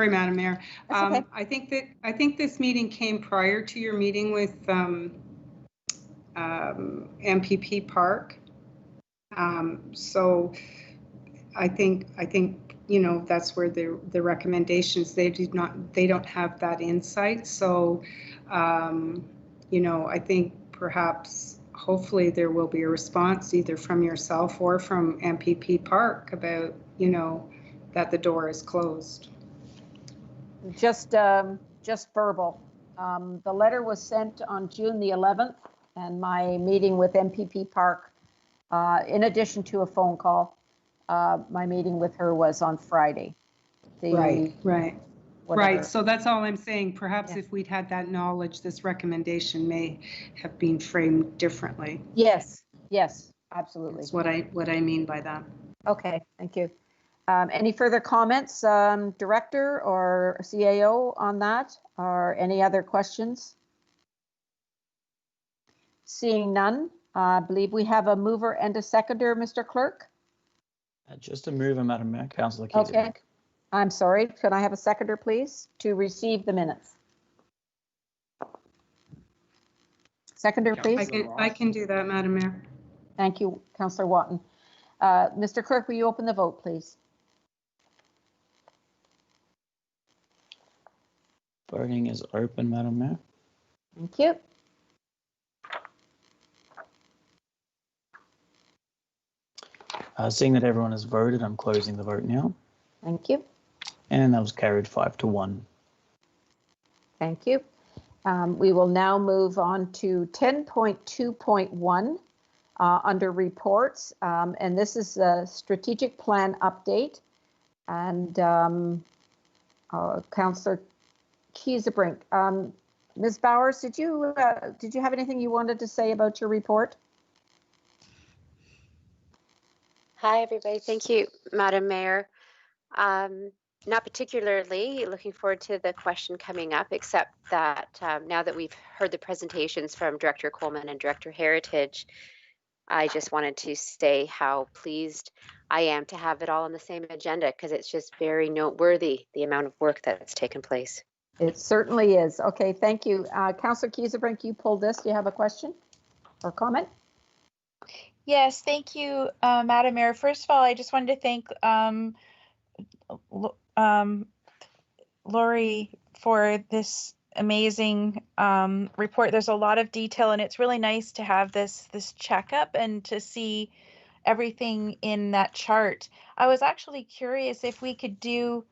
Madam Mayor. Okay. I think this meeting came prior to your meeting with MPP Park. So I think you know that's where the recommendations, they don't have that insight. So you know, I think perhaps hopefully there will be a response either from yourself or from MPP Park about, you know, that the door is closed. Just verbal. The letter was sent on June the 11th, and my meeting with MPP Park, in addition to a phone call, my meeting with her was on Friday. Right. So that's all I'm saying. Perhaps if we'd had that knowledge, this recommendation may have been framed differently. Yes. Yes, absolutely. That's what I mean by that. Okay, thank you. Any further comments, Director or CAO on that, or any other questions? Seeing none, I believe we have a mover and a seconder, Mr. Clerk. Just a mover, Madam Mayor, Councillor Keys. Okay, I'm sorry. Could I have a seconder, please, to receive the minutes? Seconder, please. I can do that, Madam Mayor. Thank you, Councillor Watton. Mr. Clerk, will you open the vote, please? Voting is open, Madam Mayor. Thank you. Seeing that everyone has voted, I'm closing the vote now. Thank you. And that was carried 5-1. Thank you. We will now move on to 10.2.1 under reports. And this is a strategic plan update. And Councillor Kiesebrink. Ms. Bowers, did you have anything you wanted to say about your report? Hi, everybody. Thank you, Madam Mayor. Not particularly looking forward to the question coming up, except that now that we've heard the presentations from Director Coleman and Director Heritage, I just wanted to say how pleased I am to have it all on the same agenda, because it's just very noteworthy, the amount of work that's taken place. It certainly is. Okay, thank you. Councillor Kiesebrink, you pulled this. Do you have a question or comment? Yes, thank you, Madam Mayor. First of all, I just wanted to thank Lori for this amazing report. There's a lot of detail, and it's really nice to have this checkup and to see everything in that chart. I was actually curious if we could do,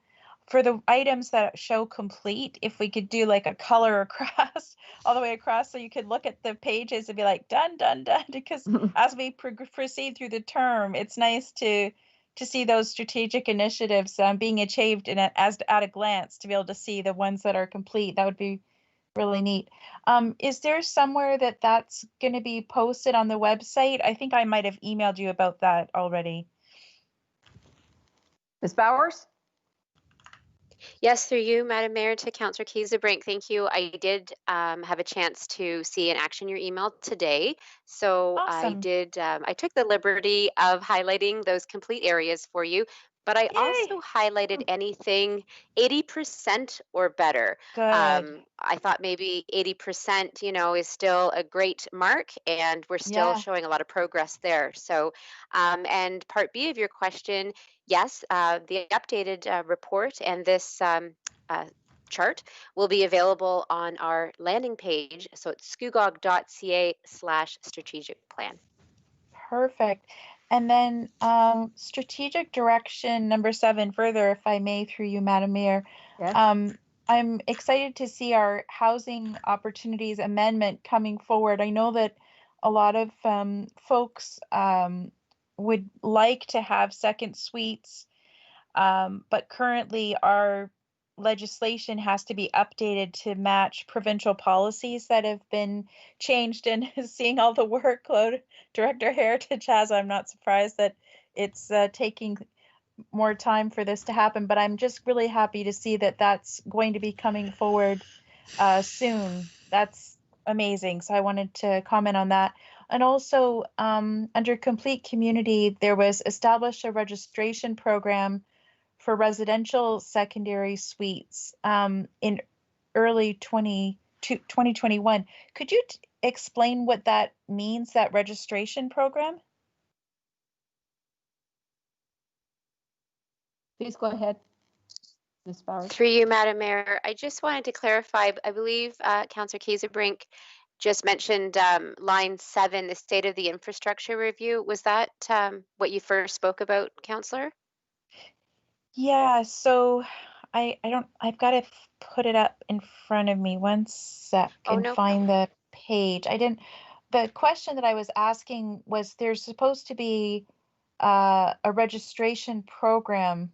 for the items that show complete, if we could do like a color across, all the way across, so you could look at the pages and be like, done, done, done, because as we proceed through the term, it's nice to see those strategic initiatives being achieved at a glance, to be able to see the ones that are complete. That would be really neat. Is there somewhere that's going to be posted on the website? I think I might have emailed you about that already. Ms. Bowers? Yes, through you, Madam Mayor, to Councillor Kiesebrink. Thank you. I did have a chance to see and action your email today. So Awesome. I took the liberty of highlighting those complete areas for you, but I also highlighted anything 80% or better. Good. I thought maybe 80%, is still a great mark, and we're still showing a lot of progress there. So, and part B of your question, yes, the updated report and this chart will be available on our landing page. So it's scugog.ca/strategic plan. Perfect. And then strategic direction number 7, further, if I may, through you, Madam Mayor. Yes. I'm excited to see our housing opportunities amendment coming forward. I know that a lot of folks would like to have second suites, but currently our legislation has to be updated to match provincial policies that have been changed. And seeing all the workload Director Heritage has, I'm not surprised that it's taking more time for this to happen, but I'm just really happy to see that that's going to be coming forward soon. That's amazing. So I wanted to comment on that. And also under complete community, there was established a registration program for residential secondary suites in early 2021. Could you explain what that means, that registration program? Please go ahead, Ms. Bowers. Through you, Madam Mayor, I just wanted to clarify, I believe Councillor Kiesebrink just mentioned line 7, the state of the infrastructure review. Was that what you first spoke about, Councillor? Yeah, so I've got to put it up in front of me. One sec and find the page. The question that I was asking was, there's supposed to be a registration program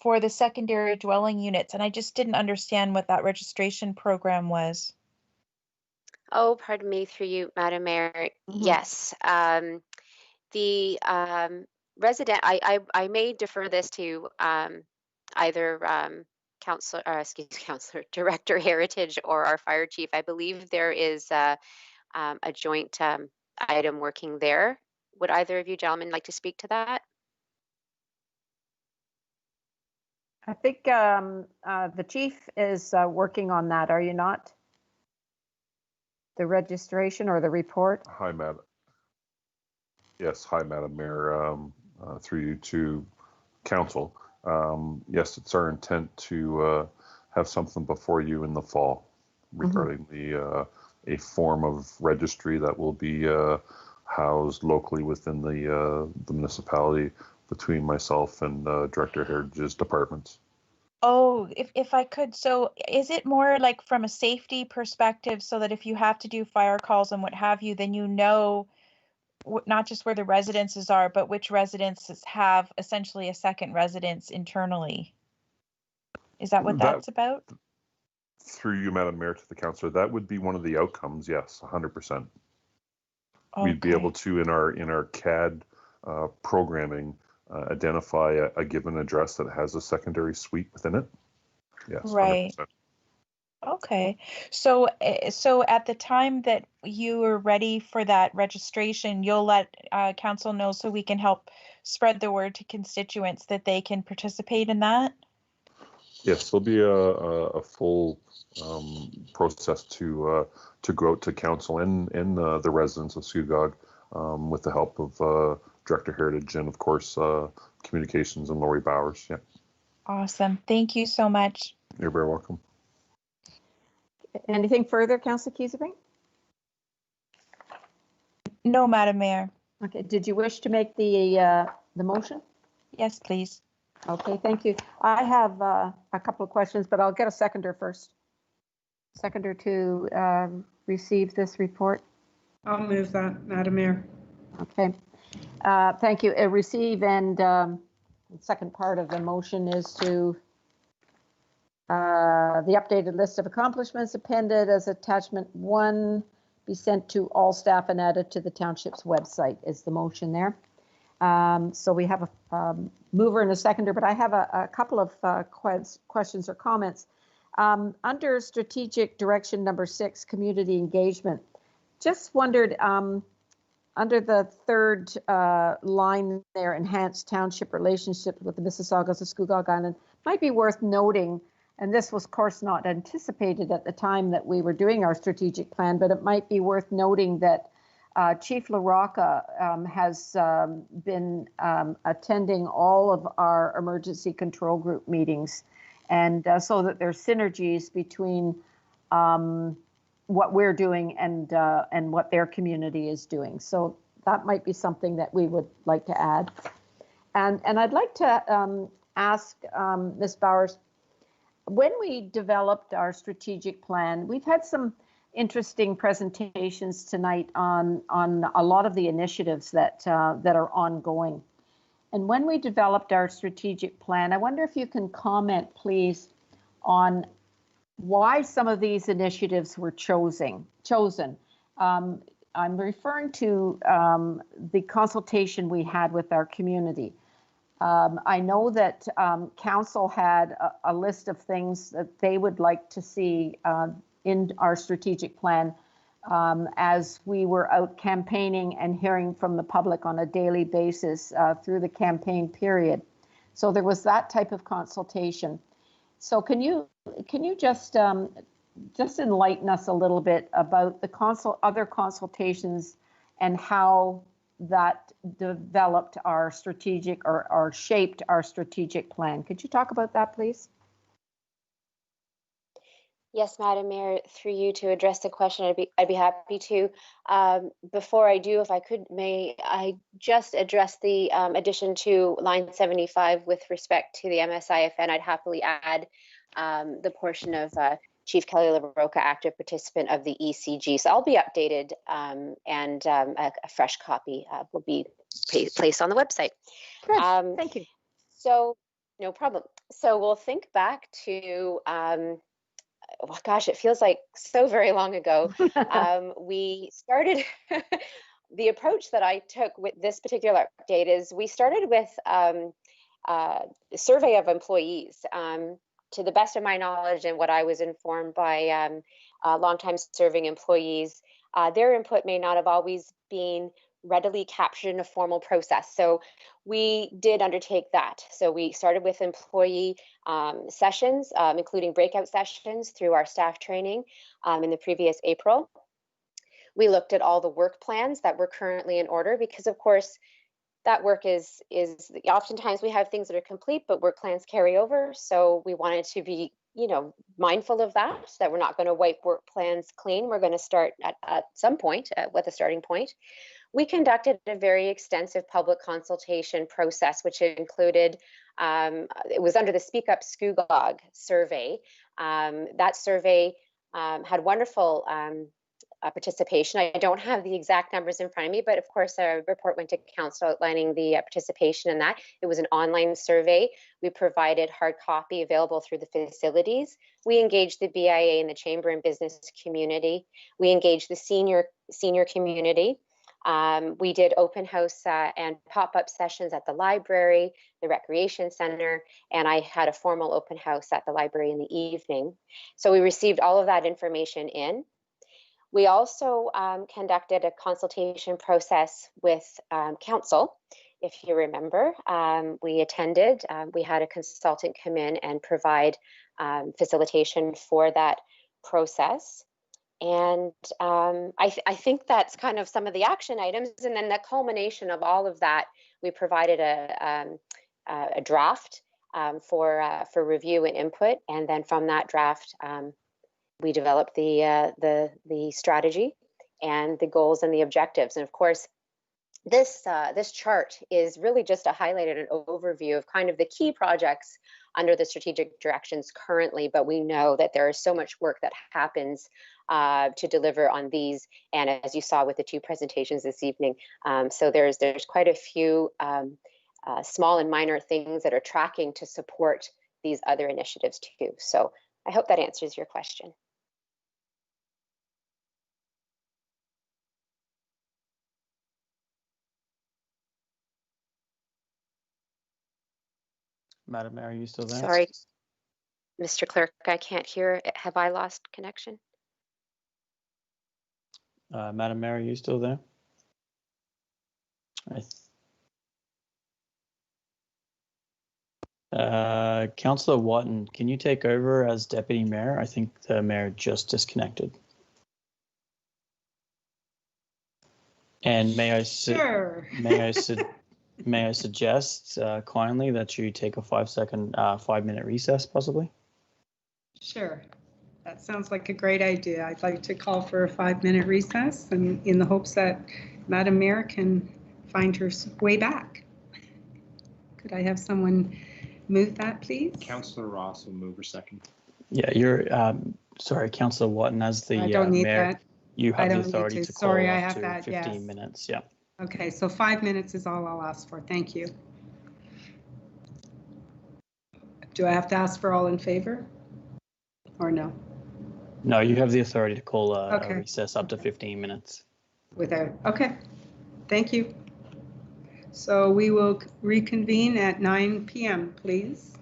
for the secondary dwelling units, and I just didn't understand what that registration program was. Oh, pardon me, through you, Madam Mayor. Yes, the resident, I may defer this to either Councillor Director Heritage or our fire chief. I believe there is a joint item working there. Would either of you gentlemen like to speak to that? I think the chief is working on that, are you not? The registration or the report? Hi, Madam. Yes, hi, Madam Mayor. Through you to Council. Yes, it's our intent to have something before you in the fall regarding a form of registry that will be housed locally within the municipality between myself and Director Heritage's departments. Oh, if I could, so is it more like from a safety perspective so that if you have to do fire calls and what have you, then you know not just where the residences are, but which residences have essentially a second residence internally? Is that what that's about? Through you, Madam Mayor, to the councillor, that would be one of the outcomes. Yes, 100%. We'd be able to, in our CAD programming, identify a given address that has a secondary suite within it. Yes, right. 100%. Okay, so at the time that you are ready for that registration, you'll let council know so we can help spread the word to constituents that they can participate in that? Yes, there'll be a full process to go out to council and the residents of Scugog with the help of Director Heritage and of course communications and Lori Bowers. Yeah. Awesome. Thank you so much. You're very welcome. Anything further, Councillor Kiesebrink? No, Madam Mayor. Okay. Did you wish to make the motion? Yes, please. Okay, thank you. I have a couple of questions, but I'll get a seconder first. Seconder to receive this report. I'll move that, Madam Mayor. Okay. Thank you. Receive and the second part of the motion is to the updated list of accomplishments appended as attachment 1 be sent to all staff and added to the township's website is the motion there. So we have a mover and a seconder, but I have a couple of questions or comments. Under strategic direction number 6, community engagement, just wondered under the third line there, enhanced township relationships with the Mississaugas of Scugog Island, might be worth noting, and this was of course not anticipated at the time that we were doing our strategic plan, but it might be worth noting that Chief LaRocca has been attending all of our emergency control group meetings, and so that there's synergies between what we're doing and what their community is doing. So that might be something that we would like to add. And I'd like to ask Ms. Bowers, when we developed our strategic plan, we've had some interesting presentations tonight on a lot of the initiatives that are ongoing. And when we developed our strategic plan, I wonder if you can comment, please, on why some of these initiatives were chosen. I'm referring to the consultation we had with our community. I know that council had a list of things that they would like to see in our strategic plan as we were out campaigning and hearing from the public on a daily basis through the campaign period. So there was that type of consultation. So can you just enlighten us a little bit about the other consultations and how that developed our strategic or shaped our strategic plan? Could you talk about that, please? Yes, Madam Mayor, through you to address the question, I'd be happy to. Before I do, if I could, may I just address the addition to line 75 with respect to the MSIFN? I'd happily add the portion of Chief Kelly LaRocca, active participant of the ECG. So I'll be updated and a fresh copy will be placed on the website. Good. Thank you. So no problem. So we'll think back to well, gosh, it feels like so very long ago, we started. The approach that I took with this particular update is we started with a survey of employees. To the best of my knowledge and what I was informed by longtime serving employees, their input may not have always been readily captured in a formal process. So we did undertake that. So we started with employee sessions, including breakout sessions through our staff training in the previous April. We looked at all the work plans that were currently in order because, of course, that work is oftentimes we have things that are complete, but work plans carry over. So we wanted to be, mindful of that we're not going to wipe work plans clean. We're going to start at some point with a starting point. We conducted a very extensive public consultation process, which included, it was under the Speak Up Scugog survey. That survey had wonderful participation. I don't have the exact numbers in front of me, but of course a report went to council outlining the participation in that. It was an online survey. We provided hard copy available through the facilities. We engaged the BIA and the chamber and business community. We engaged the senior community. We did open house and pop-up sessions at the library, the Recreation Center, and I had a formal open house at the library in the evening. So we received all of that information in. We also conducted a consultation process with council. If you remember, we attended, we had a consultant come in and provide facilitation for that process. And I think that's kind of some of the action items. And then the culmination of all of that, we provided a draft for review and input. And then from that draft, we developed the strategy and the goals and the objectives. And of course, this chart is really just a highlighted an overview of kind of the key projects under the strategic directions currently, but we know that there is so much work that happens to deliver on these. And as you saw with the two presentations this evening, so there's quite a few small and minor things that are tracking to support these other initiatives too. So I hope that answers your question. Madam Mayor, are you still there? Sorry, Mr. Clerk, I can't hear. Have I lost connection? Madam Mayor, are you still there? Councillor Watton, can you take over as Deputy Mayor? I think the Mayor just disconnected. And may I suggest kindly that you take a 5-minute recess, possibly? Sure. That sounds like a great idea. I'd like to call for a 5-minute recess and in the hopes that Madam Mayor can find her way back. Could I have someone move that, please? Councillor Ross will move her second. Yeah, you're, sorry, Councillor Watton, as the I don't need Mayor, that. you have the authority to call Sorry, I up have to that, 15 yes. minutes, yeah. Okay, so 5 minutes is all I'll ask for. Thank you. Do I have to ask for all in favor or no? No, you have the authority to call a recess up to 15 minutes. Okay, thank you. So we will reconvene at 9 p.m., please.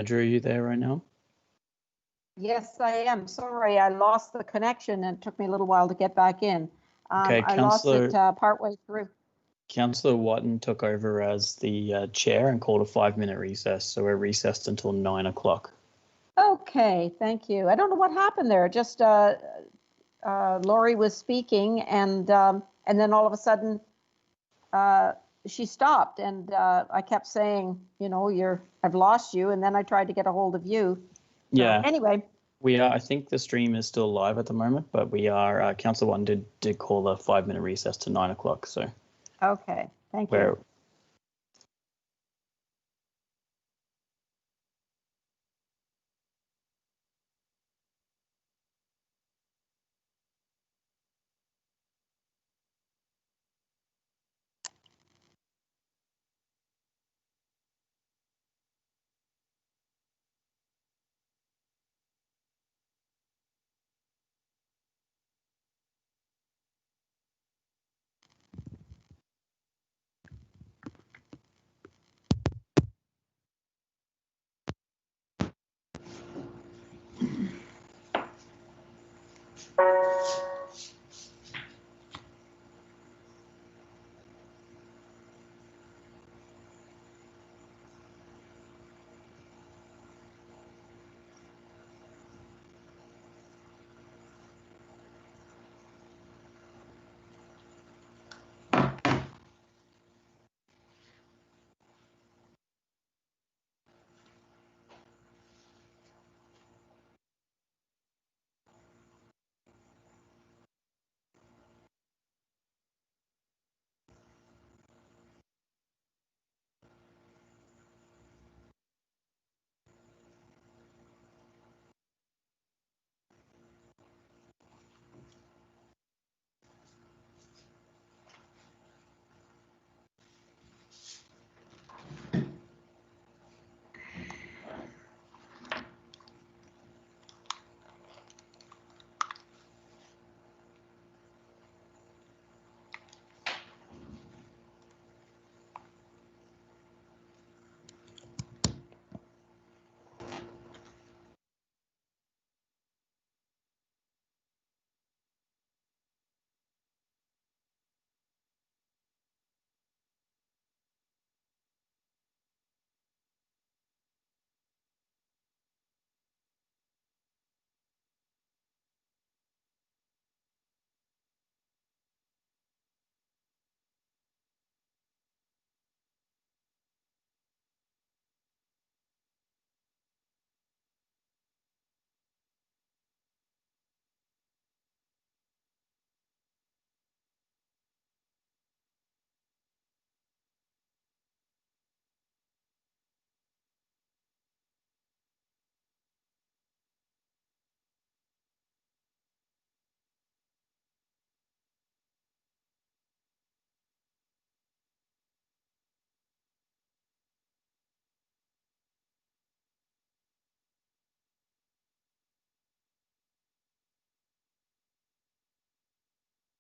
Drew, are you there right now? Yes, I am. Sorry, I lost the connection and it took me a little while to get back in. Okay, I lost it partway through. Councillor Watton took over as the chair and called a 5-minute recess. So we're recessed until 9 o'clock. Okay, thank you. I don't know what happened there. Just Lori was speaking and then all of a sudden she stopped and I kept saying, you know, I've lost you. And then I tried to get a hold of you. Yeah. So, anyway. We are. I think the stream is still live at the moment, but we are. Councillor Watton did call a 5-minute recess to 9 o'clock. So. Okay. Thank you.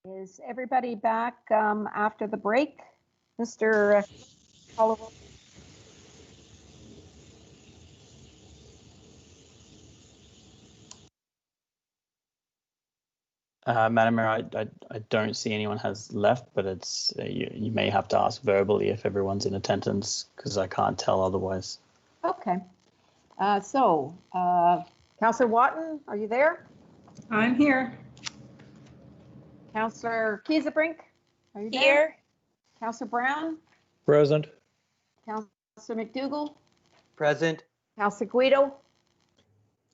Is everybody back after the break? Mr. Oliver? Madam Mayor, I don't see anyone has left, but it's you may have to ask verbally if everyone's in attendance because I can't tell otherwise. Okay. Councillor Watton, are you there? I'm here. Councillor Kiesebrink, are you there? Here. Councillor Brown? Present. Councillor McDougall? Present. Councillor Guido?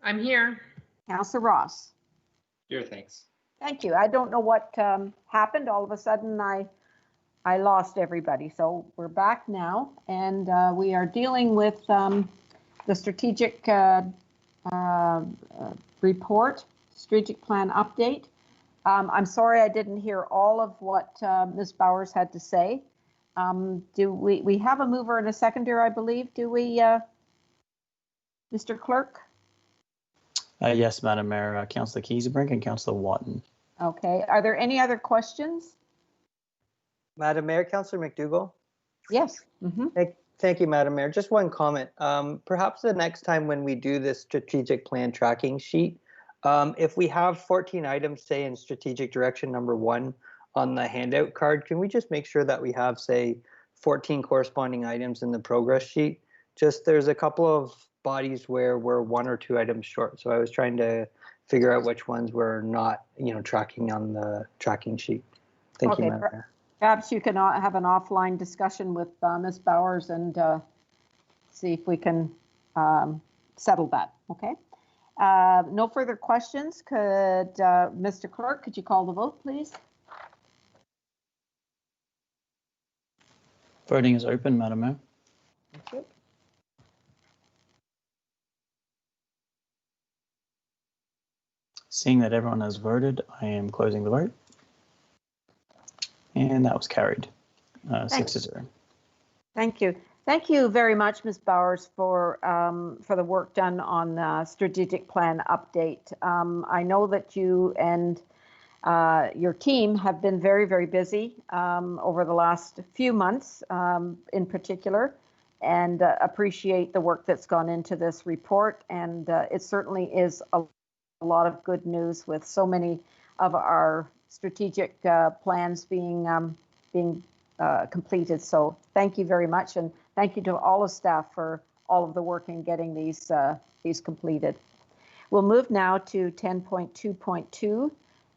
I'm here. Councillor Ross? Here, thanks. Thank you. I don't know what happened. All of a sudden, I lost everybody. So we're back now, and we are dealing with the strategic report, strategic plan update. I'm sorry I didn't hear all of what Ms. Bowers had to say. Do we have a mover and a seconder, I believe? Do we, Mr. Clerk? Yes, Madam Mayor, Councillor Kiesebrink and Councillor Watton. Okay. Are there any other questions? Madam Mayor, Councillor McDougall. Yes. Thank you, Madam Mayor. Just one comment. Perhaps the next time when we do this strategic plan tracking sheet, if we have 14 items, say in strategic direction number 1 on the handout card, can we just make sure that we have, say, 14 corresponding items in the progress sheet? Just there's a couple of bodies where we're 1 or 2 items short. So I was trying to figure out which ones we're not, tracking on the tracking sheet. Thank you, Madam Mayor. Perhaps you can have an offline discussion with Ms. Bowers and see if we can settle that, okay? No further questions. Could Mr. Clerk, could you call the vote, please? Voting is open, Madam Mayor. Thank you. Seeing that everyone has voted, I am closing the vote. And that was carried, 6-0. Thank you. Thank you very much, Ms. Bowers, for the work done on the strategic plan update. I know that you and your team have been very, very busy over the last few months in particular, and appreciate the work that's gone into this report. And it certainly is a lot of good news with so many of our strategic plans being completed. So thank you very much, and thank you to all the staff for all of the work in getting these completed. We'll move now to 10.2.2,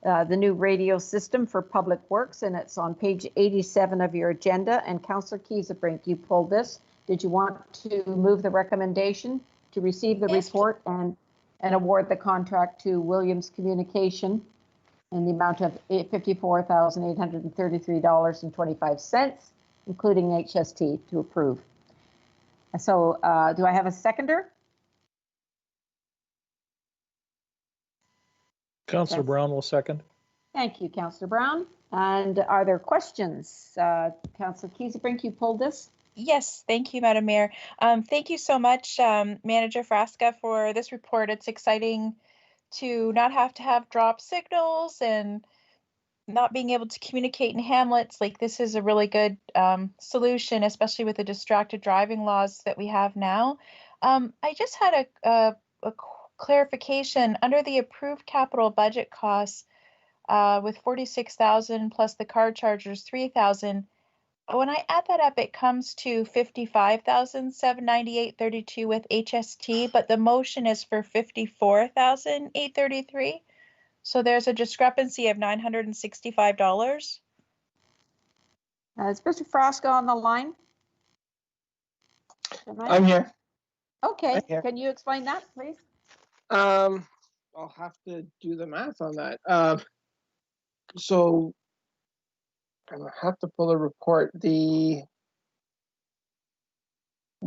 the new radio system for Public Works, and it's on page 87 of your agenda. And Councillor Kiesebrink, you pulled this. Did you want to move the recommendation to receive the report and award the contract to Williams Communication in the amount of $54,833.25, including HST, to approve? So do I have a seconder? Councillor Brown will second. Thank you, Councillor Brown. And are there questions? Councillor Kiesebrink, you pulled this? Yes, thank you, Madam Mayor. Thank you so much, Manager Frasca, for this report. It's exciting to not have to have drop signals and not being able to communicate in hamlets. Like, this is a really good solution, especially with the distracted driving laws that we have now. I just had a clarification under the approved capital budget costs with 46,000 plus the car chargers 3,000. When I add that up, it comes to 55,798.32 with HST, but the motion is for 54,833. So there's a discrepancy of $965. Is Mr. Frasca on the line? I'm here. Okay, I'm here. Can you explain that, please? I'll have to do the math on that. So I have to pull a report. We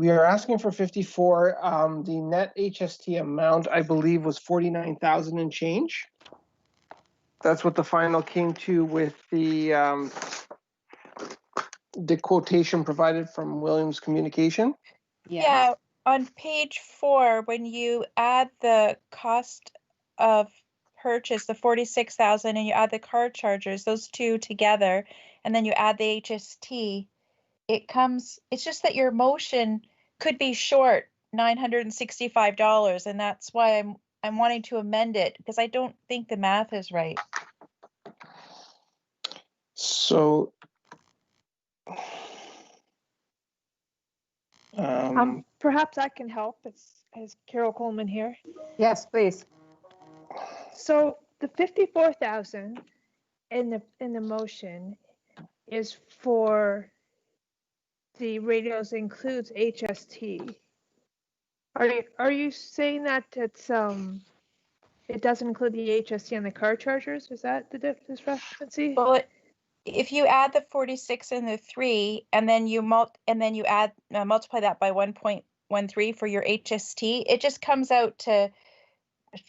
are asking for 54. The net HST amount, I believe, was 49,000 and change. That's what the final came to with the quotation provided from Williams Communication. Yeah, on page 4, when you add the cost of purchase, the 46,000, and you add the car chargers, those two together, and then you add the HST, it's just that your motion could be short $965, and that's why I'm wanting to amend it, because I don't think the math is right. So Perhaps I can help. It's Carol Coleman here. Yes, please. So the 54,000 in the motion is for the radios, includes HST. Are you saying that it's it doesn't include the HST on the car chargers? Is that the discrepancy? Well, if you add the 46 and the 3, and then you add multiply that by 1.13 for your HST, it just comes out to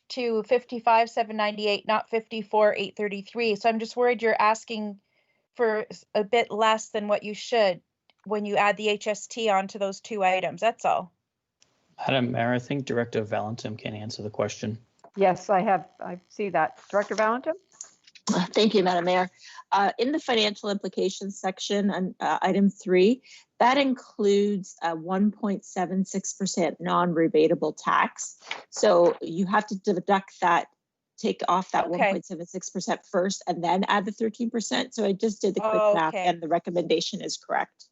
55,798, not 54,833. So I'm just worried you're asking for a bit less than what you should when you add the HST onto those two items. That's all. Madam Mayor, I think Director Valentin can answer the question. Yes, I see that. Director Valentin? Director Valentin? Yes, I see that. Director Valentin? Madam Mayor, I think Director Valentin can answer the question. Yes, I see that. Director Valentin? Yes, I have. I see that. Director Valentin? Thank you, Madam Mayor. In the financial implications section on item 3, that includes a 1.76% non-rebatable tax. So you have to deduct that, take off that 1.76% first, and then add the 13%. So I just did the quick math, and the recommendation is correct.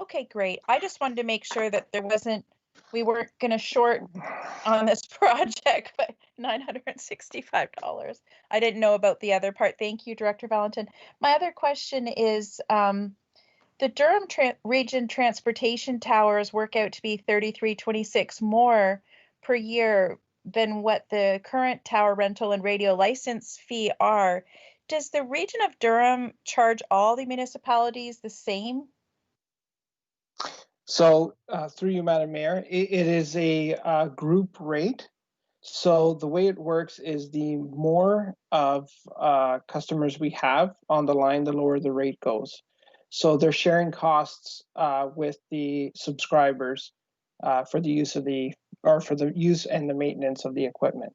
Okay, great. I just wanted to make sure that we weren't going to short on this project, but $965. I didn't know about the other part. Thank you, Director Valentin. My other question is, the Durham Region Transportation Towers work out to be $33.26 more per year than what the current tower rental and radio license fee are. Does the Region of Durham charge all the municipalities the same? So through you, Madam Mayor, it is a group rate. So the way it works is the more of customers we have on the line, the lower the rate goes. So they're sharing costs with the subscribers for the use and the maintenance of the equipment.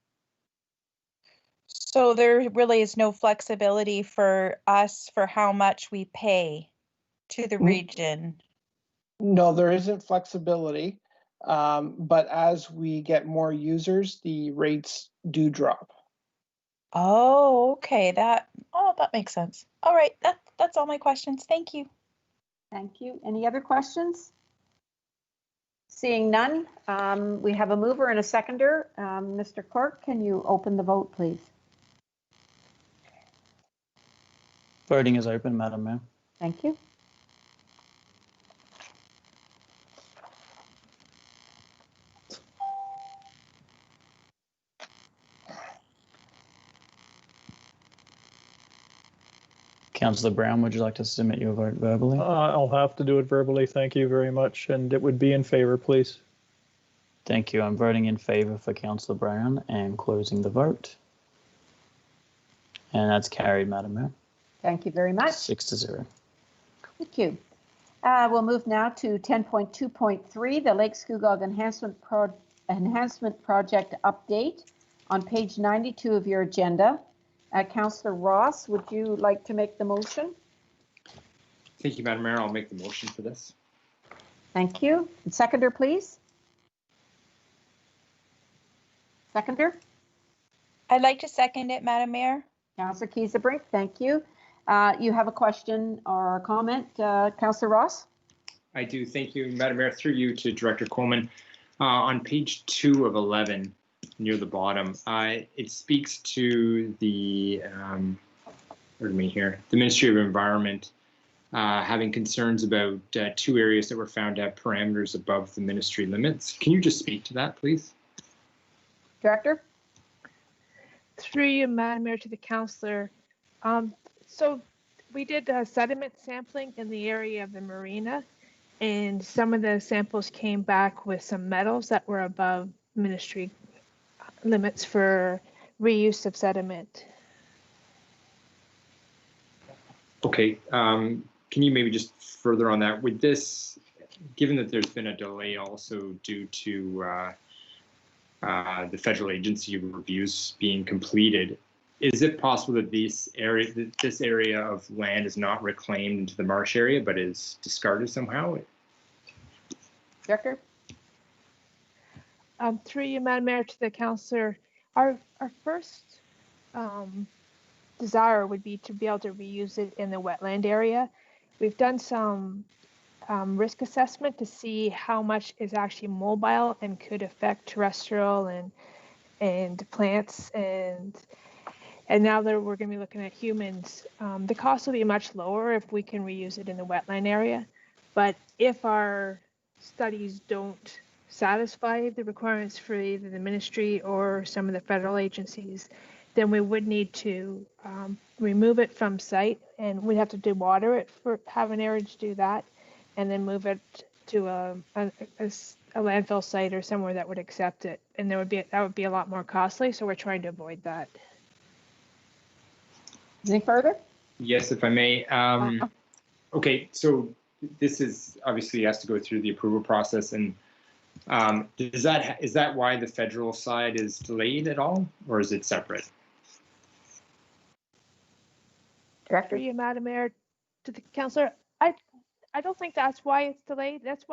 So there really is no flexibility for us for how much we pay to the region. No, there isn't flexibility, but as we get more users, the rates do drop. Oh, okay. That makes sense. All right, that's all my questions. Thank you. Thank you. Any other questions? Seeing none, we have a mover and a seconder. Mr. Clerk, can you open the vote, please? Voting is open, Madam Mayor. Thank you. Councillor Brown, would you like to submit your vote verbally? I'll have to do it verbally. Thank you very much. And it would be in favor, please. Thank you. I'm voting in favor for Councillor Brown and closing the vote. And that's carried, Madam Mayor. Thank you very much. 6-0. Thank you. We'll move now to 10.2.3, the Lake Scugog Enhancement Project update on page 92 of your agenda. Councillor Ross, would you like to make the motion? Thank you, Madam Mayor. I'll make the motion for this. Thank you. And seconder, please. Seconder? I'd like to second it, Madam Mayor. Councillor Kiesebrink, thank you. You have a question or a comment, Councillor Ross? I do. Thank you, Madam Mayor. Through you to Director Coleman. On page 2 of 11, near the bottom, it speaks to the, pardon me here, the Ministry of Environment having concerns about 2 areas that were found to have parameters above the ministry limits. Can you just speak to that, please? Director? Through you, Madam Mayor, to the councillor. So we did sediment sampling in the area of the marina, and some of the samples came back with some metals that were above ministry limits for reuse of sediment. Okay, can you maybe just further on that? With this, given that there's been a delay also due to the federal agency reviews being completed, is it possible that this area of land is not reclaimed into the marsh area but is discarded somehow? Director? Through you, Madam Mayor, to the councillor, our first desire would be to be able to reuse it in the wetland area. We've done some risk assessment to see how much is actually mobile and could affect terrestrial and plants, and now that we're going to be looking at humans, the cost will be much lower if we can reuse it in the wetland area. But if our studies don't satisfy the requirements for either the ministry or some of the federal agencies, then we would need to remove it from site, and we'd have to dewater it have an area to do that, and then move it to a landfill site or somewhere that would accept it, and that would be a lot more costly. So we're trying to avoid that. Any further? Yes, if I may. Okay, so this is obviously has to go through the approval process, and is that why the federal side is delayed at all, or is it separate? Director? Through you, Madam Mayor, to the councillor, I don't think that's why it's delayed. That's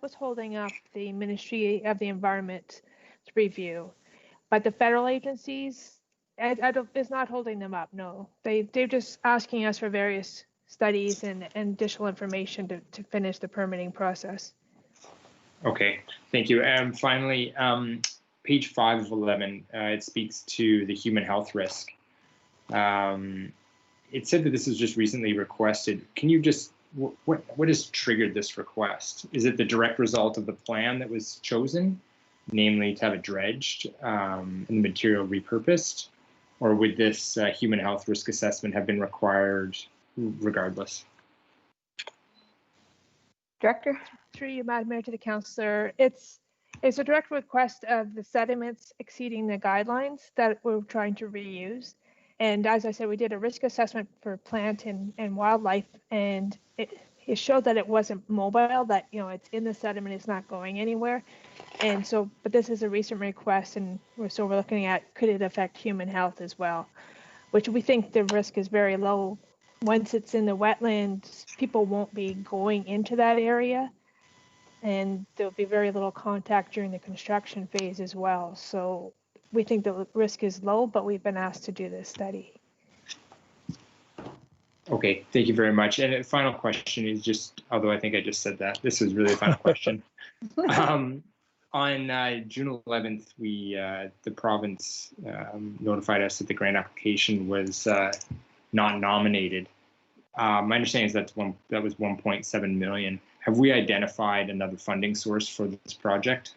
what's holding up the Ministry of the Environment review. But the federal agencies, it's not holding them up. No, they're just asking us for various studies and additional information to finish the permitting process. Okay, thank you. And finally, page 5 of 11, it speaks to the human health risk. It said that this was just recently requested. Can you just, what has triggered this request? Is it the direct result of the plan that was chosen, namely to have it dredged and the material repurposed? Or would this human health risk assessment have been required regardless? Director? Through you, Madam Mayor, to the councillor, it's a direct request of the sediments exceeding the guidelines that we're trying to reuse. And as I said, we did a risk assessment for plant and wildlife, and it showed that it wasn't mobile, that, you know, it's in the sediment, it's not going anywhere. And so, but this is a recent request, and we're looking at, could it affect human health as well, which we think the risk is very low. Once it's in the wetlands, people won't be going into that area, and there'll be very little contact during the construction phase as well. So we think the risk is low, but we've been asked to do this study. Okay, thank you very much. And a final question is just, although I think I just said that, this is really a final question. On June 11th, the province notified us that the grant application was not nominated. My understanding is that was 1.7 million. Have we identified another funding source for this project?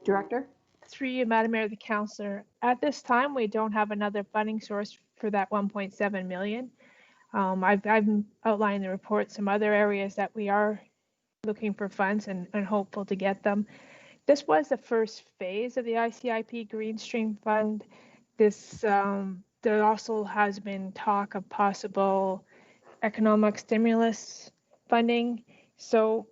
Director? Through you, Madam Mayor, the councillor, at this time, we don't have another funding source for that 1.7 million. I've outlined in the report some other areas that we are looking for funds and hopeful to get them. This was the first phase of the ICIP Green Stream Fund. There also has been talk of possible economic stimulus funding. So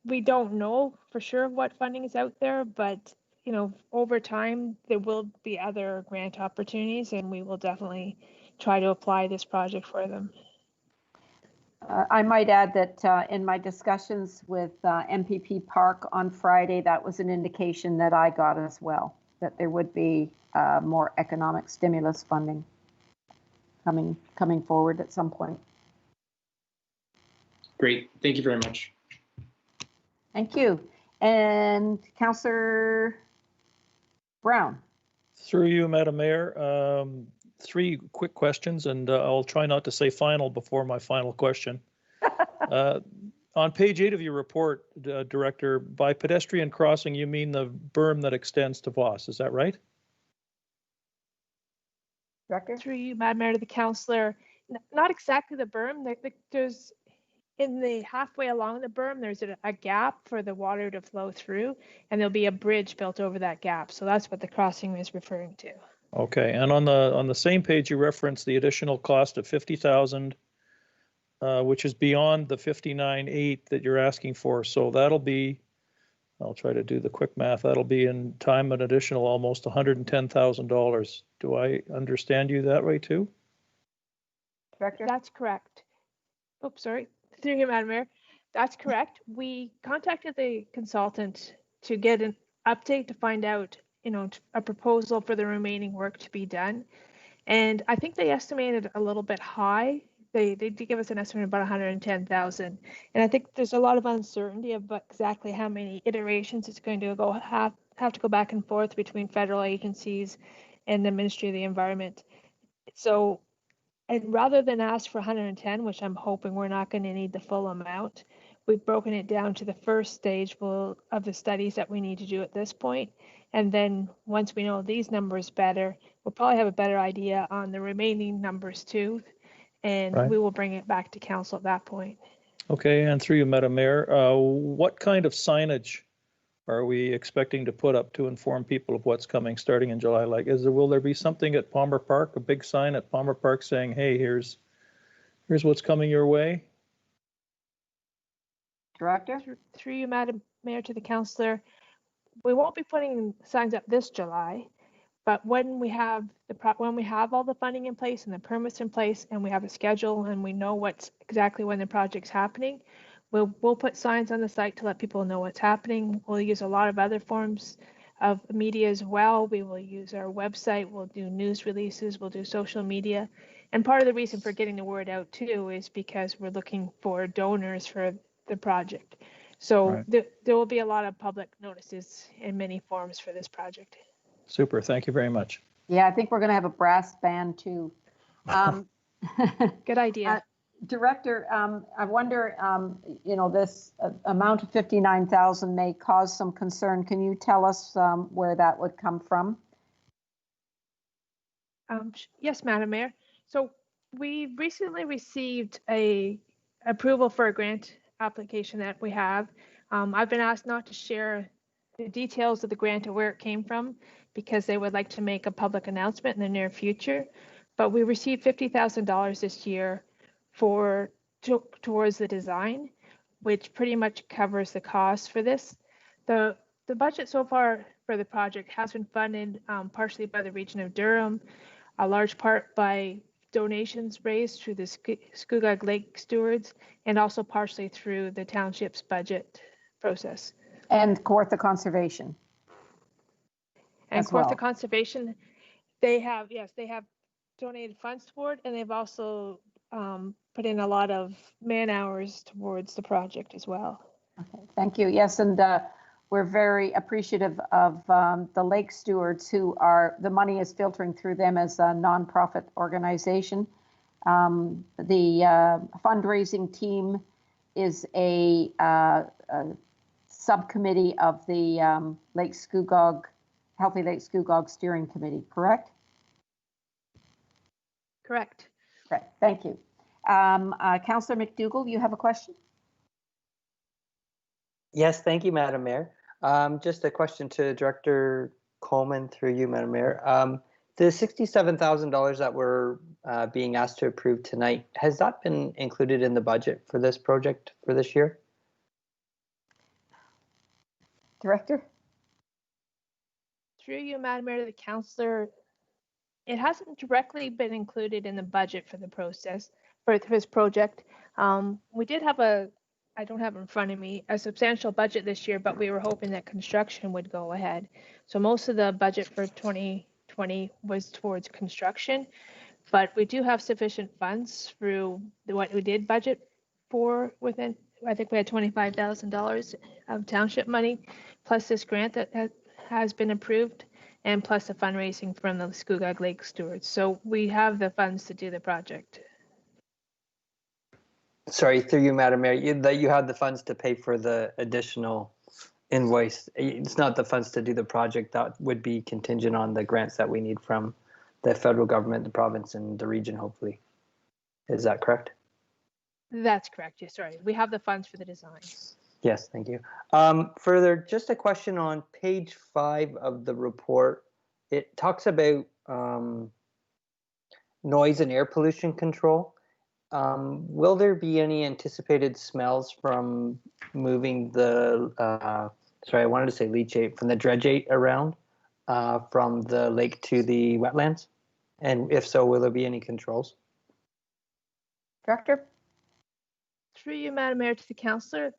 we don't know for sure what funding is out there, but you know, over time there will be other grant opportunities, and we will definitely try to apply this project for them. I might add that in my discussions with MPP Park on Friday, that was an indication that I got as well, that there would be more economic stimulus funding coming forward at some point. Great, thank you very much. Thank you. And Councillor Brown. Through you, Madam Mayor, 3 quick questions, and I'll try not to say final before my final question. On page 8 of your report, Director, by pedestrian crossing, you mean the berm that extends to Voss, is that right? Director? Through you, Madam Mayor, to the councillor, not exactly the berm. There's in the halfway along the berm, there's a gap for the water to flow through, and there'll be a bridge built over that gap. So that's what the crossing is referring to. Okay, and on the same page, you reference the additional cost of 50,000, which is beyond the 59.8 that you're asking for. So that'll be, I'll try to do the quick math. That'll be in time an additional almost $110,000. Do I understand you that way too? Director? That's correct. Oops, sorry. Through you, Madam Mayor. That's correct. We contacted the consultant to get an update to find out, you know, a proposal for the remaining work to be done. And I think they estimated a little bit high. They did give us an estimate of about 110,000. And I think there's a lot of uncertainty about exactly how many iterations it's going to have to go back and forth between federal agencies and the Ministry of the Environment. So, and rather than ask for 110, which I'm hoping we're not going to need the full amount, we've broken it down to the first stage of the studies that we need to do at this point. And then once we know these numbers better, we'll probably have a better idea on the remaining numbers too. And right. We will bring it back to council at that point. Okay, and through you, Madam Mayor, what kind of signage are we expecting to put up to inform people of what's coming starting in July? Like, will there be something at Palmer Park, a big sign at Palmer Park saying, hey, here's what's coming your way? Director? Through you, Madam Mayor, to the councillor, we won't be putting signs up this July, But when we have all the funding in place and the permits in place, and we have a schedule, and we know what's exactly when the project's happening, we'll put signs on the site to let people know what's happening. We'll use a lot of other forms of media as well. We will use our website. We'll do news releases. We'll do social media. And part of the reason for getting the word out too is because we're looking for donors for the project. So Right. there will be a lot of public notices in many forms for this project. Super. Thank you very much. Yeah, I think we're going to have a brass band too. Good idea. Director, I wonder, this amount of 59,000 may cause some concern. Can you tell us where that would come from? Yes, Madam Mayor. So we recently received a approval for a grant application that we have. I've been asked not to share the details of the grant and where it came from because they would like to make a public announcement in the near future. But we received $50,000 this year towards the design, which pretty much covers the cost for this. The budget so far for the project has been funded partially by the region of Durham, a large part by donations raised through the Scugog Lake Stewards, and also partially through the township's budget process. And Kawartha Conservation. And as well. Kawartha Conservation, they have donated funds toward, and they've also put in a lot of man hours towards the project as well. Okay, thank you. Yes, and we're very appreciative of the Lake Stewards, the money is filtering through them as a nonprofit organization. The fundraising team is a subcommittee of the Healthy Lake Scugog Steering Committee, correct? Correct. Correct. Thank you. Councillor McDougall, you have a question? Yes, thank you, Madam Mayor. Just a question to Director Coleman through you, Madam Mayor. The $67,000 that we're being asked to approve tonight, has that been included in the budget for this project for this year? Director? Through you, Madam Mayor, the councillor, it hasn't directly been included in the budget for the process for this project. We did have I don't have it in front of me, a substantial budget this year, but we were hoping that construction would go ahead. So most of the budget for 2020 was towards construction, but we do have sufficient funds through what we did budget for within, I think we had $25,000 of township money, plus this grant that has been approved, and plus the fundraising from the Scugog Lake Stewards. So we have the funds to do the project. Sorry, through you, Madam Mayor, you had the funds to pay for the additional invoice. It's not the funds to do the project. That would be contingent on the grants that we need from the federal government, the province, and the region, hopefully. Is that correct? That's correct. Yes, sorry. We have the funds for the design. Yes, thank you. Further, just a question on page 5 of the report. It talks about noise and air pollution control. Will there be any anticipated smells from moving the, sorry, I wanted to say leachate, from the dredgeate around from the lake to the wetlands? And if so, will there be any controls? Director? Through you, Madam Mayor, to the councillor,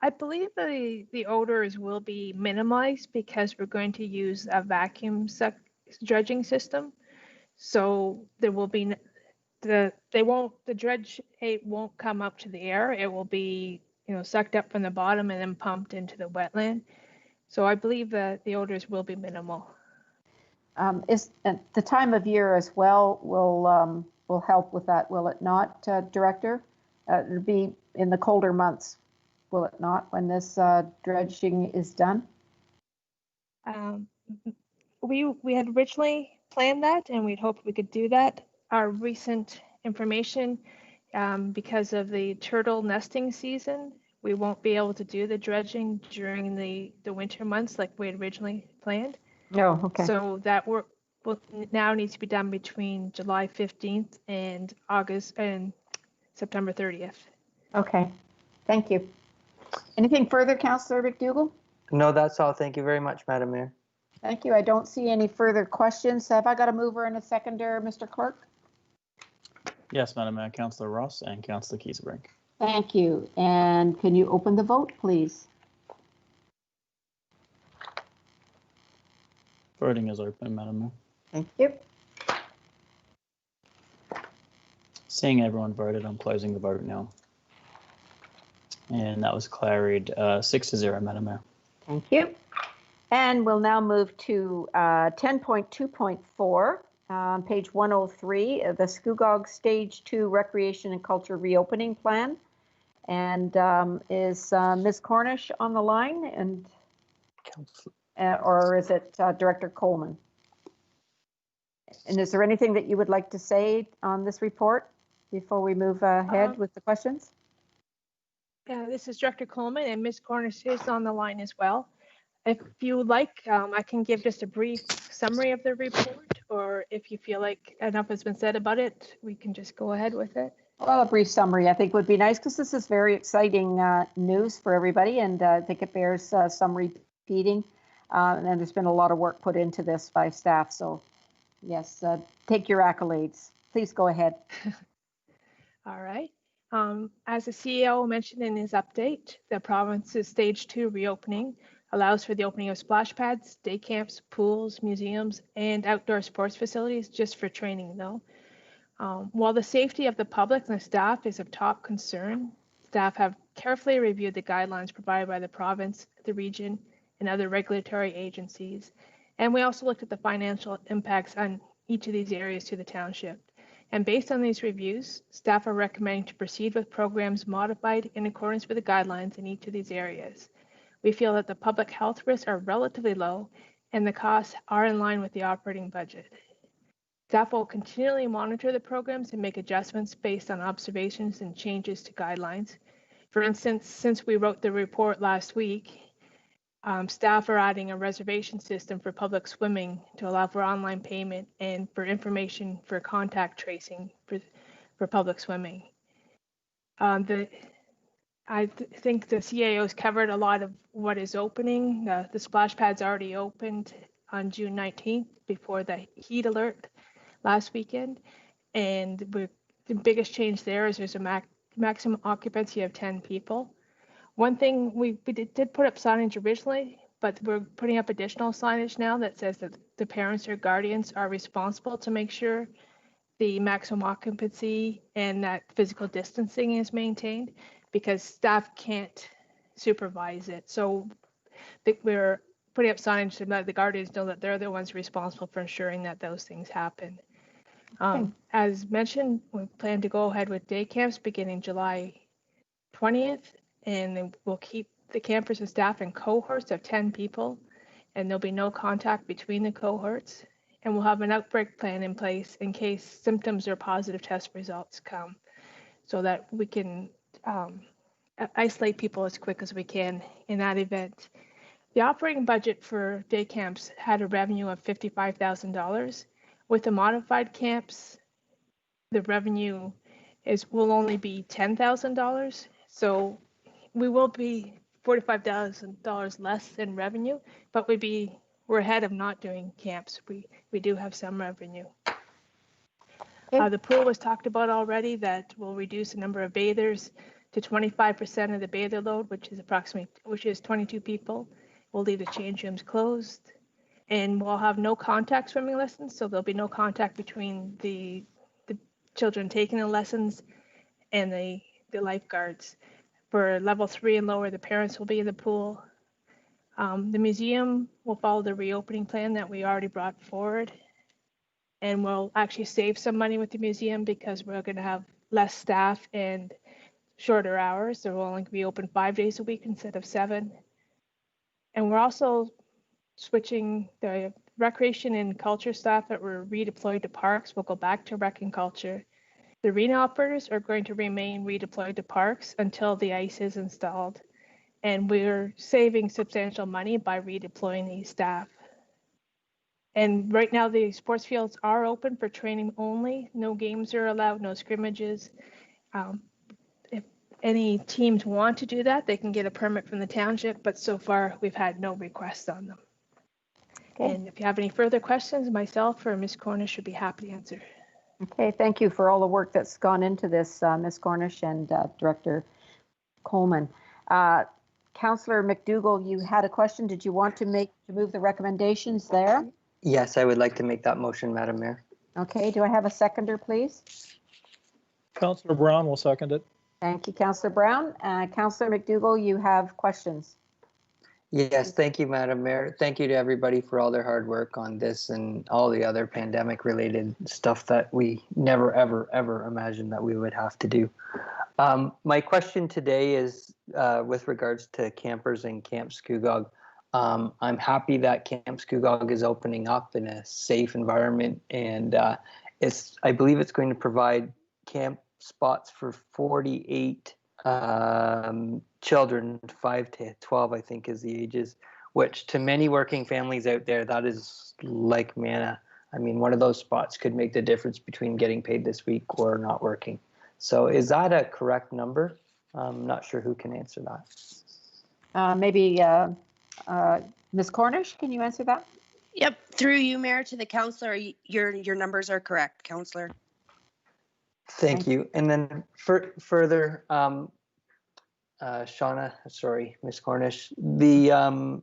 I believe the odors will be minimized because we're going to use a vacuum dredging system. So there will be the dredge won't come up to the air. It will be, sucked up from the bottom and then pumped into the wetland. So I believe that the odors will be minimal. Is the time of year as well will help with that, will it not, Director? It'll be in the colder months, will it not, when this dredging is done? We had originally planned that, and we'd hoped we could do that. Our recent information, because of the turtle nesting season, we won't be able to do the dredging during the winter months like we had originally planned. Oh, okay. So that work will now needs to be done between July 15th and September 30th. Okay, thank you. Anything further, Councillor McDougall? No, that's all. Thank you very much, Madam Mayor. Thank you. I don't see any further questions. Have I got a mover and a seconder, Mr. Clerk? Yes, Madam Mayor, Councillor Ross and Councillor Kiesebrink. Thank you. And can you open the vote, please? Voting is open, Madam Mayor. Thank you. Seeing everyone voted, I'm closing the vote now. And that was carried 6-0, Madam Mayor. Thank you. And we'll now move to 10.2.4, page 103, the Scugog Stage 2 Recreation and Culture Reopening Plan. And is Ms. Cornish on the line, and or is it Director Coleman? And is there anything that you would like to say on this report before we move ahead with the questions? Yeah, this is Director Coleman, and Ms. Cornish is on the line as well. If you would like, I can give just a brief summary of the report, or if you feel like enough has been said about it, we can just go ahead with it. Well, a brief summary I think would be nice, because this is very exciting news for everybody, and I think it bears some repeating. And there's been a lot of work put into this by staff. So yes, take your accolades. Please go ahead. All right. As the CEO mentioned in his update, the province's Stage 2 reopening allows for the opening of splash pads, day camps, pools, museums, and outdoor sports facilities, just for training though. While the safety of the public and the staff is of top concern, staff have carefully reviewed the guidelines provided by the province, the region, and other regulatory agencies. And we also looked at the financial impacts on each of these areas to the township. And based on these reviews, staff are recommending to proceed with programs modified in accordance with the guidelines in each of these areas. We feel that the public health risks are relatively low and the costs are in line with the operating budget. Staff will continually monitor the programs and make adjustments based on observations and changes to guidelines. For instance, since we wrote the report last week, staff are adding a reservation system for public swimming to allow for online payment and for information for contact tracing for public swimming. I think the CAO's covered a lot of what is opening. The splash pad's already opened on June 19th before the heat alert last weekend. And the biggest change there is there's a maximum occupancy of 10 people. One thing, we did put up signage originally, but we're putting up additional signage now that says that the parents or guardians are responsible to make sure the maximum occupancy and that physical distancing is maintained, because staff can't supervise it. So we're putting up signage so that the guardians know that they're the ones responsible for ensuring that those things happen. As mentioned, we plan to go ahead with day camps beginning July 20th, and then we'll keep the campers and staff in cohorts of 10 people, and there'll be no contact between the cohorts. And we'll have an outbreak plan in place in case symptoms or positive test results come, so that we can isolate people as quick as we can in that event. The operating budget for day camps had a revenue of $55,000. With the modified camps, the revenue will only be $10,000. So we will be $45,000 less in revenue, but we're ahead of not doing camps. We do have some revenue. The pool was talked about already, that will reduce the number of bathers to 25% of the bather load, which is 22 people. We'll leave the change rooms closed, and we'll have no contact swimming lessons. So there'll be no contact between the children taking the lessons and the lifeguards. For level 3 and lower, the parents will be in the pool. The museum will follow the reopening plan that we already brought forward. And we'll actually save some money with the museum because we're going to have less staff and shorter hours. So we'll only be open 5 days a week instead of 7. And we're also switching the recreation and culture staff that were redeployed to parks. We'll go back to rec and culture. The arena operators are going to remain redeployed to parks until the ice is installed. And we're saving substantial money by redeploying these staff. And right now the sports fields are open for training only. No games are allowed, no scrimmages. If any teams want to do that, they can get a permit from the township, but so far we've had no requests on them. Okay. And if you have any further questions, myself or Ms. Cornish should be happy to answer. Okay, thank you for all the work that's gone into this, Ms. Cornish and Director Coleman. Councillor McDougall, you had a question. Did you want to move the recommendations there? Yes, I would like to make that motion, Madam Mayor. Okay, do I have a seconder, please? Councillor Brown will second it. Thank you, Councillor Brown. Councillor McDougall, you have questions. Yes, thank you, Madam Mayor. Thank you to everybody for all their hard work on this and all the other pandemic related stuff that we never, ever, ever imagined that we would have to do. My question today is with regards to campers in Camp Scugog. I'm happy that Camp Scugog is opening up in a safe environment, and I believe it's going to provide camp spots for 48 children, 5 to 12, I think is the ages, which to many working families out there, that is like manna. I mean, one of those spots could make the difference between getting paid this week or not working. So is that a correct number? I'm not sure who can answer that. Maybe Ms. Cornish, can you answer that? Yep, through you, Mayor, to the councillor, your numbers are correct, councillor. Thank you. And then further, Shauna, sorry, Ms. Cornish, the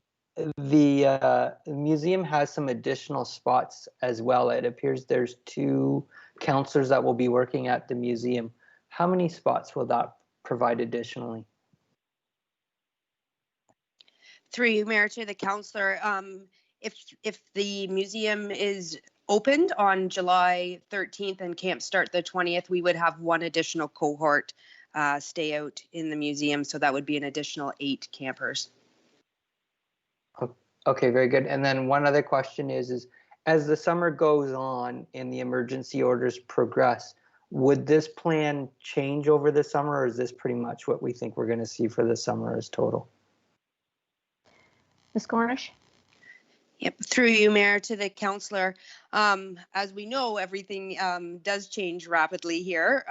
museum has some additional spots as well. It appears there's 2 counselors that will be working at the museum. How many spots will that provide additionally? Through you, Mayor, to the councillor, if the museum is opened on July 13th and camp start the 20th, we would have 1 additional cohort stay out in the museum. So that would be an additional 8 campers. Okay, very good. And then one other question is as the summer goes on and the emergency orders progress, would this plan change over the summer, or is this pretty much what we think we're going to see for the summer as total? Ms. Cornish? Yep, through you, Mayor, to the councillor. As we know, everything does change rapidly here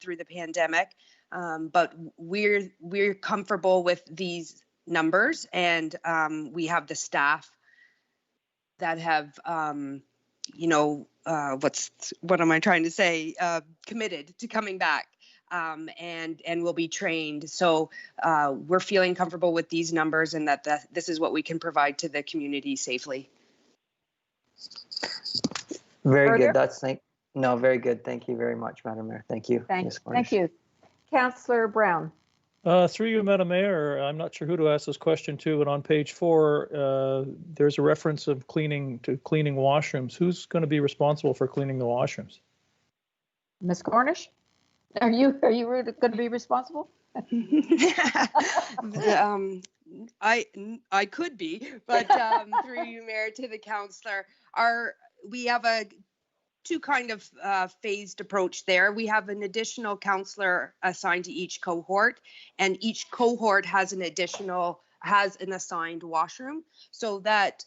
through the pandemic, but we're comfortable with these numbers, and we have the staff that have, what am I trying to say? Committed to coming back. And will be trained. So we're feeling comfortable with these numbers, and that this is what we can provide to the community safely. Very good. Very good. Thank you very much, Madam Mayor. Thank you. Thank you. Councillor Brown. Through you, Madam Mayor, I'm not sure who to ask this question to, but on page 4, there's a reference of cleaning washrooms. Who's going to be responsible for cleaning the washrooms? Ms. Cornish? Are you going to be responsible? I could be, but through you, Mayor, to the councillor, we have a 2 kind of phased approach there. We have an additional councillor assigned to each cohort, and each cohort has an assigned washroom, so that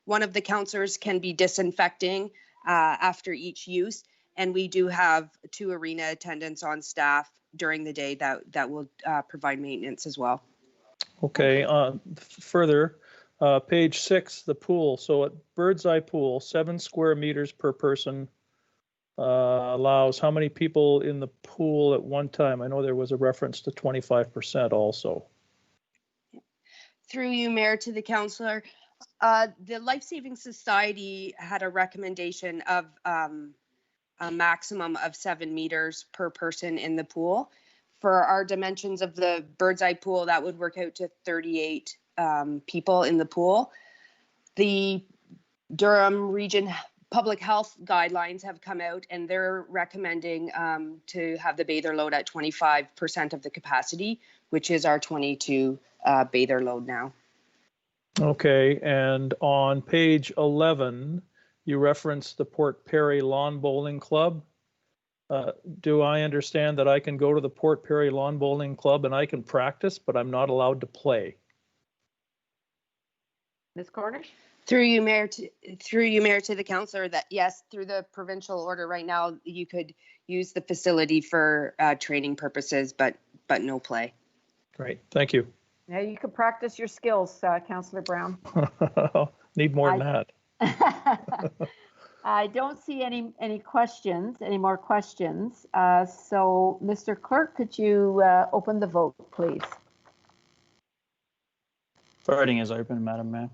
one of the councillors can be disinfecting after each use. And we do have 2 arena attendants on staff during the day that will provide maintenance as well. Okay, further, page 6, the pool. So at Bird's Eye Pool, 7 square meters per person allows how many people in the pool at one time? I know there was a reference to 25% also. Through you, Mayor, to the councillor, the Life Saving Society had a recommendation of a maximum of 7 meters per person in the pool. For our dimensions of the Bird's Eye Pool, that would work out to 38 people in the pool. The Durham Region Public Health guidelines have come out, and they're recommending to have the bather load at 25% of the capacity, which is our 22 bather load now. Okay, and on page 11, you referenced the Port Perry Lawn Bowling Club. Do I understand that I can go to the Port Perry Lawn Bowling Club and I can practice, but I'm not allowed to play? Ms. Cornish? Through you, Mayor, to the councillor, that yes, through the provincial order right now, you could use the facility for training purposes, but no play. Great, thank you. Yeah, you could practice your skills, Councillor Brown. Need more than that. I don't see any questions, any more questions. So, Mr. Clerk, could you open the vote, please? Voting is open, Madam Mayor.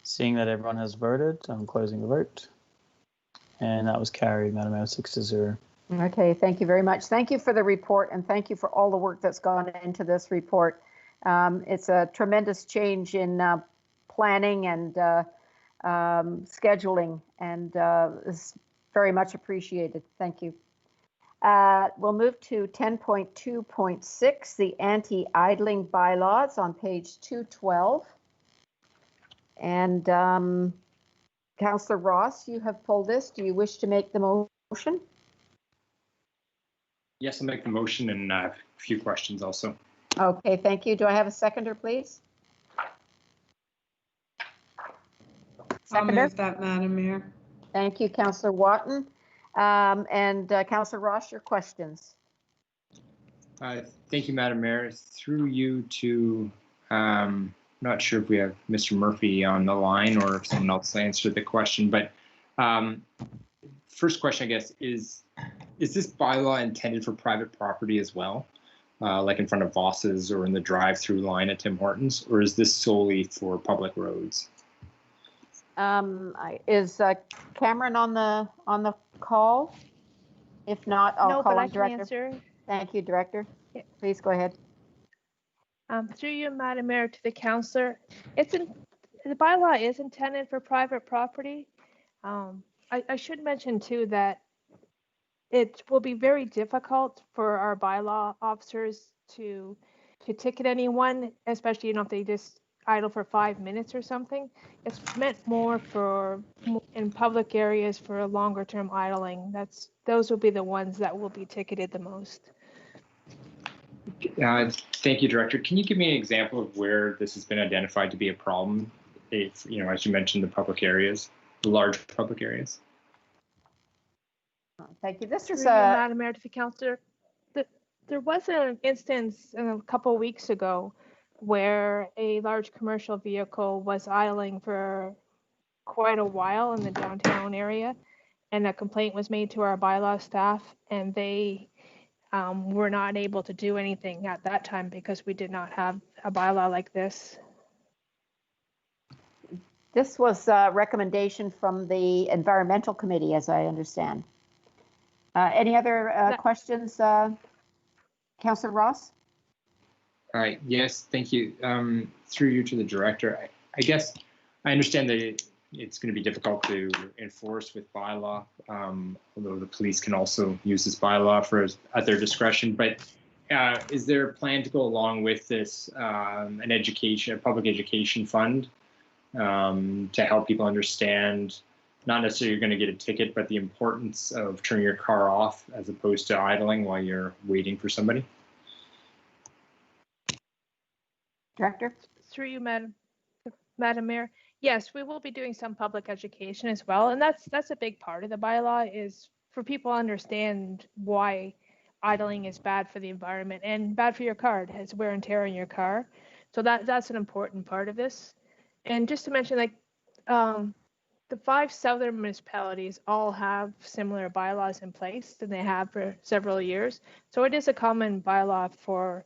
Seeing that everyone has voted, I'm closing the vote. And that was carried, Madam Mayor, 6-0. Okay, thank you very much. Thank you for the report, and thank you for all the work that's gone into this report. It's a tremendous change in planning and scheduling, and it's very much appreciated. Thank you. We'll move to 10.2.6, the anti-idling bylaws on page 212. And Councillor Ross, you have pulled this. Do you wish to make the motion? Yes, I'll make the motion and a few questions also. Okay, thank you. Do I have a seconder, please? I'll move that, Madam Mayor. Thank you, Councillor Watton. And Councillor Ross, your questions. Thank you, Madam Mayor. Through you to, not sure if we have Mr. Murphy on the line or if someone else answered the question, but first question, I guess, is this bylaw intended for private property as well, like in front of Voss's or in the drive-through line at Tim Hortons, or is this solely for public roads? Is Cameron on the call? If not, I'll call on Director. Answer. Thank you, Director. Yeah. Please go ahead. Through you, Madam Mayor, to the councillor, the bylaw is intended for private property. I should mention too that it will be very difficult for our bylaw officers to ticket anyone, especially if they just idle for 5 minutes or something. It's meant more for in public areas for longer term idling. Those will be the ones that will be ticketed the most. Thank you, Director. Can you give me an example of where this has been identified to be a problem? If, as you mentioned, the public areas, the large public areas. Thank you. This is Madam Mayor, to the councillor. There was an instance a couple of weeks ago where a large commercial vehicle was idling for quite a while in the downtown area, and a complaint was made to our bylaw staff, and they were not able to do anything at that time because we did not have a bylaw like this. This was a recommendation from the Environmental Committee, as I understand. Any other questions, Councillor Ross? All right. Yes, thank you. Through you to the Director, I guess I understand that it's going to be difficult to enforce with bylaw, although the police can also use this bylaw at their discretion. But is there a plan to go along with this, a public education fund, to help people understand, not necessarily you're going to get a ticket, but the importance of turning your car off as opposed to idling while you're waiting for somebody? Director? Through you, Madam Mayor. Yes, we will be doing some public education as well, and that's a big part of the bylaw, is for people to understand why idling is bad for the environment and bad for your car. It has wear and tear on your car, so that's an important part of this. And just to mention, the 5 southern municipalities all have similar bylaws in place, and they have for several years. So it is a common bylaw for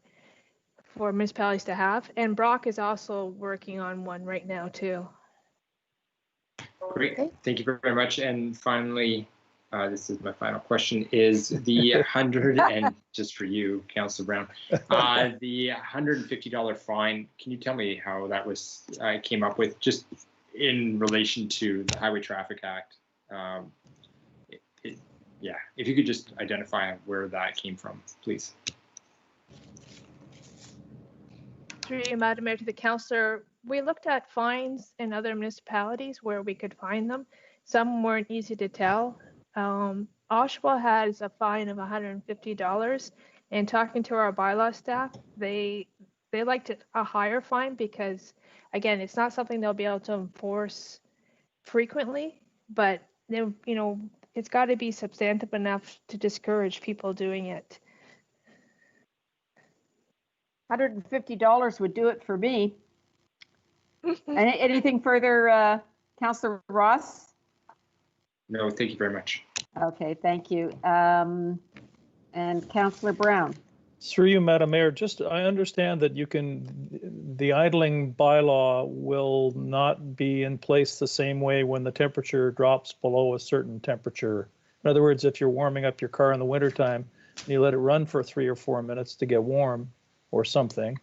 municipalities to have, and Brock is also working on one right now too. Great, thank you very much. And finally, this is my final question, is the 100, and just for you, Councillor Brown, the $150 fine, can you tell me how that was came up with, just in relation to the Highway Traffic Act? Yeah, if you could just identify where that came from, please. Through you, Madam Mayor, to the councillor, we looked at fines in other municipalities where we could find them. Some weren't easy to tell. Oshawa has a fine of $150, and talking to our bylaw staff, they liked a higher fine because, again, it's not something they'll be able to enforce frequently, but it's got to be substantive enough to discourage people doing it. $150 would do it for me. Anything further, Councillor Ross? No, thank you very much. Okay, thank you. And Councillor Brown? Through you, Madam Mayor, I understand that the idling bylaw will not be in place the same way when the temperature drops below a certain temperature. In other words, if you're warming up your car in the wintertime and you let it run for 3 or 4 minutes to get warm or something,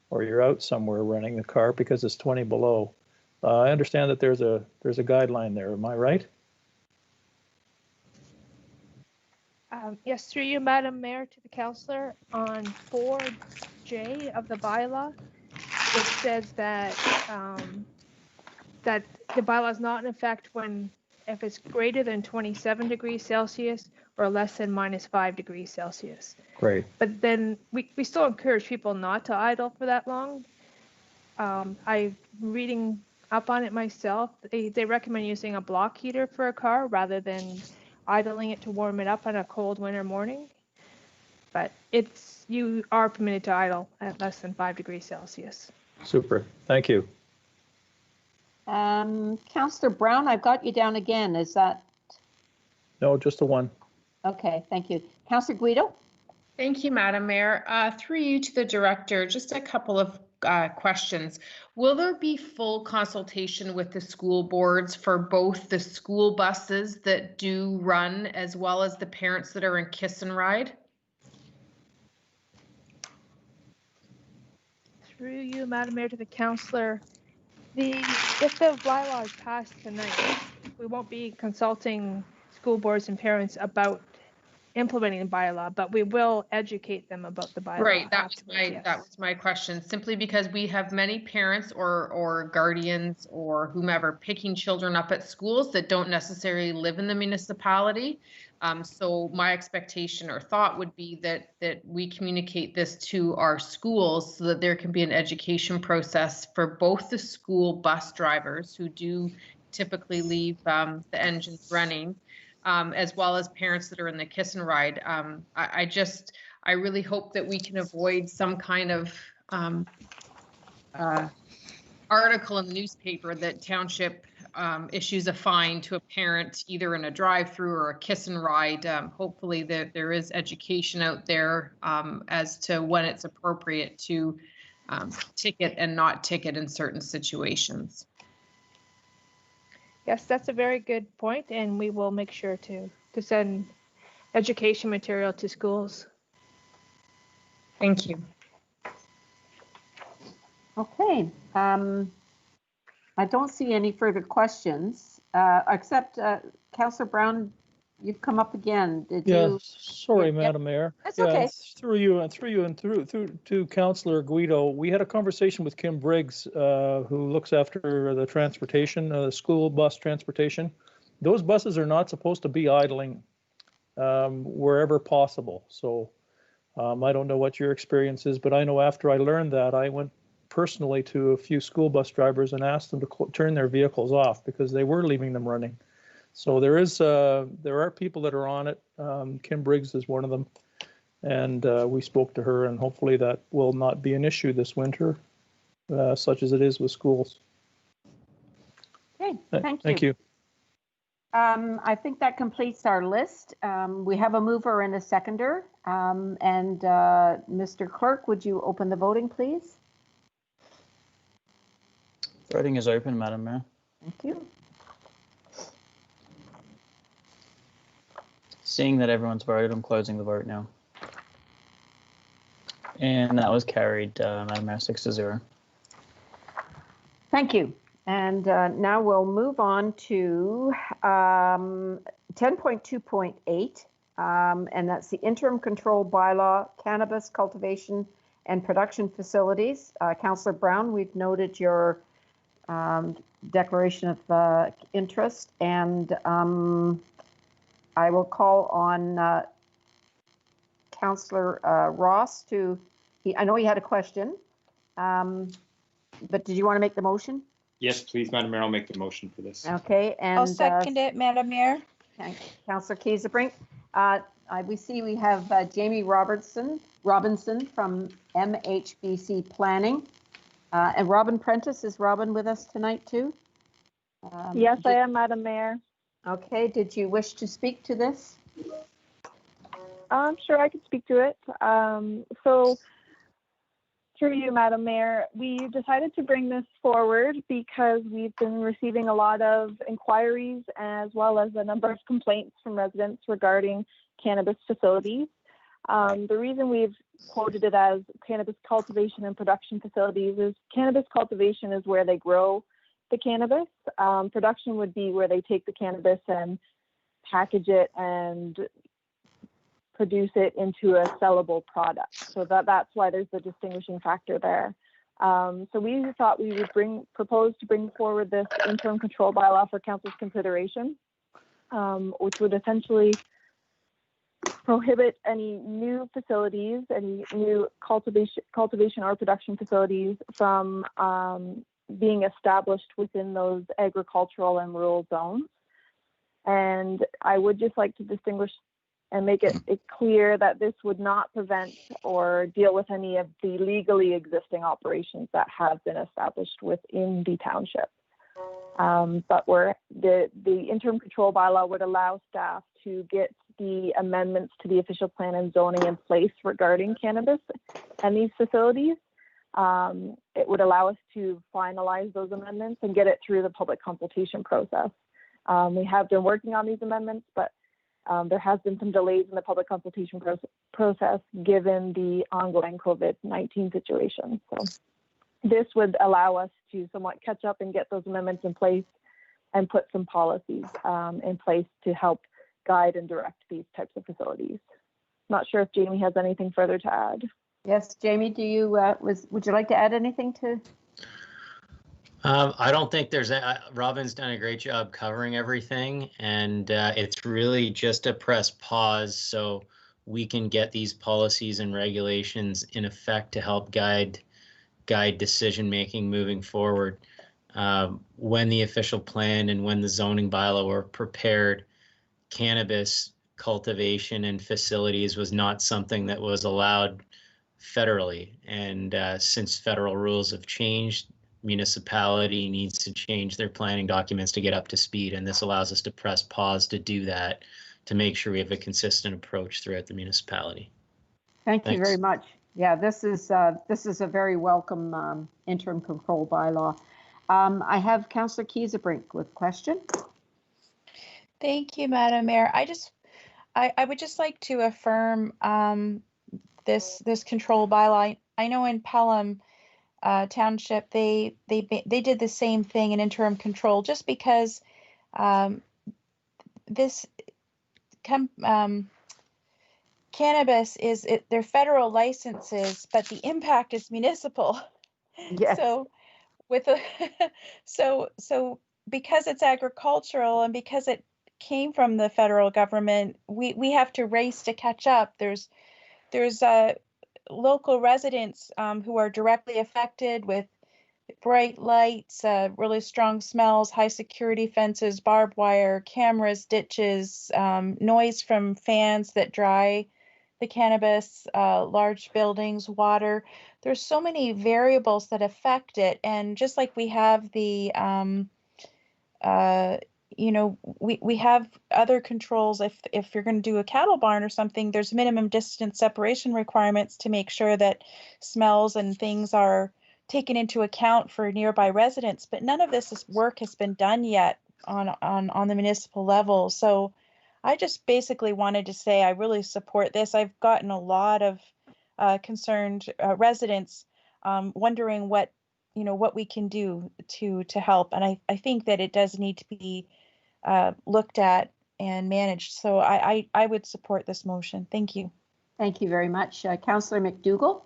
or you're out somewhere running the car because it's 20 below. I understand that there's a guideline there. Am I right? Yes, through you, Madam Mayor, to the councillor, on 4J of the bylaw, it says that that the bylaw is not in effect if it's greater than 27 degrees Celsius or less than -5 degrees Celsius. Great. But then we still encourage people not to idle for that long. I'm reading up on it myself. They recommend using a block heater for a car rather than idling it to warm it up on a cold winter morning. But you are permitted to idle at less than 5 degrees Celsius. Super. Thank you. Councillor Brown, I've got you down again. Is that? No, just the one. Okay, thank you. Councillor Guido? Thank you, Madam Mayor. Through you to the director, just a couple of questions. Will there be full consultation with the school boards for both the school buses that do run as well as the parents that are in kiss and ride? Through you, Madam Mayor, to the councillor, if the bylaw is passed tonight, we won't be consulting school boards and parents about implementing the bylaw, but we will educate them about the bylaw. Right, that was my question. Simply because we have many parents or guardians or whomever picking children up at schools that don't necessarily live in the municipality. So my expectation or thought would be that we communicate this to our schools so that there can be an education process for both the school bus drivers who do typically leave the engines running, as well as parents that are in the kiss and ride. I really hope that we can avoid some kind of article in the newspaper that township issues a fine to a parent either in a drive-through or a kiss and ride. Hopefully there is education out there as to when it's appropriate to ticket and not ticket in certain situations. Yes, that's a very good point, and we will make sure to send education material to schools. Thank you. Okay. I don't see any further questions, except Councillor Brown, you've come up again. Did you? Sorry, Madam Mayor. That's okay. Through you and through to Councillor Guido. We had a conversation with Kim Briggs, who looks after the transportation, school bus transportation. Those buses are not supposed to be idling wherever possible. So I don't know what your experience is, but I know after I learned that, I went personally to a few school bus drivers and asked them to turn their vehicles off because they were leaving them running. So there are people that are on it. Kim Briggs is one of them, and we spoke to her, and hopefully that will not be an issue this winter, such as it is with schools. Okay, thank you. Thank you. I think that completes our list. We have a mover and a seconder, and Mr. Clerk, would you open the voting, please? Voting is open, Madam Mayor. Thank you. Seeing that everyone's voted, I'm closing the vote now. And that was carried, Madam Mayor, 6-0. Thank you. And now we'll move on to 10.2.8, and that's the interim control bylaw, cannabis cultivation and production facilities. Councillor Brown, we've noted your declaration of interest, and I will call on Councillor Ross I know he had a question, but did you want to make the motion? Yes, please, Madam Mayor, I'll make the motion for this. Okay, and I'll second it, Madam Mayor. Okay, Councillor Kiesebrink. We see we have Jamie Robinson from MHBC Planning. And Robin Prentice, is Robin with us tonight too? Yes, I am, Madam Mayor. Okay, did you wish to speak to this? Sure, I could speak to it. So, through you, Madam Mayor, we decided to bring this forward because we've been receiving a lot of inquiries as well as a number of complaints from residents regarding cannabis facilities. The reason we've quoted it as cannabis cultivation and production facilities is cannabis cultivation is where they grow the cannabis. Production would be where they take the cannabis and package it and produce it into a sellable product. So that's why there's the distinguishing factor there. So we thought we would propose to bring forward this interim control bylaw for council's consideration, which would essentially prohibit any new facilities, any new cultivation or production facilities from being established within those agricultural and rural zones. And I would just like to distinguish and make it clear that this would not prevent or deal with any of the legally existing operations that have been established within the township. But the interim control bylaw would allow staff to get the amendments to the official plan and zoning in place regarding cannabis and these facilities. It would allow us to finalize those amendments and get it through the public consultation process. We have been working on these amendments, but there has been some delays in the public consultation process given the ongoing COVID-19 situation. So this would allow us to somewhat catch up and get those amendments in place and put some policies in place to help guide and direct these types of facilities. Not sure if Jamie has anything further to add. Yes, Jamie, do you would you like to add anything to? I don't think there's Robin's done a great job covering everything, and it's really just a press pause so we can get these policies and regulations in effect to help guide decision making moving forward. When the official plan and when the zoning bylaw were prepared, cannabis cultivation and facilities was not something that was allowed federally, and since federal rules have changed, municipality needs to change their planning documents to get up to speed, and this allows us to press pause to do that, to make sure we have a consistent approach throughout the municipality. Thanks. You very much. Yeah, this is a very welcome interim control bylaw. I have Councillor Kiesebrink with a question. Thank you, Madam Mayor. I would just like to affirm this control bylaw. I know in Pelham Township they did the same thing in interim control, just because cannabis they're federal licenses, but the impact is municipal. Yes. So so because it's agricultural and because it came from the federal government, we have to race to catch up. There's local residents who are directly affected with bright lights, really strong smells, high security fences, barbed wire, cameras, ditches, noise from fans that dry the cannabis, large buildings, water. There's so many variables that affect it. And just like we have the, we have other controls. If you're going to do a cattle barn or something, there's minimum distance separation requirements to make sure that smells and things are taken into account for nearby residents. But none of this work has been done yet on the municipal level. So I just basically wanted to say I really support this. I've gotten a lot of concerned residents wondering what we can do to help. And I think that it does need to be looked at and managed. So I would support this motion. Thank you. Thank you very much. Councillor McDougall?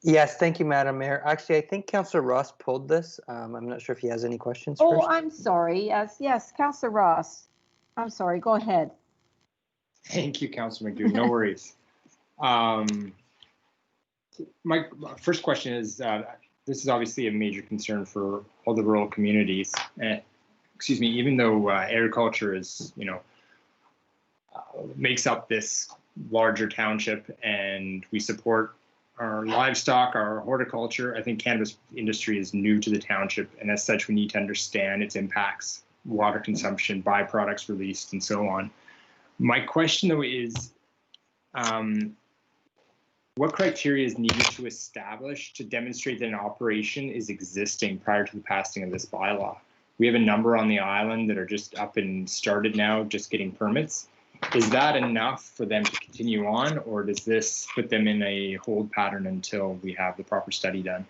Yes, thank you, Madam Mayor. Actually, I think Councillor Ross pulled this. I'm not sure if he has any questions Oh, first. I'm sorry. Yes, Councillor Ross. I'm sorry. Go ahead. Thank you, Councillor McDougall. No worries. My first question is, this is obviously a major concern for all the rural communities. excuse me, even though agriculture is, makes up this larger township and we support our livestock, our horticulture, I think cannabis industry is new to the township, and as such, we need to understand its impacts, water consumption, byproducts released, and so on. My question, though, is what criteria is needed to establish to demonstrate that an operation is existing prior to the passing of this bylaw? We have a number on the island that are just up and started now, just getting permits. Is that enough for them to continue on, or does this put them in a hold pattern until we have the proper study done?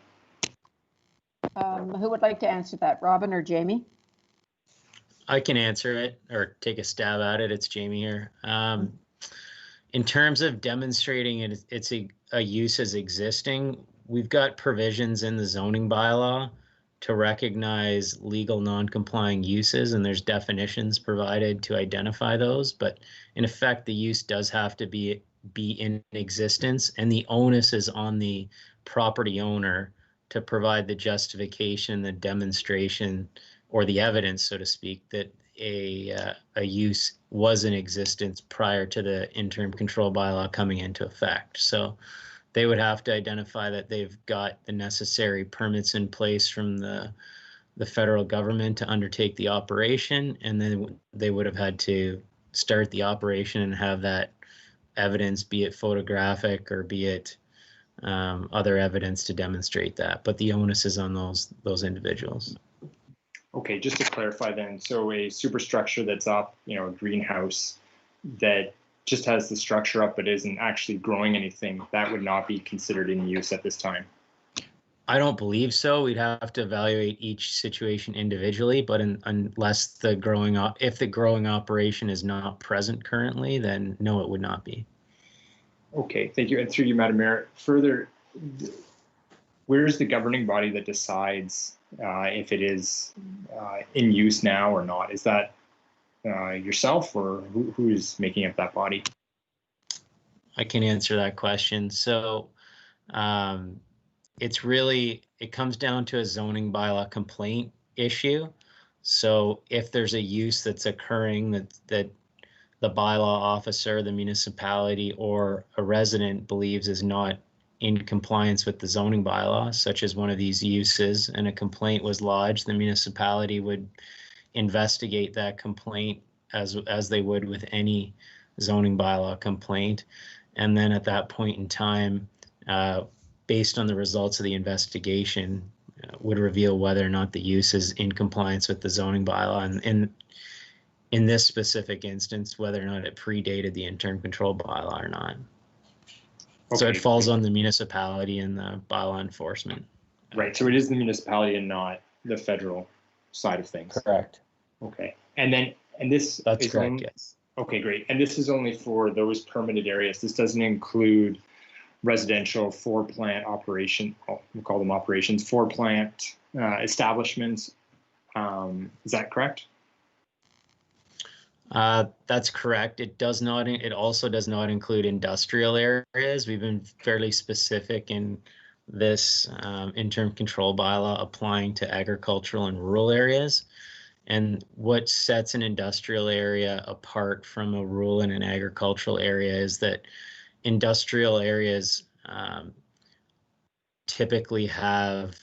Who would like to answer that, Robin or Jamie? I can answer it or take a stab at it. It's Jamie here. In terms of demonstrating it's a use as existing, we've got provisions in the zoning bylaw to recognize legal non-complying uses, and there's definitions provided to identify those. But in effect, the use does have to be in existence, and the onus is on the property owner to provide the justification, the demonstration, or the evidence, so to speak, that a use was in existence prior to the interim control bylaw coming into effect. So they would have to identify that they've got the necessary permits in place from the federal government to undertake the operation, and then they would have had to start the operation and have that evidence, be it photographic or be it other evidence to demonstrate that. But the onus is on those individuals. Okay, just to clarify then, so a superstructure that's up, a greenhouse that just has the structure up but isn't actually growing anything, that would not be considered in use at this time? I don't believe so. We'd have to evaluate each situation individually, but unless if the growing operation is not present currently, then no, it would not be. Okay, thank you. And through you, Madam Mayor, further, where is the governing body that decides if it is in use now or not? Is that yourself, or who is making up that body? I can answer that question. So it comes down to a zoning bylaw complaint issue. So if there's a use that's occurring that the bylaw officer, the municipality, or a resident believes is not in compliance with the zoning bylaw, such as one of these uses, and a complaint was lodged, the municipality would investigate that complaint as they would with any zoning bylaw complaint. And then at that point in time, based on the results of the investigation, would reveal whether or not the use is in compliance with the zoning bylaw. And in this specific instance, whether or not it predated the interim control bylaw or not. Okay. So it falls on the municipality and the bylaw enforcement. Right, so it is the municipality and not the federal side of things. Correct. Okay, and this that's is correct, yes. Okay, great. And this is only for those permitted areas. This doesn't include residential for-plant operation, we'll call them operations, for-plant establishments. Is that correct? That's correct. It also does not include industrial areas. We've been fairly specific in this interim control bylaw applying to agricultural and rural areas. And what sets an industrial area apart from a rural and an agricultural area is that industrial areas typically have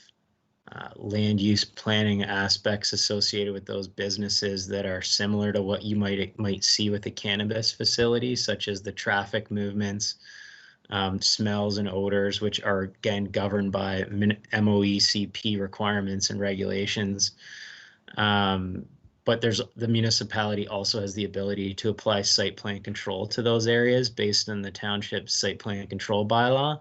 land use planning aspects associated with those businesses that are similar to what you might see with a cannabis facility, such as the traffic movements, smells and odors, which are again governed by MOECP requirements and regulations. But the municipality also has the ability to apply site plan control to those areas based on the township's site plan control bylaw.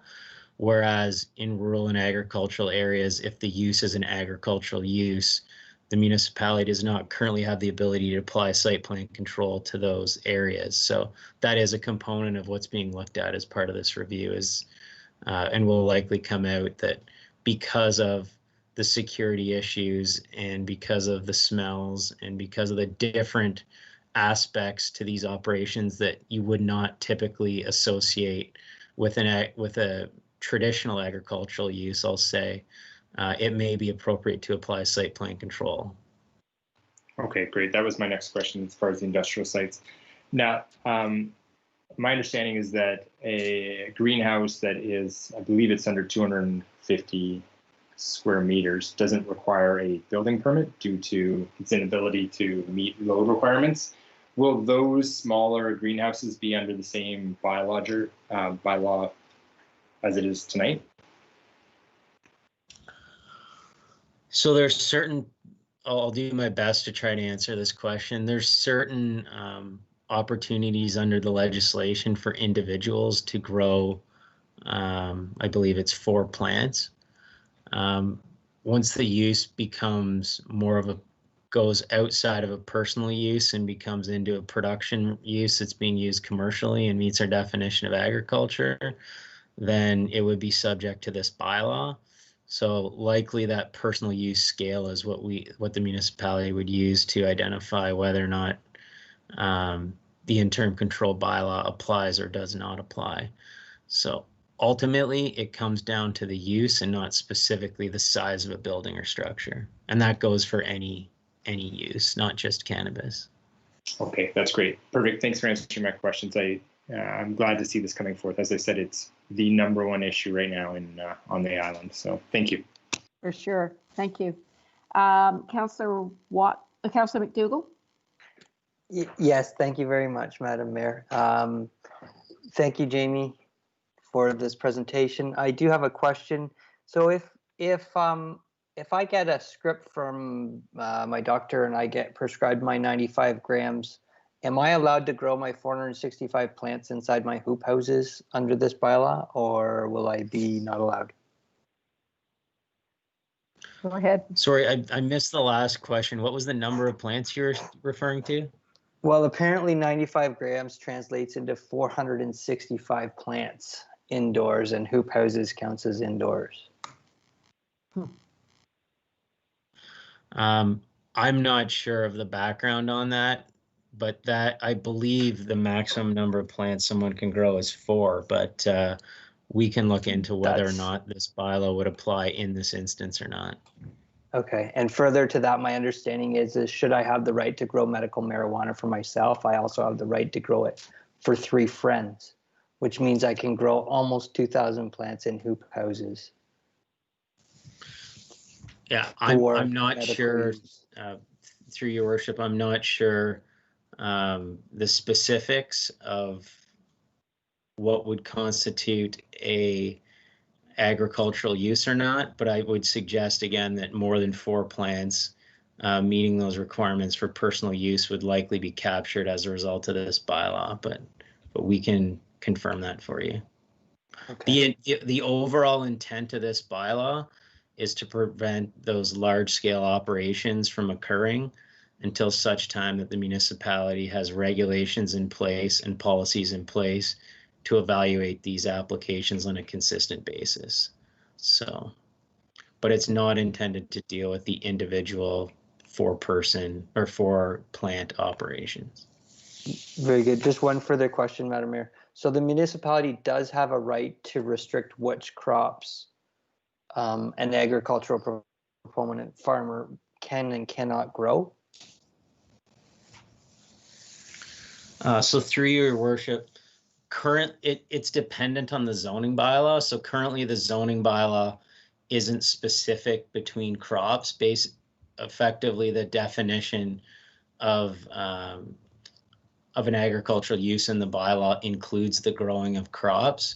Whereas in rural and agricultural areas, if the use is an agricultural use, the municipality does not currently have the ability to apply site plan control to those areas. So that is a component of what's being looked at as part of this review and will likely come out that because of the security issues and because of the smells and because of the different aspects to these operations that you would not typically associate with a traditional agricultural use, I'll say, it may be appropriate to apply site plan control. Okay, great. That was my next question as far as the industrial sites. Now, my understanding is that a greenhouse that is, I believe it's under 250 square meters, doesn't require a building permit due to its inability to meet load requirements. Will those smaller greenhouses be under the same bylaw as it is tonight? So there's certain, I'll do my best to try to answer this question. There's certain opportunities under the legislation for individuals to grow, I believe it's 4 plants. Once the use becomes more of goes outside of a personal use and becomes into a production use that's being used commercially and meets our definition of agriculture, then it would be subject to this bylaw. So likely that personal use scale is what the municipality would use to identify whether or not the interim control bylaw applies or does not apply. So ultimately, it comes down to the use and not specifically the size of a building or structure. And that goes for any use, not just cannabis. Okay, that's great. Perfect. Thanks for answering my questions. I'm glad to see this coming forth. As I said, it's the #1 issue right now on the island. So thank you. For sure. Thank you. Councillor McDougall? Yes, thank you very much, Madam Mayor. Thank you, Jamie, for this presentation. I do have a question. So if I get a script from my doctor and I get prescribed my 95 grams, am I allowed to grow my 465 plants inside my hoop houses under this bylaw, or will I be not allowed? Go ahead. Sorry, I missed the last question. What was the number of plants you were referring to? Well, apparently 95 grams translates into 465 plants indoors, and hoop houses counts as indoors. I'm not sure of the background on that, but that I believe the maximum number of plants someone can grow is 4, but we can look into whether or not this bylaw would apply in this instance or not. Okay, and further to that, my understanding is should I have the right to grow medical marijuana for myself, I also have the right to grow it for 3 friends, which means I can grow almost 2,000 plants in hoop houses. Yeah, I'm not sure, through your worship, I'm not sure the specifics of what would constitute a agricultural use or not, but I would suggest again that more than 4 plants meeting those requirements for personal use would likely be captured as a result of this bylaw, but we can confirm that for you. Okay. The overall intent of this bylaw is to prevent those large-scale operations from occurring until such time that the municipality has regulations in place and policies in place to evaluate these applications on a consistent basis. So, but it's not intended to deal with the individual 4-person or 4-plant operations. Very good. Just one further question, Madam Mayor. So the municipality does have a right to restrict which crops an agricultural proponent farmer can and cannot grow? So through your worship, it's dependent on the zoning bylaw. So currently the zoning bylaw isn't specific between crops. Effectively the definition of an agricultural use in the bylaw includes the growing of crops.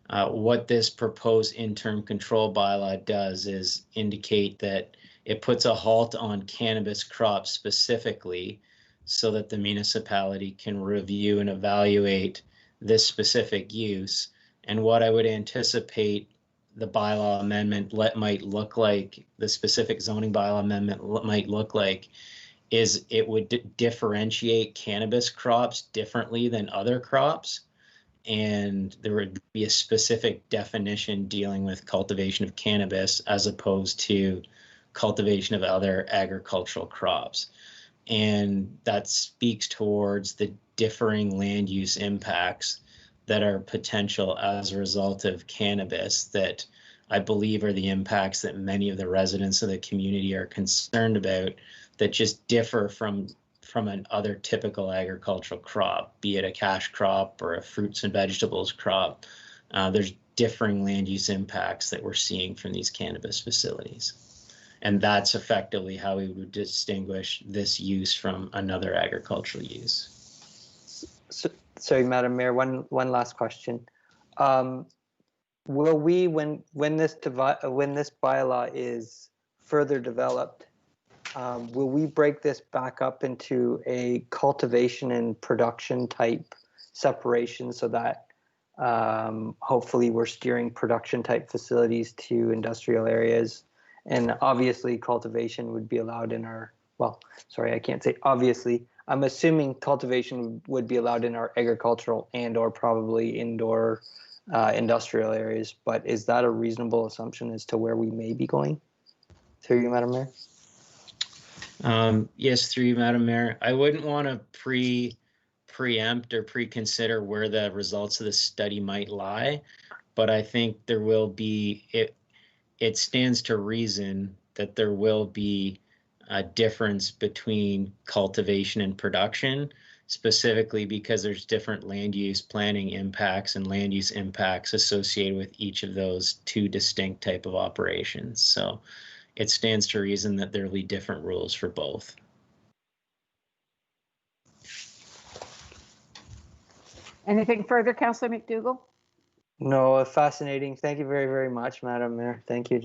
What this proposed interim control bylaw does is indicate that it puts a halt on cannabis crops specifically so that the municipality can review and evaluate this specific use. And what I would anticipate the bylaw amendment might look like, the specific zoning bylaw amendment might look like, is it would differentiate cannabis crops differently than other crops. And there would be a specific definition dealing with cultivation of cannabis as opposed to cultivation of other agricultural crops. And that speaks towards the differing land use impacts that are potential as a result of cannabis that I believe are the impacts that many of the residents of the community are concerned about, that just differ from an other typical agricultural crop, be it a cash crop or a fruits and vegetables crop. There's differing land use impacts that we're seeing from these cannabis facilities. And that's effectively how we would distinguish this use from another agricultural use. Sorry, Madam Mayor, one last question. Will we, when this bylaw is further developed, will we break this back up into a cultivation and production type separation so that hopefully we're steering production type facilities to industrial areas? And obviously cultivation would be allowed in our, well, sorry, I can't say obviously. I'm assuming cultivation would be allowed in our agricultural and or probably indoor industrial areas, but is that a reasonable assumption as to where we may be going? Through you, Madam Mayor. Yes, through you, Madam Mayor. I wouldn't want to preempt or preconsider where the results of the study might lie, but I think there will be, it stands to reason that there will be a difference between cultivation and production, specifically because there's different land use planning impacts and land use impacts associated with each of those two distinct type of operations. So it stands to reason that there will be different rules for both. Anything further, Councillor McDougall? No, fascinating. Thank you very, very much, Madam Mayor. Thank you,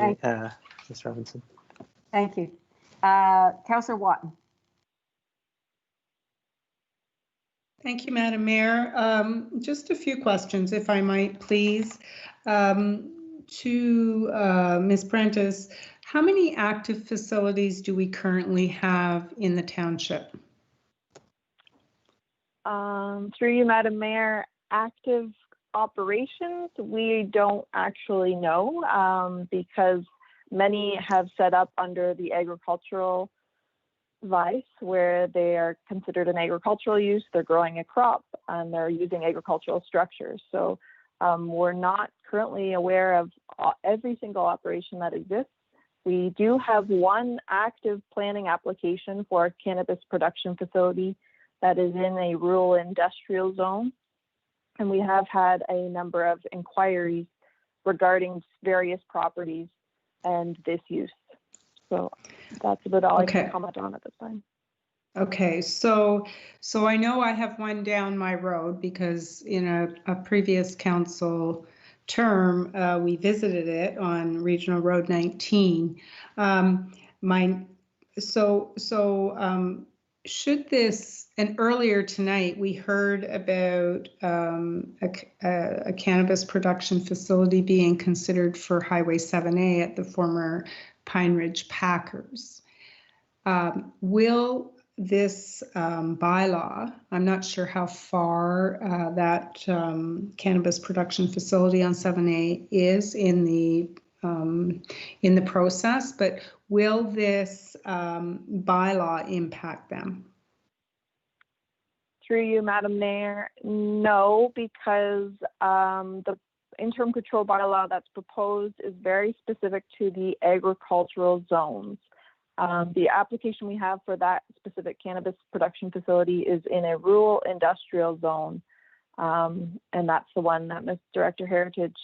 Ms. Robinson. Thank you. Councillor Watton. Thank you, Madam Mayor. Just a few questions, if I might, please. To Ms. Prentice, how many active facilities do we currently have in the township? Through you, Madam Mayor, active operations, we don't actually know because many have set up under the agricultural vice where they are considered an agricultural use, they're growing a crop and they're using agricultural structures. So we're not currently aware of every single operation that exists. We do have one active planning application for a cannabis production facility that is in a rural industrial zone. And we have had a number of inquiries regarding various properties and this use. So that's about all I can comment on at this time. Okay, so I know I have one down my road because in a previous council term, we visited it on Regional Road 19. Should this, and earlier tonight we heard about a cannabis production facility being considered for Highway 7A at the former Pine Ridge Packers. Will this bylaw, I'm not sure how far that cannabis production facility on 7A is in the process, but will this bylaw impact them? Through you, Madam Mayor, no, because the interim control bylaw that's proposed is very specific to the agricultural zones. The application we have for that specific cannabis production facility is in a rural industrial zone. And that's the one that Ms. Director Heritage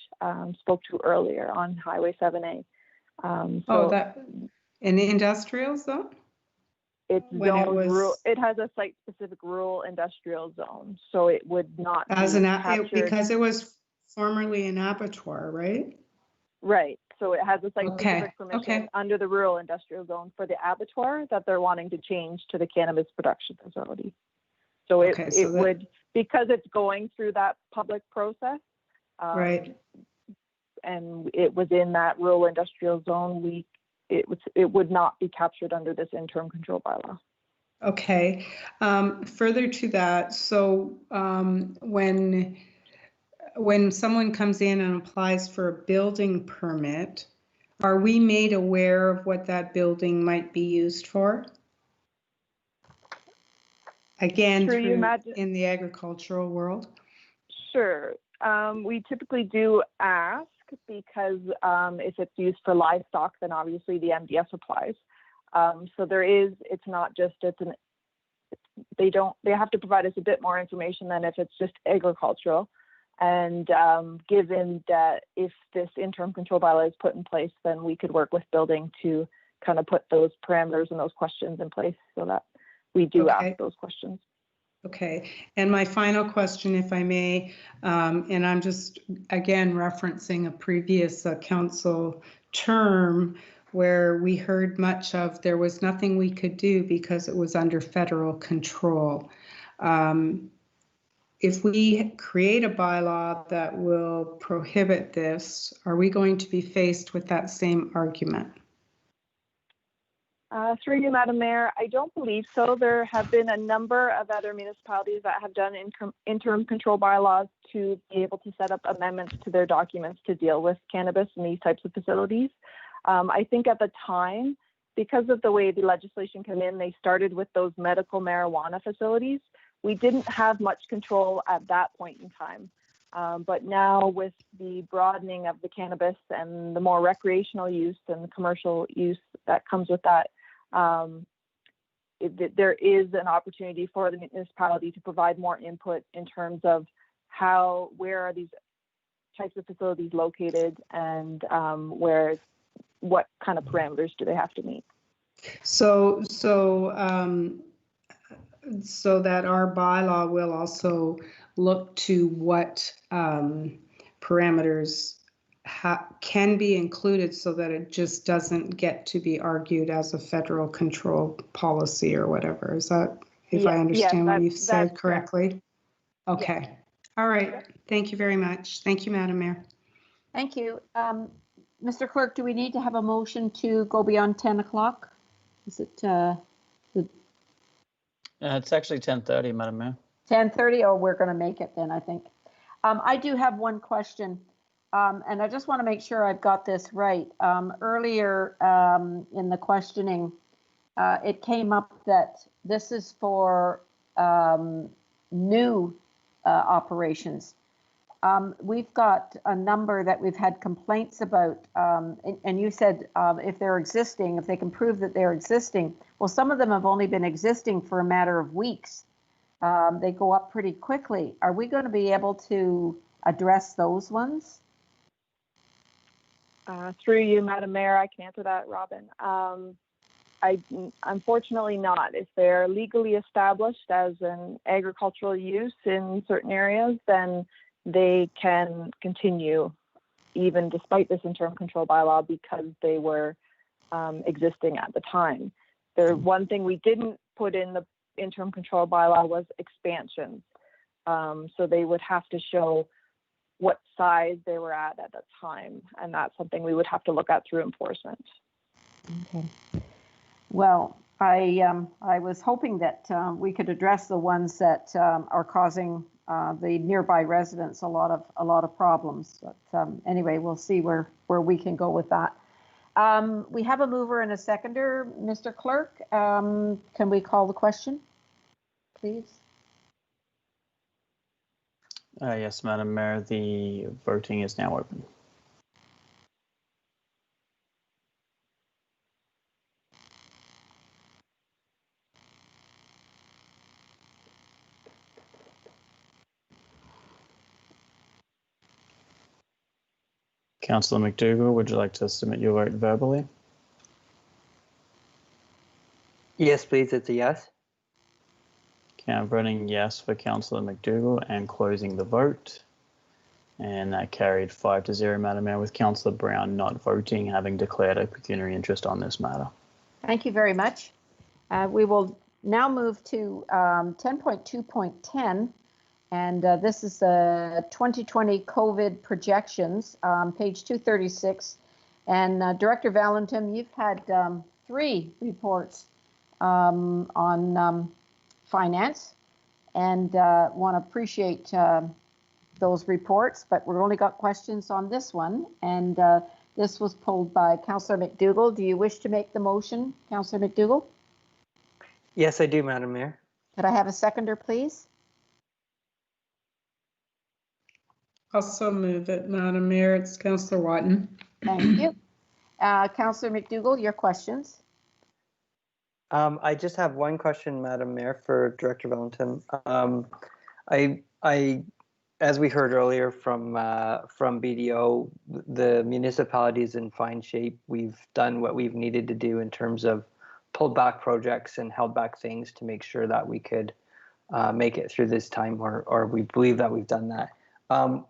spoke to earlier on Highway 7A. That an industrial zone? It's rural. It has a site-specific rural industrial zone, so it would not because it was formerly an abattoir, right? Right. So it has a site-specific permission under the rural industrial zone for the abattoir that they're wanting to change to the cannabis production facility. So it would, because it's going through that public process, right, and it was in that rural industrial zone, it would not be captured under this interim control bylaw. Okay. Further to that, so when someone comes in and applies for a building permit, are we made aware of what that building might be used for? Again, in the agricultural world? Sure. We typically do ask because if it's used for livestock, then obviously the MDS applies. So it's not just, they have to provide us a bit more information than if it's just agricultural. And given that if this interim control bylaw is put in place, then we could work with building to kind of put those parameters and those questions in place so that we do ask those questions. Okay, and my final question, if I may, and I'm just again referencing a previous council term where we heard much of there was nothing we could do because it was under federal control. If we create a bylaw that will prohibit this, are we going to be faced with that same argument? Through you, Madam Mayor, I don't believe so. There have been a number of other municipalities that have done interim control bylaws to be able to set up amendments to their documents to deal with cannabis and these types of facilities. I think at the time, because of the way the legislation came in, they started with those medical marijuana facilities. We didn't have much control at that point in time. But now with the broadening of the cannabis and the more recreational use and the commercial use that comes with that, there is an opportunity for the municipality to provide more input in terms of where are these types of facilities located and what kind of parameters do they have to meet. So that our bylaw will also look to what parameters can be included so that it just doesn't get to be argued as a federal control policy or whatever. Is that, if I understand what you've said correctly? Okay. Yeah. All right. Thank you very much. Thank you, Madam Mayor. Thank you. Mr. Clerk, do we need to have a motion to go beyond 10 o'clock? Is it it's actually 10:30, Madam Mayor. 10:30, or we're going to make it then, I think. I do have one question, and I just want to make sure I've got this right. Earlier in the questioning, it came up that this is for new operations. We've got a number that we've had complaints about, and you said if they're existing, if they can prove that they're existing. Well, some of them have only been existing for a matter of weeks. They go up pretty quickly. Are we going to be able to address those ones? Through you, Madam Mayor, I can answer that, Robin. Unfortunately not. If they're legally established as an agricultural use in certain areas, then they can continue even despite this interim control bylaw because they were existing at the time. One thing we didn't put in the interim control bylaw was expansions. So they would have to show what size they were at the time, and that's something we would have to look at through enforcement. Okay. Well, I was hoping that we could address the ones that are causing the nearby residents a lot of problems. But anyway, we'll see where we can go with that. We have a mover and a seconder, Mr. Clerk. Can we call the question, please? Yes, Madam Mayor, the voting is now open. Councillor McDougall, would you like to submit your vote verbally? Yes, please. It's a yes. Okay, I'm voting yes for Councillor McDougall and closing the vote. And that carried 5-0, Madam Mayor, with Councillor Brown not voting, having declared a pecuniary interest on this matter. Thank you very much. We will now move to 10.2.10. And this is the 2020 COVID projections, page 236. And Director Valentin, you've had 3 reports on finance, and want to appreciate those reports, but we've only got questions on this one. And this was pulled by Councillor McDougall. Do you wish to make the motion, Councillor McDougall? Yes, I do, Madam Mayor. Could I have a seconder, please? Also move it, Madam Mayor. It's Councillor Watton. Thank you. Councillor McDougall, your questions? I just have one question, Madam Mayor, for Director Valentin. As we heard earlier from BDO, the municipality is in fine shape. We've done what we've needed to do in terms of pulled back projects and held back things to make sure that we could make it through this time, or we believe that we've done that.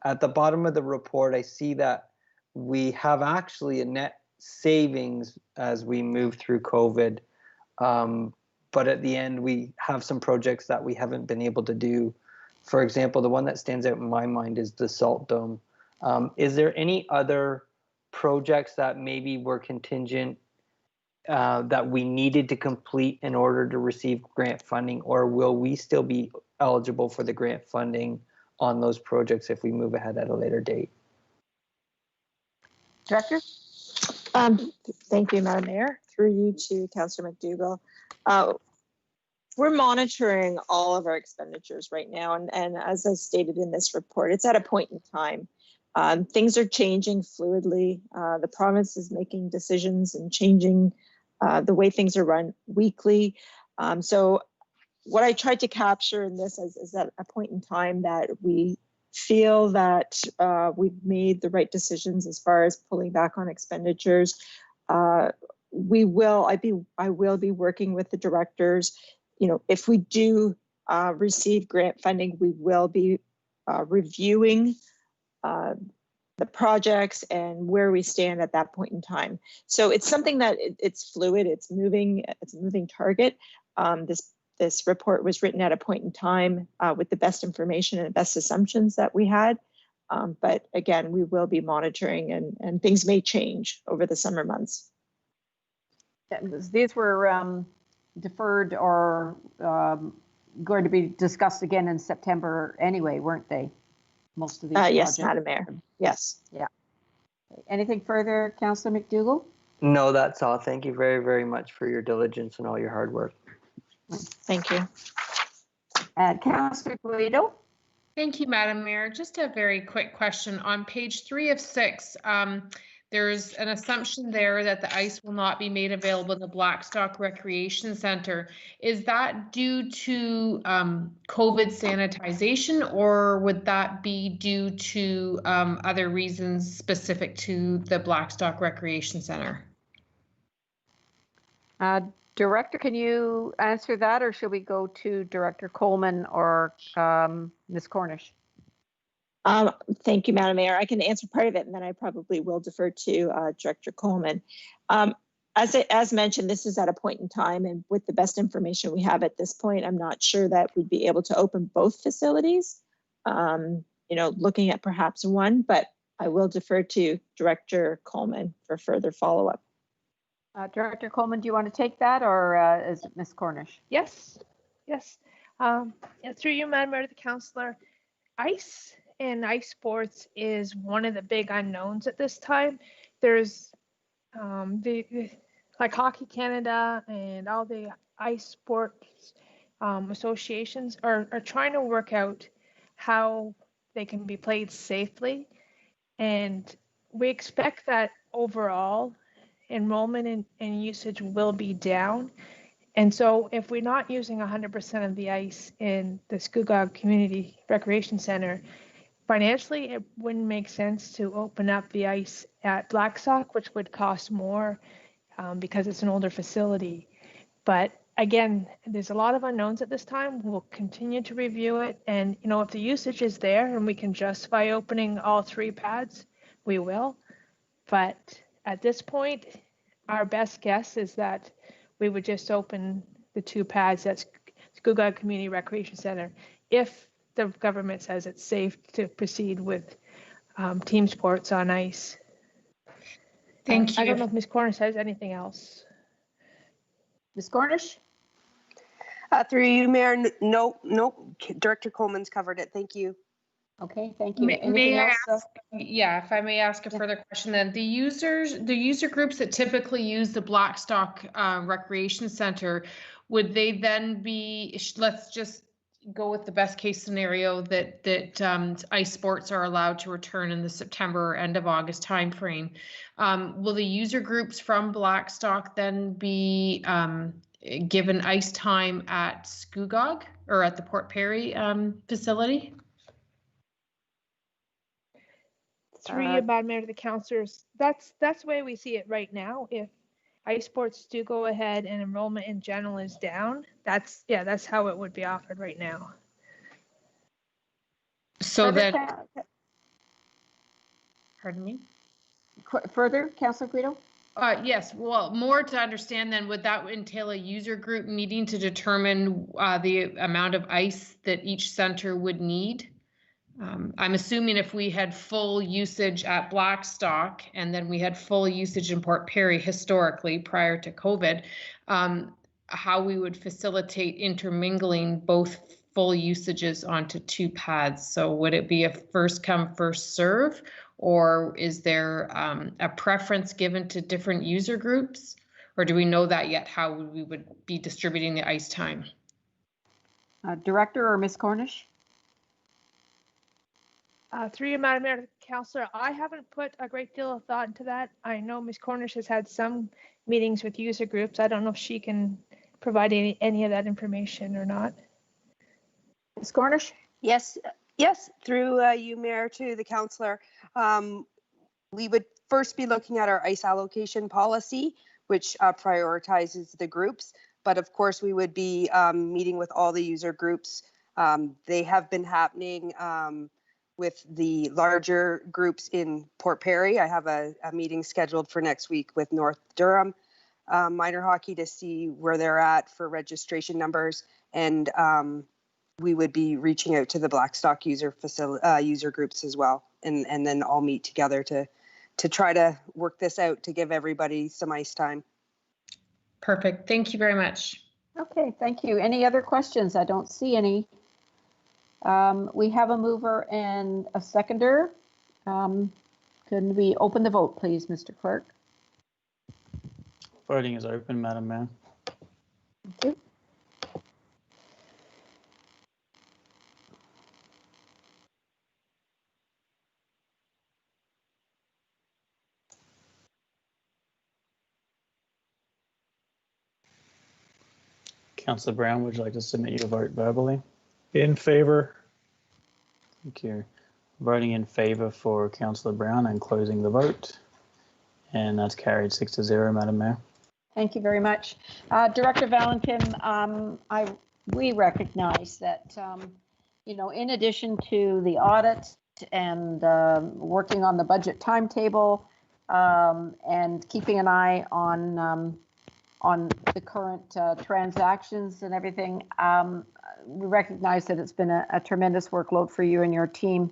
At the bottom of the report, I see that we have actually a net savings as we move through COVID. But at the end, we have some projects that we haven't been able to do. For example, the one that stands out in my mind is the Salt Dome. Is there any other projects that maybe were contingent that we needed to complete in order to receive grant funding, or will we still be eligible for the grant funding on those projects if we move ahead at a later date? Director? Thank you, Madam Mayor. Through you to Councillor McDougall. We're monitoring all of our expenditures right now, and as I stated in this report, it's at a point in time. Things are changing fluidly. The province is making decisions and changing the way things are run weekly. So what I tried to capture in this is at a point in time that we feel that we've made the right decisions as far as pulling back on expenditures. I will be working with the directors. If we do receive grant funding, we will be reviewing the projects and where we stand at that point in time. So it's something that it's fluid, it's a moving target. This report was written at a point in time with the best information and best assumptions that we had. But again, we will be monitoring and things may change over the summer months. These were deferred or going to be discussed again in September anyway, weren't they? Most of these yes, projects. Madam Mayor. Yes. Yeah. Anything further, Councillor McDougall? No, that's all. Thank you very, very much for your diligence and all your hard work. Thank you. Councillor Guido? Thank you, Madam Mayor. Just a very quick question. On page 3 of 6, there's an assumption there that the ice will not be made available in the Blackstock Recreation Center. Is that due to COVID sanitization, or would that be due to other reasons specific to the Blackstock Recreation Center? Director, can you answer that, or should we go to Director Coleman or Ms. Cornish? Thank you, Madam Mayor. I can answer part of it, and then I probably will defer to Director Coleman. As mentioned, this is at a point in time, and with the best information we have at this point, I'm not sure that we'd be able to open both facilities. Looking at perhaps one, but I will defer to Director Coleman for further follow-up. Director Coleman, do you want to take that, or is it Ms. Cornish? Yes. Through you, Madam Mayor, the councillor, ice and ice sports is one of the big unknowns at this time. There's like Hockey Canada and all the ice sports associations are trying to work out how they can be played safely. And we expect that overall enrollment and usage will be down. And so if we're not using 100% of the ice in the Scugog Community Recreation Center, financially, it wouldn't make sense to open up the ice at Blackstock, which would cost more because it's an older facility. But again, there's a lot of unknowns at this time. We'll continue to review it. And, if the usage is there and we can justify opening all 3 pads, we will. But at this point, our best guess is that we would just open the 2 pads at Scugog Community Recreation Center if the government says it's safe to proceed with team sports on ice. Thank you. I don't know if Ms. Cornish has anything else. Ms. Cornish? Through you, Mayor. No, Director Coleman's covered it. Thank you. Okay, thank you. May I ask, if I may ask a further question then. The user groups that typically use the Blackstock Recreation Center, would they then be, let's just go with the best case scenario that ice sports are allowed to return in the September or end of August timeframe, will the user groups from Blackstock then be given ice time at Scugog or at the Port Perry facility? Through you, Madam Mayor, to the councillors, that's the way we see it right now. If ice sports do go ahead and enrollment in general is down, that's how it would be offered right now. So then, pardon me? Further, Councillor Guido? Yes, well, more to understand then, would that entail a user group meeting to determine the amount of ice that each center would need? I'm assuming if we had full usage at Blackstock and then we had full usage in Port Perry historically prior to COVID, how we would facilitate intermingling both full usages onto two paths. So would it be a first come, first serve, or is there a preference given to different user groups? Or do we know that yet, how we would be distributing the ice time? Director or Ms. Cornish? Through you, Madam Mayor, Councillor, I haven't put a great deal of thought into that. I know Ms. Cornish has had some meetings with user groups. I don't know if she can provide any of that information or not. Ms. Cornish? Yes, through you, Mayor, to the councillor. We would first be looking at our ice allocation policy, which prioritizes the groups. But of course, we would be meeting with all the user groups. They have been happening with the larger groups in Port Perry. I have a meeting scheduled for next week with North Durham minor hockey to see where they're at for registration numbers. And we would be reaching out to the Blackstock user groups as well. And then all meet together to try to work this out to give everybody some ice time. Perfect. Thank you very much. Okay, thank you. Any other questions? I don't see any. We have a mover and a seconder. Can we open the vote, please, Mr. Clerk? Voting is open, Madam Mayor. Thank you. Councillor Brown, would you like to submit your vote verbally? In favor. Thank you. Voting in favor for Councillor Brown and closing the vote. And that's carried 6-0, Madam Mayor. Thank you very much. Director Valentin, we recognize that, in addition to the audit and working on the budget timetable and keeping an eye on the current transactions and everything, we recognize that it's been a tremendous workload for you and your team.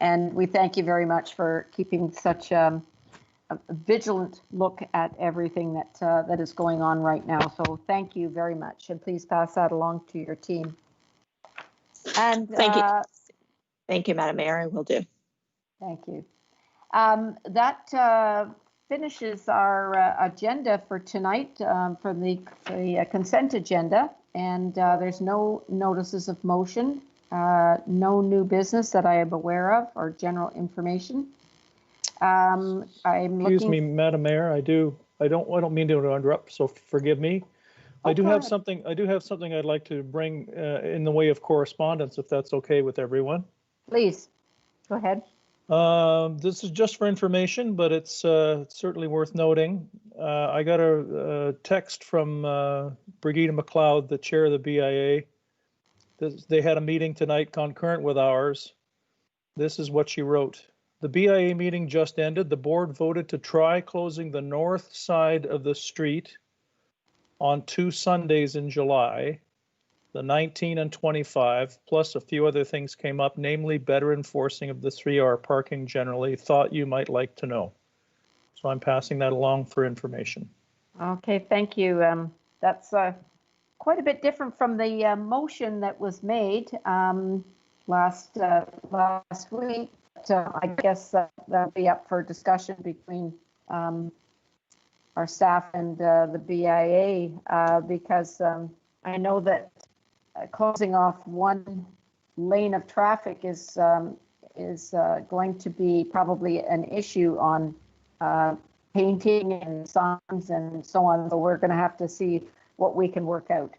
And we thank you very much for keeping such a vigilant look at everything that is going on right now. So thank you very much, and please pass that along to your team. And thank you, Madam Mayor. I will do. Thank you. That finishes our agenda for tonight for the consent agenda, and there's no notices of motion, no new business that I am aware of, or general information. Excuse me, Madam Mayor. I don't mean to interrupt, so forgive me. I do have something I'd like to bring in the way of correspondence, if that's okay with everyone. Please, go ahead. This is just for information, but it's certainly worth noting. I got a text from Brigida McLeod, the chair of the BIA. They had a meeting tonight concurrent with ours. This is what she wrote. The BIA meeting just ended. The board voted to try closing the north side of the street on 2 Sundays in July. The 19 and 25, plus a few other things came up, namely better enforcing of the 3-hour parking generally. Thought you might like to know. So I'm passing that along for information. Okay, thank you. That's quite a bit different from the motion that was made last week. I guess that'll be up for discussion between our staff and the BIA because I know that closing off one lane of traffic is going to be probably an issue on painting and signs and so on. So we're going to have to see what we can work out.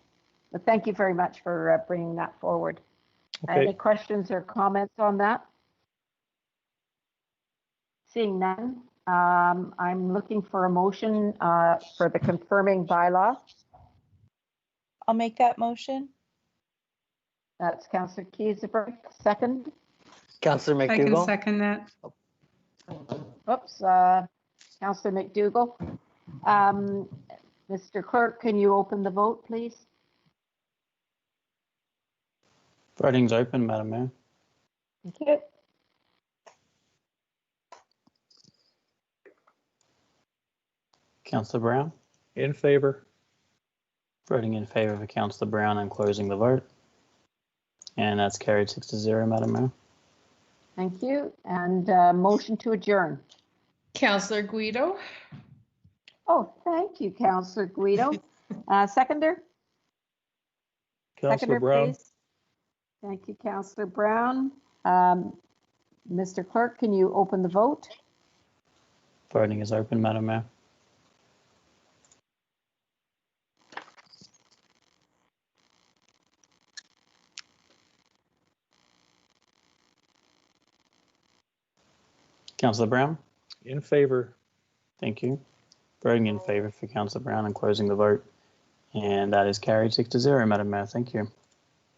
But thank you very much for bringing that forward. Okay. Any questions or comments on that? Seeing none, I'm looking for a motion for the confirming bylaw. I'll make that motion. That's Councillor Kieseberg. Second. Councillor I can McDougall. second that. Oops, Councillor McDougall. Mr. Clerk, can you open the vote, please? Voting's open, Madam Mayor. Thank you. Councillor Brown. In favor. Voting in favor for Councillor Brown. I'm closing the vote. And that's carried 6-0, Madam Mayor. Thank you. And motion to adjourn. Councillor Guido. Oh, thank you, Councillor Guido. Seconder? Councillor Seconder, Brown. please. Thank you, Councillor Brown. Mr. Clerk, can you open the vote? Voting is open, Madam Mayor. Councillor Brown. In favor. Thank you. Voting in favor for Councillor Brown and closing the vote. And that is carried 6-0, Madam Mayor. Thank you.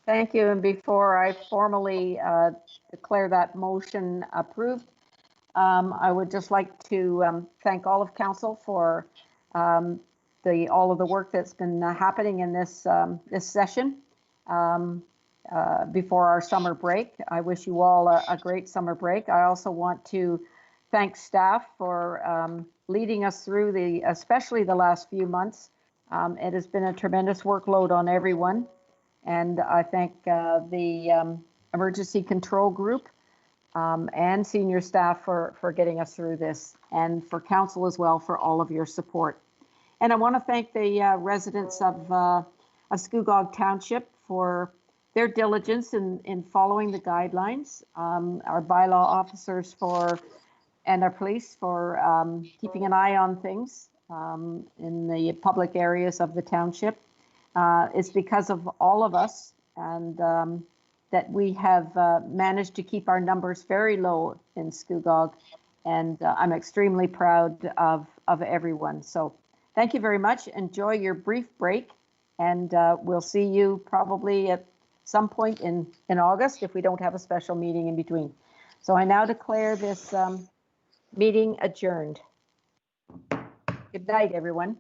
Thank you. And before I formally declare that motion approved, I would just like to thank all of council for all of the work that's been happening in this session before our summer break. I wish you all a great summer break. I also want to thank staff for leading us through especially the last few months. It has been a tremendous workload on everyone. And I thank the emergency control group and senior staff for getting us through this, and for council as well for all of your support. And I want to thank the residents of Scugog Township for their diligence in following the guidelines, our bylaw officers and our police for keeping an eye on things in the public areas of the township. It's because of all of us and that we have managed to keep our numbers very low in Scugog, and I'm extremely proud of everyone. So thank you very much. Enjoy your brief break, and we'll see you probably at some point in August if we don't have a special meeting in between. So I now declare this meeting adjourned. Good night, everyone.